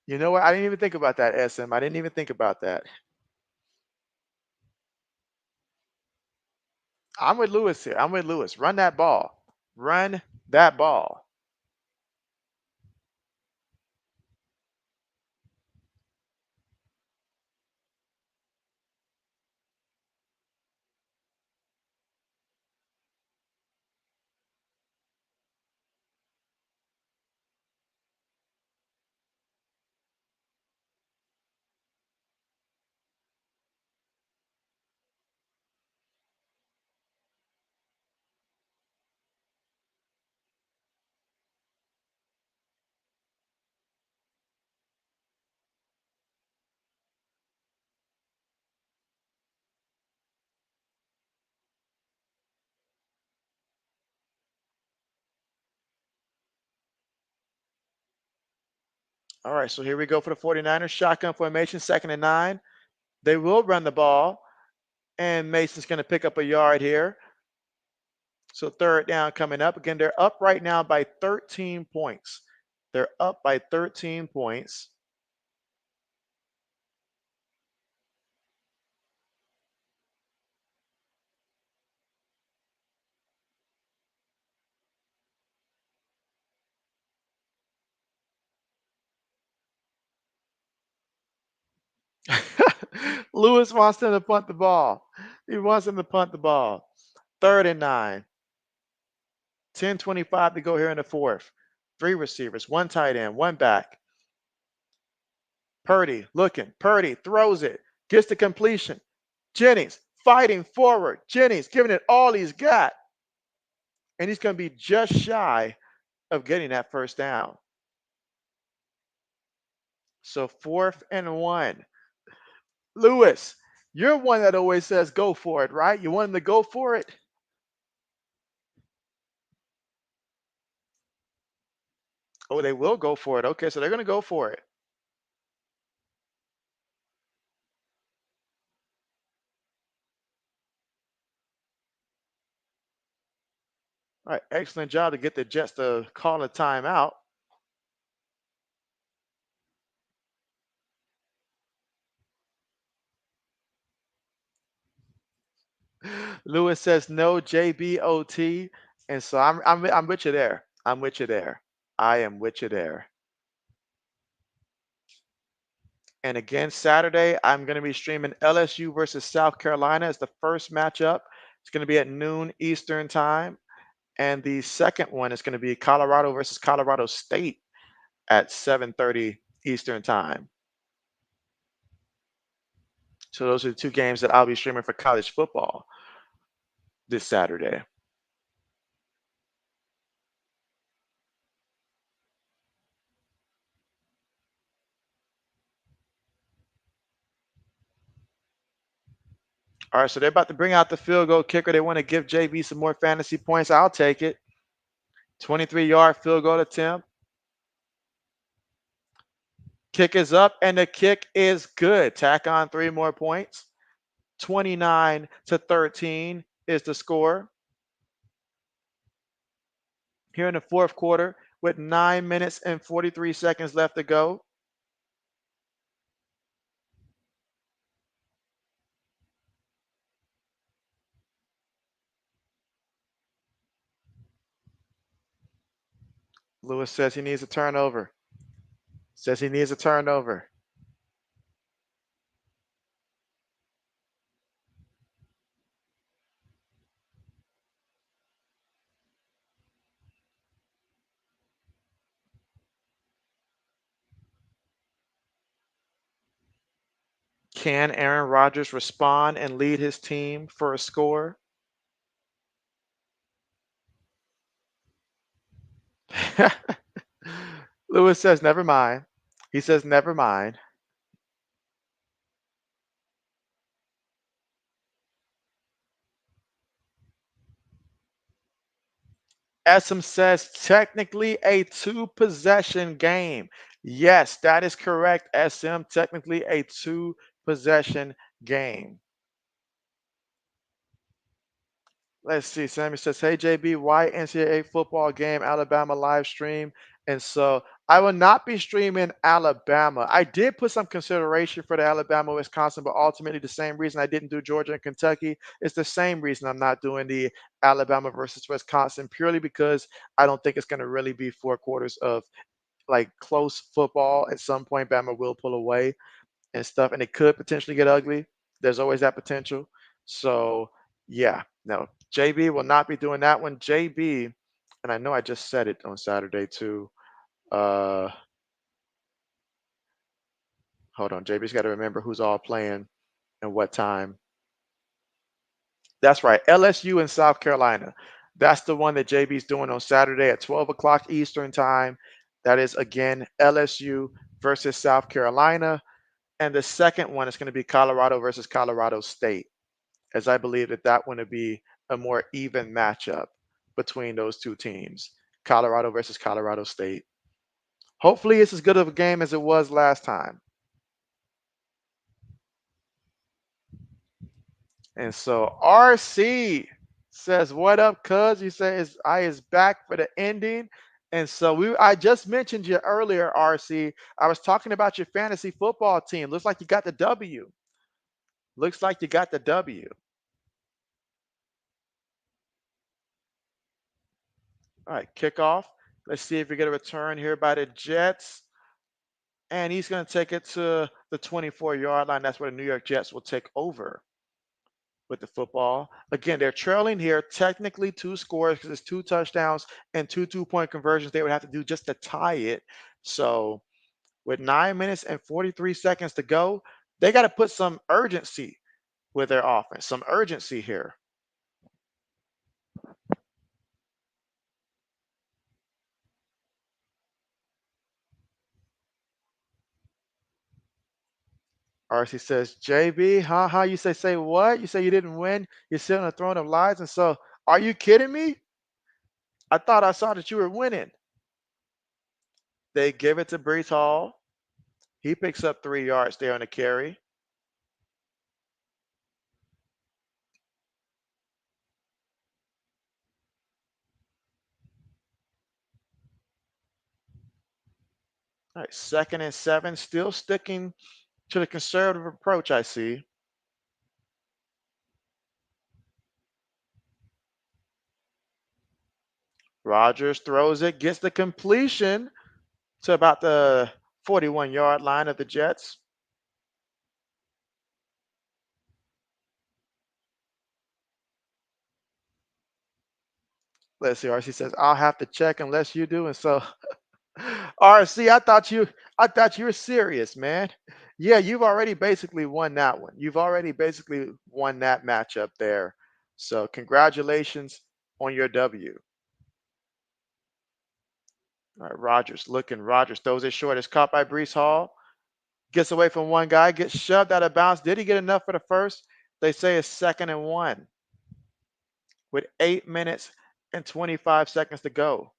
You know what? I didn't even think about that, SM. I didn't even think about that. I'm with Lewis here. I'm with Lewis. Run that ball. Run that ball. All right, so here we go for the 49ers. Shotgun formation, 2nd and 9. They will run the ball, and Mason's going to pick up a yard here. So 3rd down coming up. Again, they're up right now by 13 points. They're up by 13 points. Lewis wants them to punt the ball. He wants them to punt the ball. 3rd and 9. 10:25 to go here in the 4th. 3 receivers, 1 tight end, 1 back. Purdy looking. Purdy throws it. Gets the completion. Jennings fighting forward. Jennings giving it all he's got. And he's going to be just shy of getting that 1st down. So 4th and 1. Lewis, you're one that always says go for it, right? You want him to go for it? Oh, they will go for it. Okay, so they're going to go for it. All right, excellent job to get the Jets to call a timeout. Lewis says no JBOT, and so I'm with you there. I'm with you there. I am with you there. And again, Saturday, I'm going to be streaming LSU versus South Carolina as the first matchup. It's going to be at noon Eastern time. And the second one is going to be Colorado versus Colorado State at 7:30 Eastern time. So those are the 2 games that I'll be streaming for college football this Saturday. All right, so they're about to bring out the field goal kicker. They want to give JB some more fantasy points. I'll take it. 23-yard field goal attempt. Kick is up, and the kick is good. Tack on 3 more points. 29-13 is the score. Here in the 4th quarter with 9 minutes and 43 seconds left to go. Lewis says he needs a turnover. Says he needs a turnover. Can Aaron Rodgers respond and lead his team for a score? Lewis says, never mind. He says, never mind. SM says, technically a 2-possession game. Yes, that is correct, SM. Technically a 2-possession game. Let's see. Sammy says, hey, JB, why NCAA football game, Alabama live stream And so I will not be streaming Alabama. I did put some consideration for the Alabama, Wisconsin, but ultimately the same reason I didn't do Georgia and Kentucky is the same reason I'm not doing the Alabama versus Wisconsin, purely because I don't think it's going to really be 4 quarters of like close football. At some point, Bama will pull away and stuff, and it could potentially get ugly. There's always that potential. So yeah, no, JB will not be doing that one. JB, and I know I just said it on Saturday too. Uh, Hold on, JB's got to remember who's all playing and what time. That's right, LSU and South Carolina. That's the one that JB's doing on Saturday at 12 o'clock Eastern time. That is again LSU versus South Carolina. And the second one is going to be Colorado versus Colorado State, as I believe that that one would be a more even matchup between those two teams, Colorado versus Colorado State. Hopefully, it's as good of a game as it was last time. And so RC says, "What up, cuz?" You say I is back for the ending. And so I just mentioned you earlier, RC. I was talking about your fantasy football team. Looks like you got the W. Looks like you got the W. All right, kickoff. Let's see if we get a return here by the Jets. And he's going to take it to the 24-yard line. That's where the New York Jets will take over with the football. Again, they're trailing here, technically 2 scores because it's 2 touchdowns and 2 2-point conversions they would have to do just to tie it. So with 9 minutes and 43 seconds to go, they got to put some urgency with their offense, some urgency here. RC says, JB, huh? You say what? You say you didn't win? You're sitting on a throne of lies. And so, are you kidding me? I thought I saw that you were winning. They give it to Brees Hall. He picks up 3 yards there on the carry. All right, 2nd and 7, still sticking to the conservative approach, I see. Rodgers throws it, gets the completion to about the 41-yard line of the Jets. Let's see. RC says, I'll have to check unless you do. And so RC, I thought you were serious, man. Yeah, you've already basically won that one. You've already basically won that matchup there. So congratulations on your W. All right, Rodgers throws it short. It's caught by Brees Hall. Gets away from one guy, gets shoved out of bounds. Did he get enough for the first? They say it's 2nd and 1 with 8 minutes and 25 seconds to go.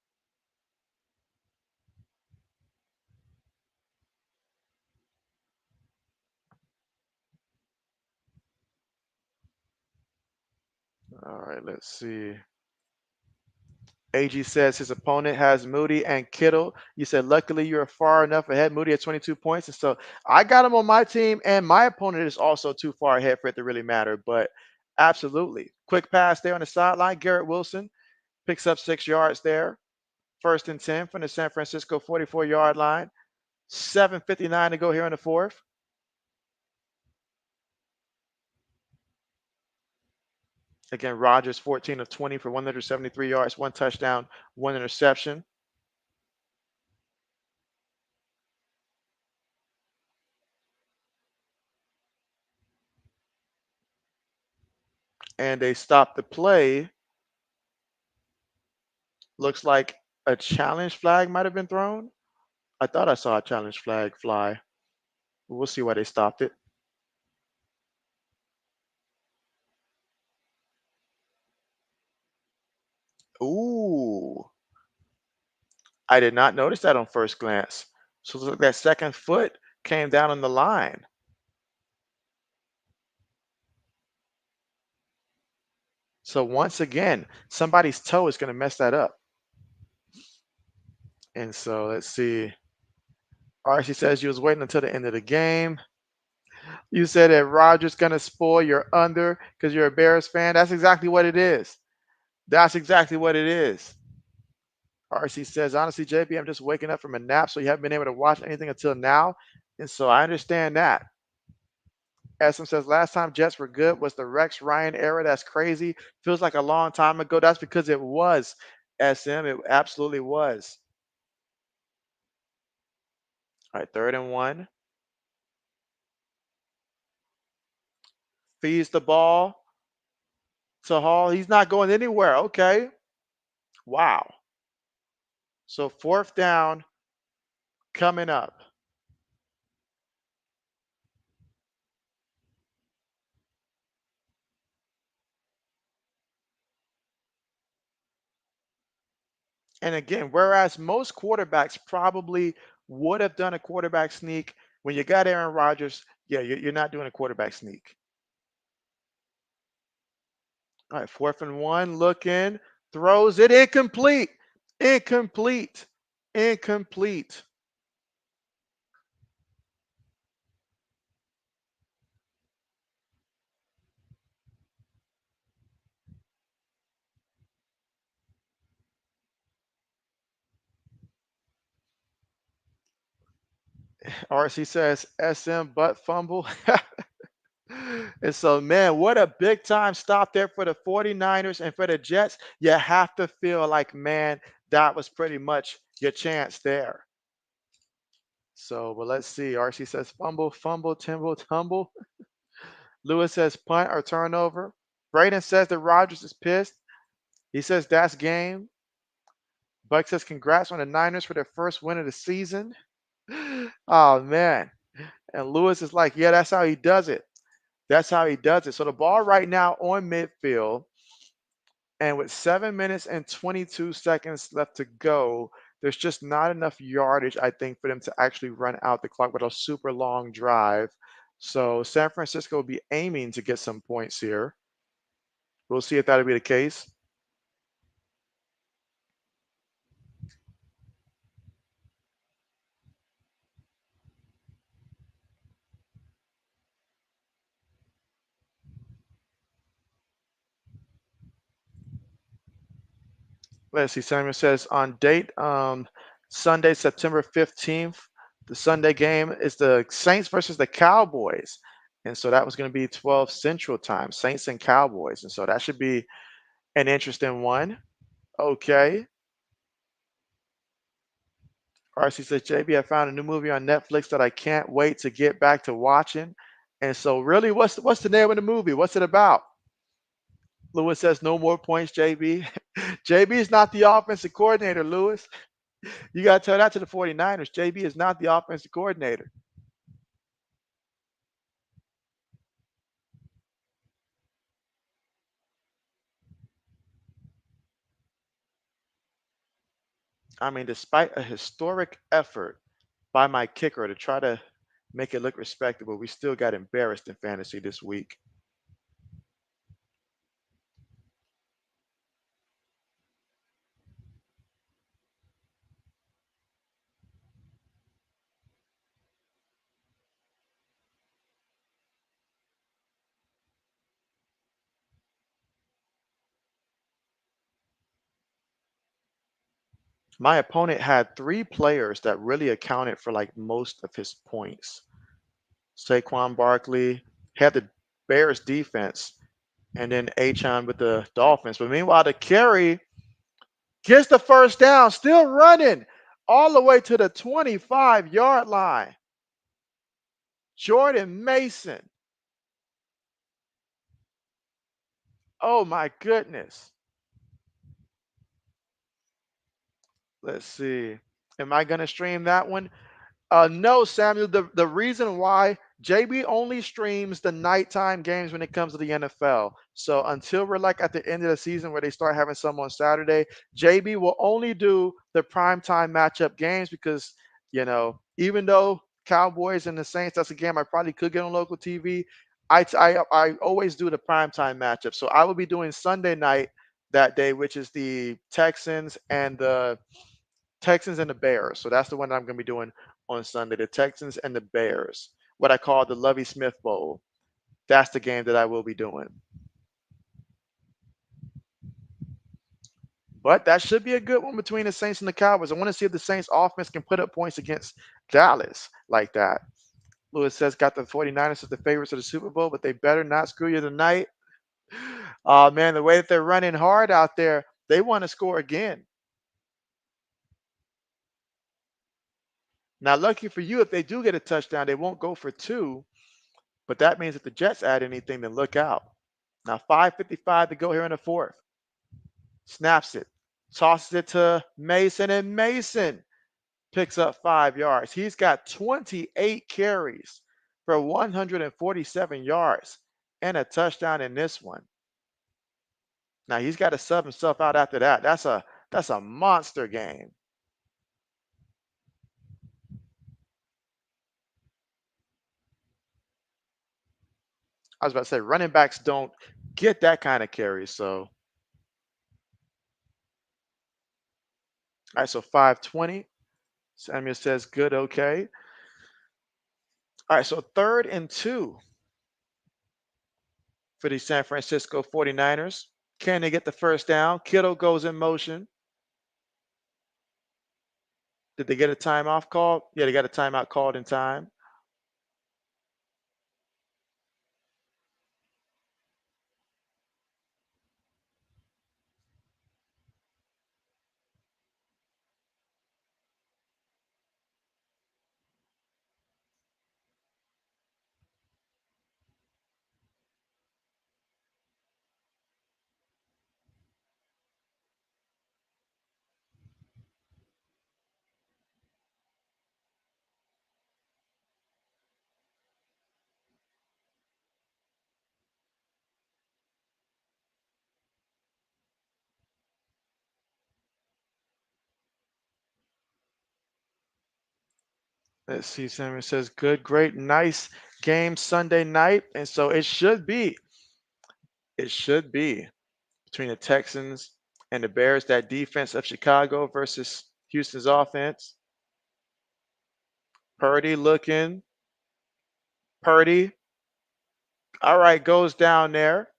All right, let's see. AG says his opponent has Moody and Kittle. You said, luckily you're far enough ahead. Moody at 22 points. And so I got him on my team, and my opponent is also too far ahead for it to really matter. But absolutely. Quick pass there on the sideline. Garrett Wilson picks up 6 yards there. 1st and 10 from the San Francisco 44-yard line. 7:59 to go here in the fourth. Again, Rodgers 14 of 20 for 173 yards, 1 touchdown, 1 interception. And they stopped the play. Looks like a challenge flag might have been thrown. I thought I saw a challenge flag fly. We'll see why they stopped it. Ooh, I did not notice that on first glance. So look, that second foot came down on the line. So once again, somebody's toe is going to mess that up. And so let's see. RC says you was waiting until the end of the game. You said that Rodgers gonna spoil your under because you're a Bears fan. That's exactly what it is. That's exactly what it is. RC says, honestly, JB, I'm just waking up from a nap, so you haven't been able to watch anything until now. And so I understand that. SM says, last time Jets were good was the Rex Ryan era. That's crazy. Feels like a long time ago. That's because it was, SM. It absolutely was. All right, 3rd and 1. Feeds the ball to Hall. He's not going anywhere. Okay. Wow. So 4th down coming up. And again, whereas most quarterbacks probably would have done a quarterback sneak, when you got Aaron Rodgers, yeah, you're not doing a quarterback sneak. All right, 4th and 1, look in, throws it incomplete, incomplete, incomplete. RC says SM butt fumble. And so, man, what a big time stop there for the 49ers and for the Jets. You have to feel like, man, that was pretty much your chance there. So, but let's see. RC says fumble, fumble, timble, tumble. Lewis says punt or turnover. Braden says that Rodgers is pissed. He says that's game. Buck says congrats on the Niners for their first win of the season. Oh, man. And Lewis is like, yeah, that's how he does it. That's how he does it. So the ball right now on midfield, and with 7 minutes and 22 seconds left to go, there's just not enough yardage, I think, for them to actually run out the clock with a super long drive. So San Francisco will be aiming to get some points here. We'll see if that'll be the case. Let's see. Samuel says on date Sunday, September 15th. The Sunday game is the Saints versus the Cowboys. And so that was going to be 12 Central Time, Saints and Cowboys. And so that should be an interesting one. Okay. RC says, JB, I found a new movie on Netflix that I can't wait to get back to watching. And so really, what's the name of the movie? What's it about? Lewis says, no more points, JB. JB is not the offensive coordinator, Lewis. You got to tell that to the 49ers. JB is not the offensive coordinator. I mean, despite a historic effort by my kicker to try to make it look respectable, we still got embarrassed in fantasy this week. My opponent had 3 players that really accounted for like most of his points. Saquon Barkley had the Bears defense, and then Achon with the Dolphins. But meanwhile, the carry gets the first down, still running all the way to the 25-yard line. Jordan Mason. Oh my goodness. Let's see. Am I going to stream that one? No, Samuel. The reason why JB only streams the nighttime games when it comes to the NFL. So until we're like at the end of the season where they start having some on Saturday, JB will only do the primetime matchup games because, even though Cowboys and the Saints, that's a game I probably could get on local TV. I always do the primetime matchup. So I will be doing Sunday night that day, which is the Texans and the Texans and the Bears. So that's the one that I'm going to be doing on Sunday. The Texans and the Bears. What I call the Lovey Smith Bowl. That's the game that I will be doing. But that should be a good one between the Saints and the Cowboys. I want to see if the Saints offense can put up points against Dallas like that. Lewis says got the 49ers as the favorites of the Super Bowl, but they better not screw you tonight. Oh man, the way that they're running hard out there, they want to score again. Now, lucky for you, if they do get a touchdown, they won't go for two. But that means if the Jets add anything, then look out. Now, 5:55 to go here in the fourth. Snaps it, tosses it to Mason, and Mason picks up 5 yards. He's got 28 carries for 147 yards and a touchdown in this one. Now he's got to sub himself out after that. That's a monster game. I was about to say running backs don't get that kind of carry. So all right, so 520. Samuel says good, okay. All right, so 3rd and 2 for the San Francisco 49ers. Can they get the first down? Kittle goes in motion. Did they get a timeout called? Yeah, they got a timeout called in time. Let's see. Samuel says good, great, nice game Sunday night. And so it should be between the Texans and the Bears, that defense of Chicago versus Houston's offense. Purdy looking. Purdy. All right, goes down there.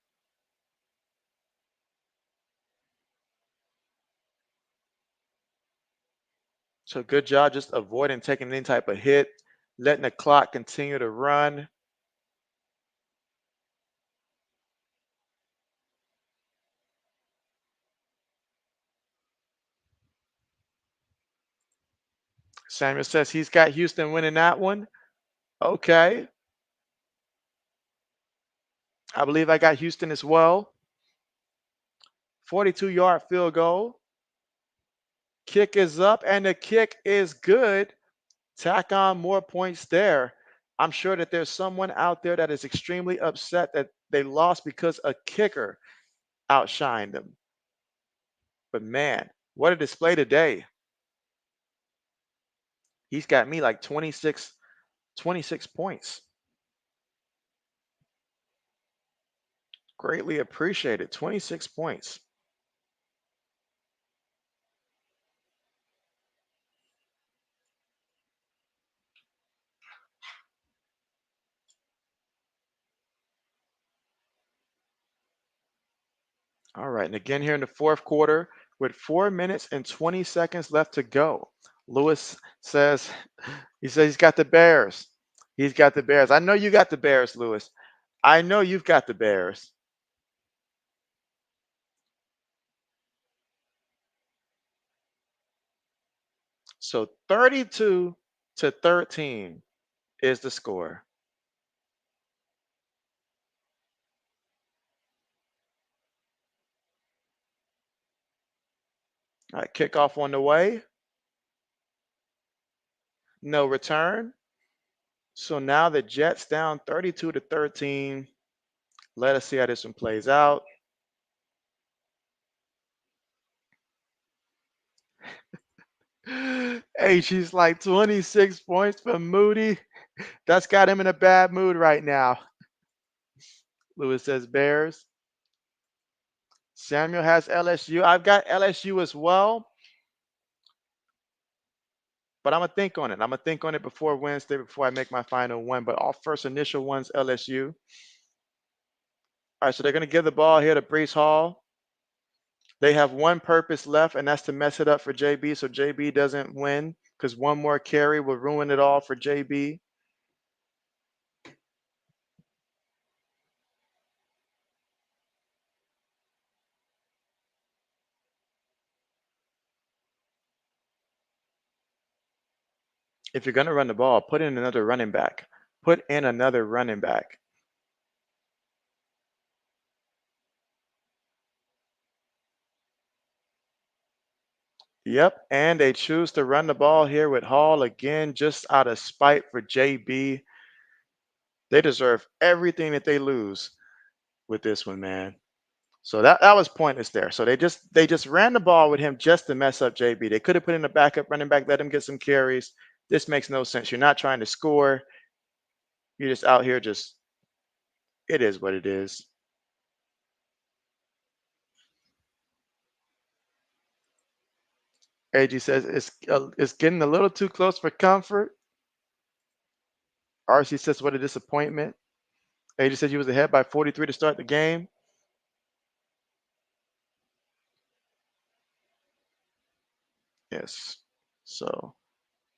So good job just avoiding taking any type of hit, letting the clock continue to run. Samuel says he's got Houston winning that one. Okay. I believe I got Houston as well. 42-yard field goal. Kick is up, and the kick is good. Tack on more points there. I'm sure that there's someone out there that is extremely upset that they lost because a kicker outshined them. But man, what a display today. He's got me like 26 points. Greatly appreciated. 26 points. All right. And again, here in the fourth quarter, with 4 minutes and 20 seconds left to go, Lewis says, he says he's got the Bears. He's got the Bears. I know you got the Bears, Lewis. I know you've got the Bears. So 32-13 is the score. All right, kickoff on the way. No return. So now the Jets down 32-13. Let us see how this one plays out. Hey, she's like 26 points for Moody. That's got him in a bad mood right now. Lewis says Bears. Samuel has LSU. I've got LSU as well. but I'm gonna think on it. I'm gonna think on it before Wednesday before I make my final one. But all first initial ones, LSU. All right, so they're gonna give the ball here to Brees Hall. They have one purpose left, and that's to mess it up for JB, so JB doesn't win because one more carry will ruin it all for JB. If you're gonna run the ball, put in another running back. Put in another running back. Yep, and they choose to run the ball here with Hall again, just out of spite for JB. They deserve everything that they lose with this one, man. So that was pointless there. So they just ran the ball with him just to mess up JB. They could have put in a backup running back, let him get some carries. This makes no sense. You're not trying to score. You're just out here just it is what it is. AG says it's getting a little too close for comfort. RC says what a disappointment. AG said you was ahead by 43 to start the game. Yes. So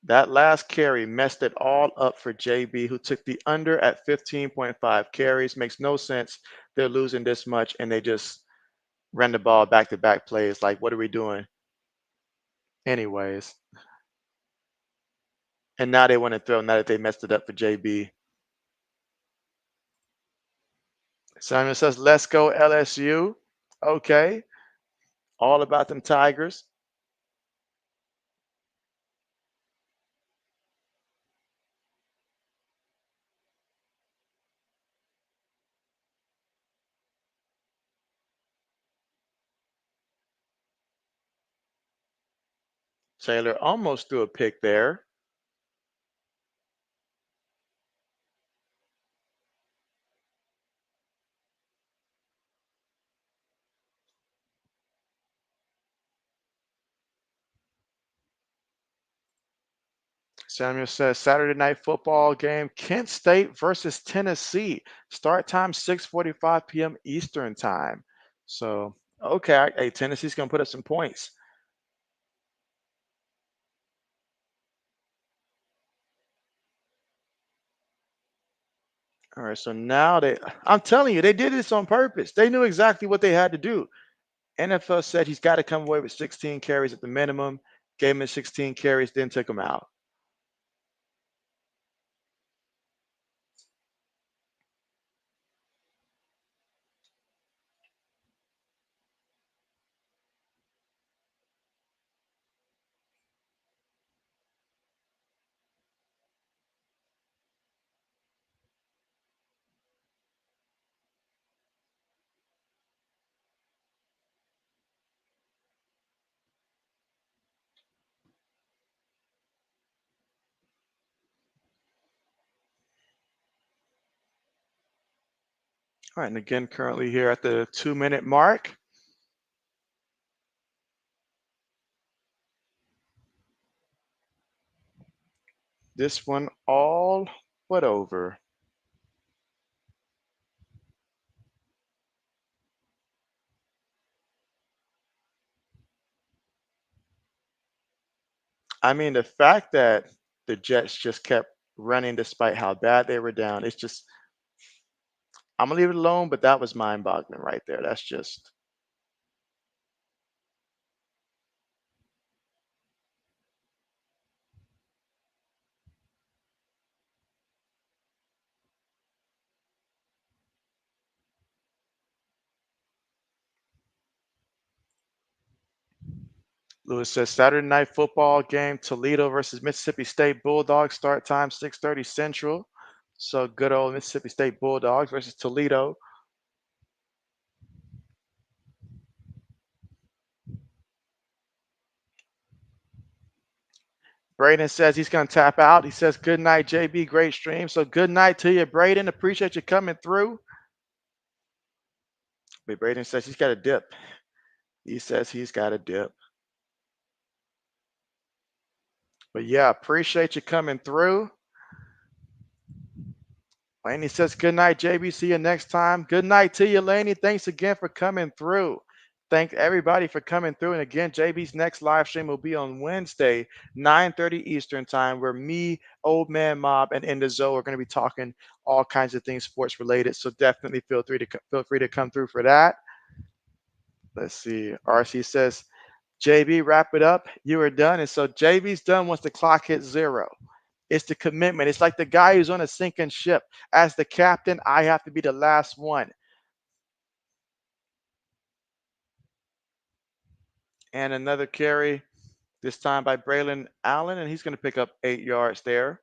that last carry messed it all up for JB, who took the under at 15.5 carries. Makes no sense. They're losing this much, and they just ran the ball back to back plays. Like, what are we doing? Anyways. And now they want to throw now that they messed it up for JB. Samuel says, let's go LSU. Okay. All about them Tigers. Taylor almost threw a pick there. Samuel says Saturday night football game, Kent State versus Tennessee. Start time 6:45 p.m. Eastern time. So, okay, hey, Tennessee's gonna put up some points. All right, so now I'm telling you, they did this on purpose. They knew exactly what they had to do. NFL said he's got to come away with 16 carries at the minimum. Gave him his 16 carries, then took him out. All right, and again, currently here at the 2-minute mark. This one all but over. I mean, the fact that the Jets just kept running despite how bad they were down, it's just, I'm going to leave it alone, but that was mind boggling right there. That's just, Lewis says Saturday night football game, Toledo versus Mississippi State Bulldogs, start time 6:30 Central. So good old Mississippi State Bulldogs versus Toledo. Braden says he's going to tap out. He says, good night, JB. Great stream. So good night to you, Braden. Appreciate you coming through. But Braden says he's got a dip. He says he's got a dip. But yeah, appreciate you coming through. Laney says, good night, JB. See you next time. Good night to you, Laney. Thanks again for coming through. Thank everybody for coming through. And again, JB's next live stream will be on Wednesday, 9:30 Eastern time, where me, Old Man Mob, and Endazo are going to be talking all kinds of things sports related. So definitely feel free to come through for that. Let's see. RC says, JB, wrap it up. You are done. And so JB's done once the clock hits 0. It's the commitment. It's like the guy who's on a sinking ship. As the captain, I have to be the last one. And another carry, this time by Braylon Allen, and he's going to pick up 8 yards there.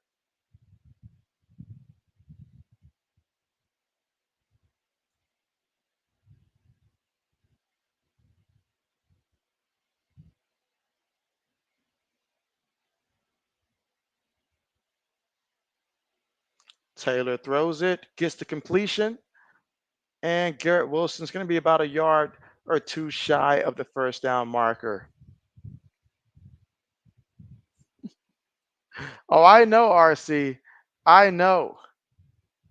Taylor throws it, gets the completion, and Garrett Wilson's going to be about a yard or two shy of the first down marker. Oh, I know, RC. I know.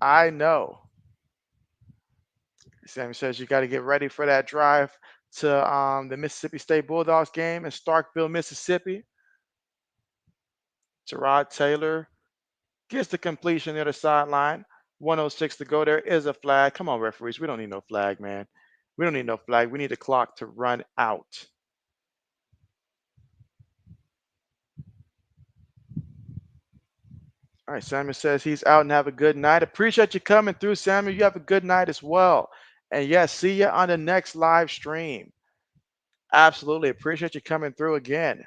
I know. Sammy says you got to get ready for that drive to the Mississippi State Bulldogs game in Starkville, Mississippi. Terod Taylor gets the completion near the sideline. 106 to go. There is a flag. Come on, referees. We don't need no flag, man. We don't need no flag. We need the clock to run out. All right, Samuel says he's out and have a good night. Appreciate you coming through, Samuel. You have a good night as well. And yes, see you on the next live stream. Absolutely. Appreciate you coming through again.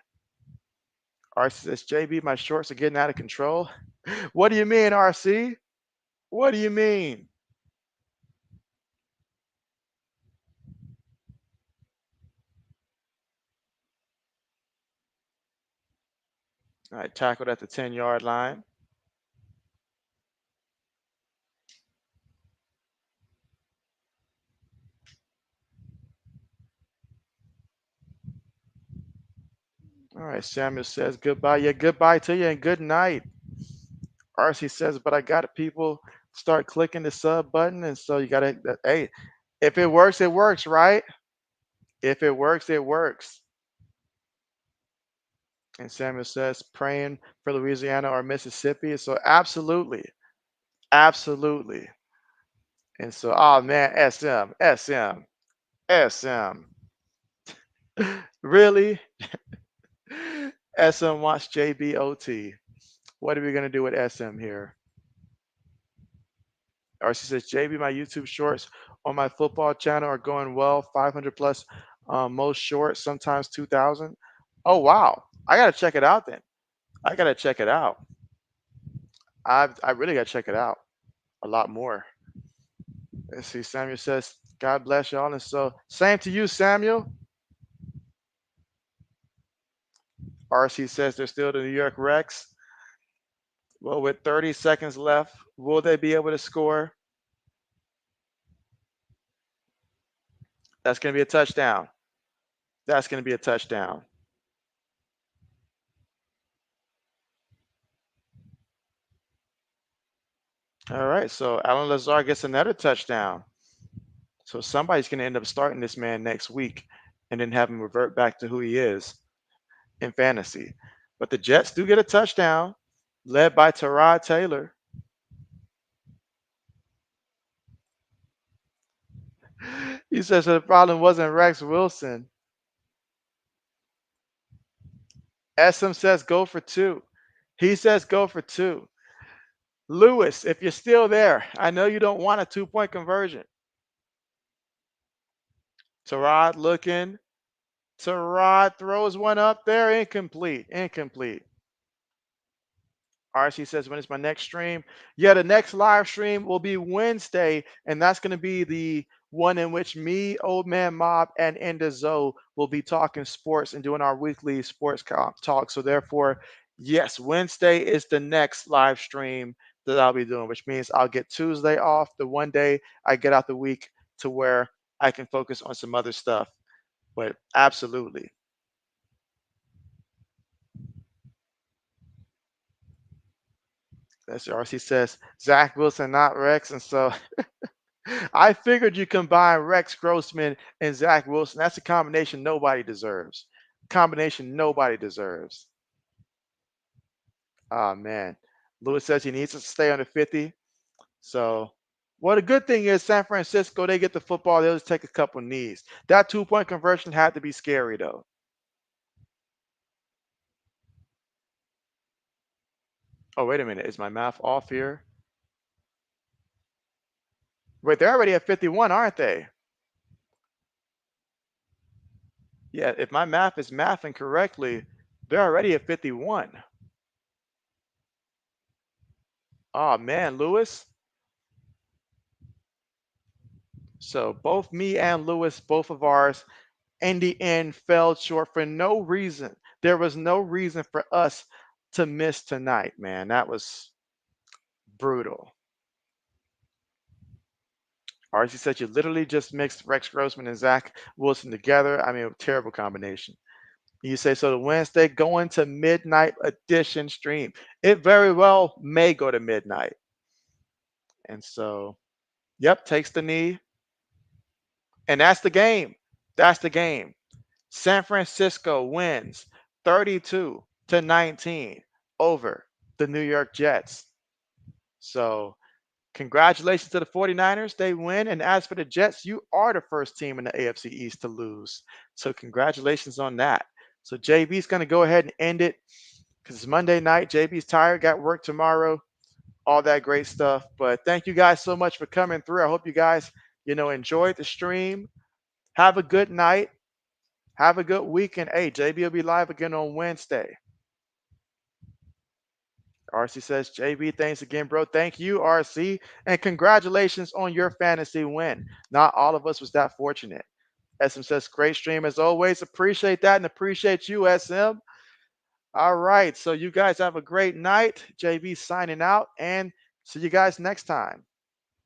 RC says, JB, my shorts are getting out of control. What do you mean, RC? What do you mean? All right, tackled at the 10-yard line. All right, Samuel says goodbye. Yeah, goodbye to you and good night. RC says, but I got it. People start clicking the sub button. And so you got to, hey, if it works, right? If it works, it works. And Samuel says, praying for Louisiana or Mississippi. So absolutely. Absolutely. And so, oh man, SM. Really? SM wants JBOT. What are we going to do with SM here? Or she says, JB, my YouTube shorts on my football channel are going well. 500 plus most shorts, sometimes 2,000. Oh, wow. I got to check it out then. I got to check it out. I really got to check it out a lot more. Let's see. Samuel says, God bless y'all. And so, same to you, Samuel. RC says they're still the New York Rex. Well, with 30 seconds left, will they be able to score? That's going to be a touchdown. That's going to be a touchdown. All right. So Alan Lazar gets another touchdown. So somebody's going to end up starting this man next week and then have him revert back to who he is in fantasy. But the Jets do get a touchdown led by Terod Taylor. He says the problem wasn't Rex Wilson. SM says go for 2. He says go for 2. Lewis, if you're still there, I know you don't want a 2-point conversion. Terod looking. Terod throws one up there. Incomplete. RC says, when is my next stream? Yeah, the next live stream will be Wednesday, and that's going to be the one in which me, Old Man Mob, and Enda Zoe will be talking sports and doing our weekly sports talk. So therefore, yes, Wednesday is the next live stream that I'll be doing, which means I'll get Tuesday off, the one day I get out the week to where I can focus on some other stuff. But absolutely. That's RC says Zach Wilson, not Rex. And so I figured you combine Rex Grossman and Zach Wilson. That's a combination nobody deserves. Combination nobody deserves. Oh man. Lewis says he needs to stay under 50. So well, the good thing is San Francisco, they get the football, they'll just take a couple knees. That 2-point conversion had to be scary though. Oh, wait a minute. Is my math off here? Wait, they're already at 51, aren't they? Yeah, if my math is mathing correctly, they're already at 51. Oh man, Lewis. So both me and Lewis, both of ours, in the end, fell short for no reason. There was no reason for us to miss tonight, man. That was brutal. RC said you literally just mixed Rex Grossman and Zach Wilson together. I mean, terrible combination. You say so the Wednesday going to midnight edition stream. It very well may go to midnight. And so, yep, takes the knee. And that's the game. That's the game. San Francisco wins 32-19 over the New York Jets. So, congratulations to the 49ers. They win. And as for the Jets, you are the first team in the AFC East to lose. So, congratulations on that. So, JB's going to go ahead and end it because it's Monday night. JB's tired, got work tomorrow, all that great stuff. But thank you guys so much for coming through. I hope you guys, enjoyed the stream. Have a good night. Have a good weekend. Hey, JB will be live again on Wednesday. RC says, JB, thanks again, bro. Thank you, RC. And congratulations on your fantasy win. Not all of us was that fortunate. SM says, great stream as always. Appreciate that and appreciate you, SM. All right. So you guys have a great night. JB signing out and see you guys next time.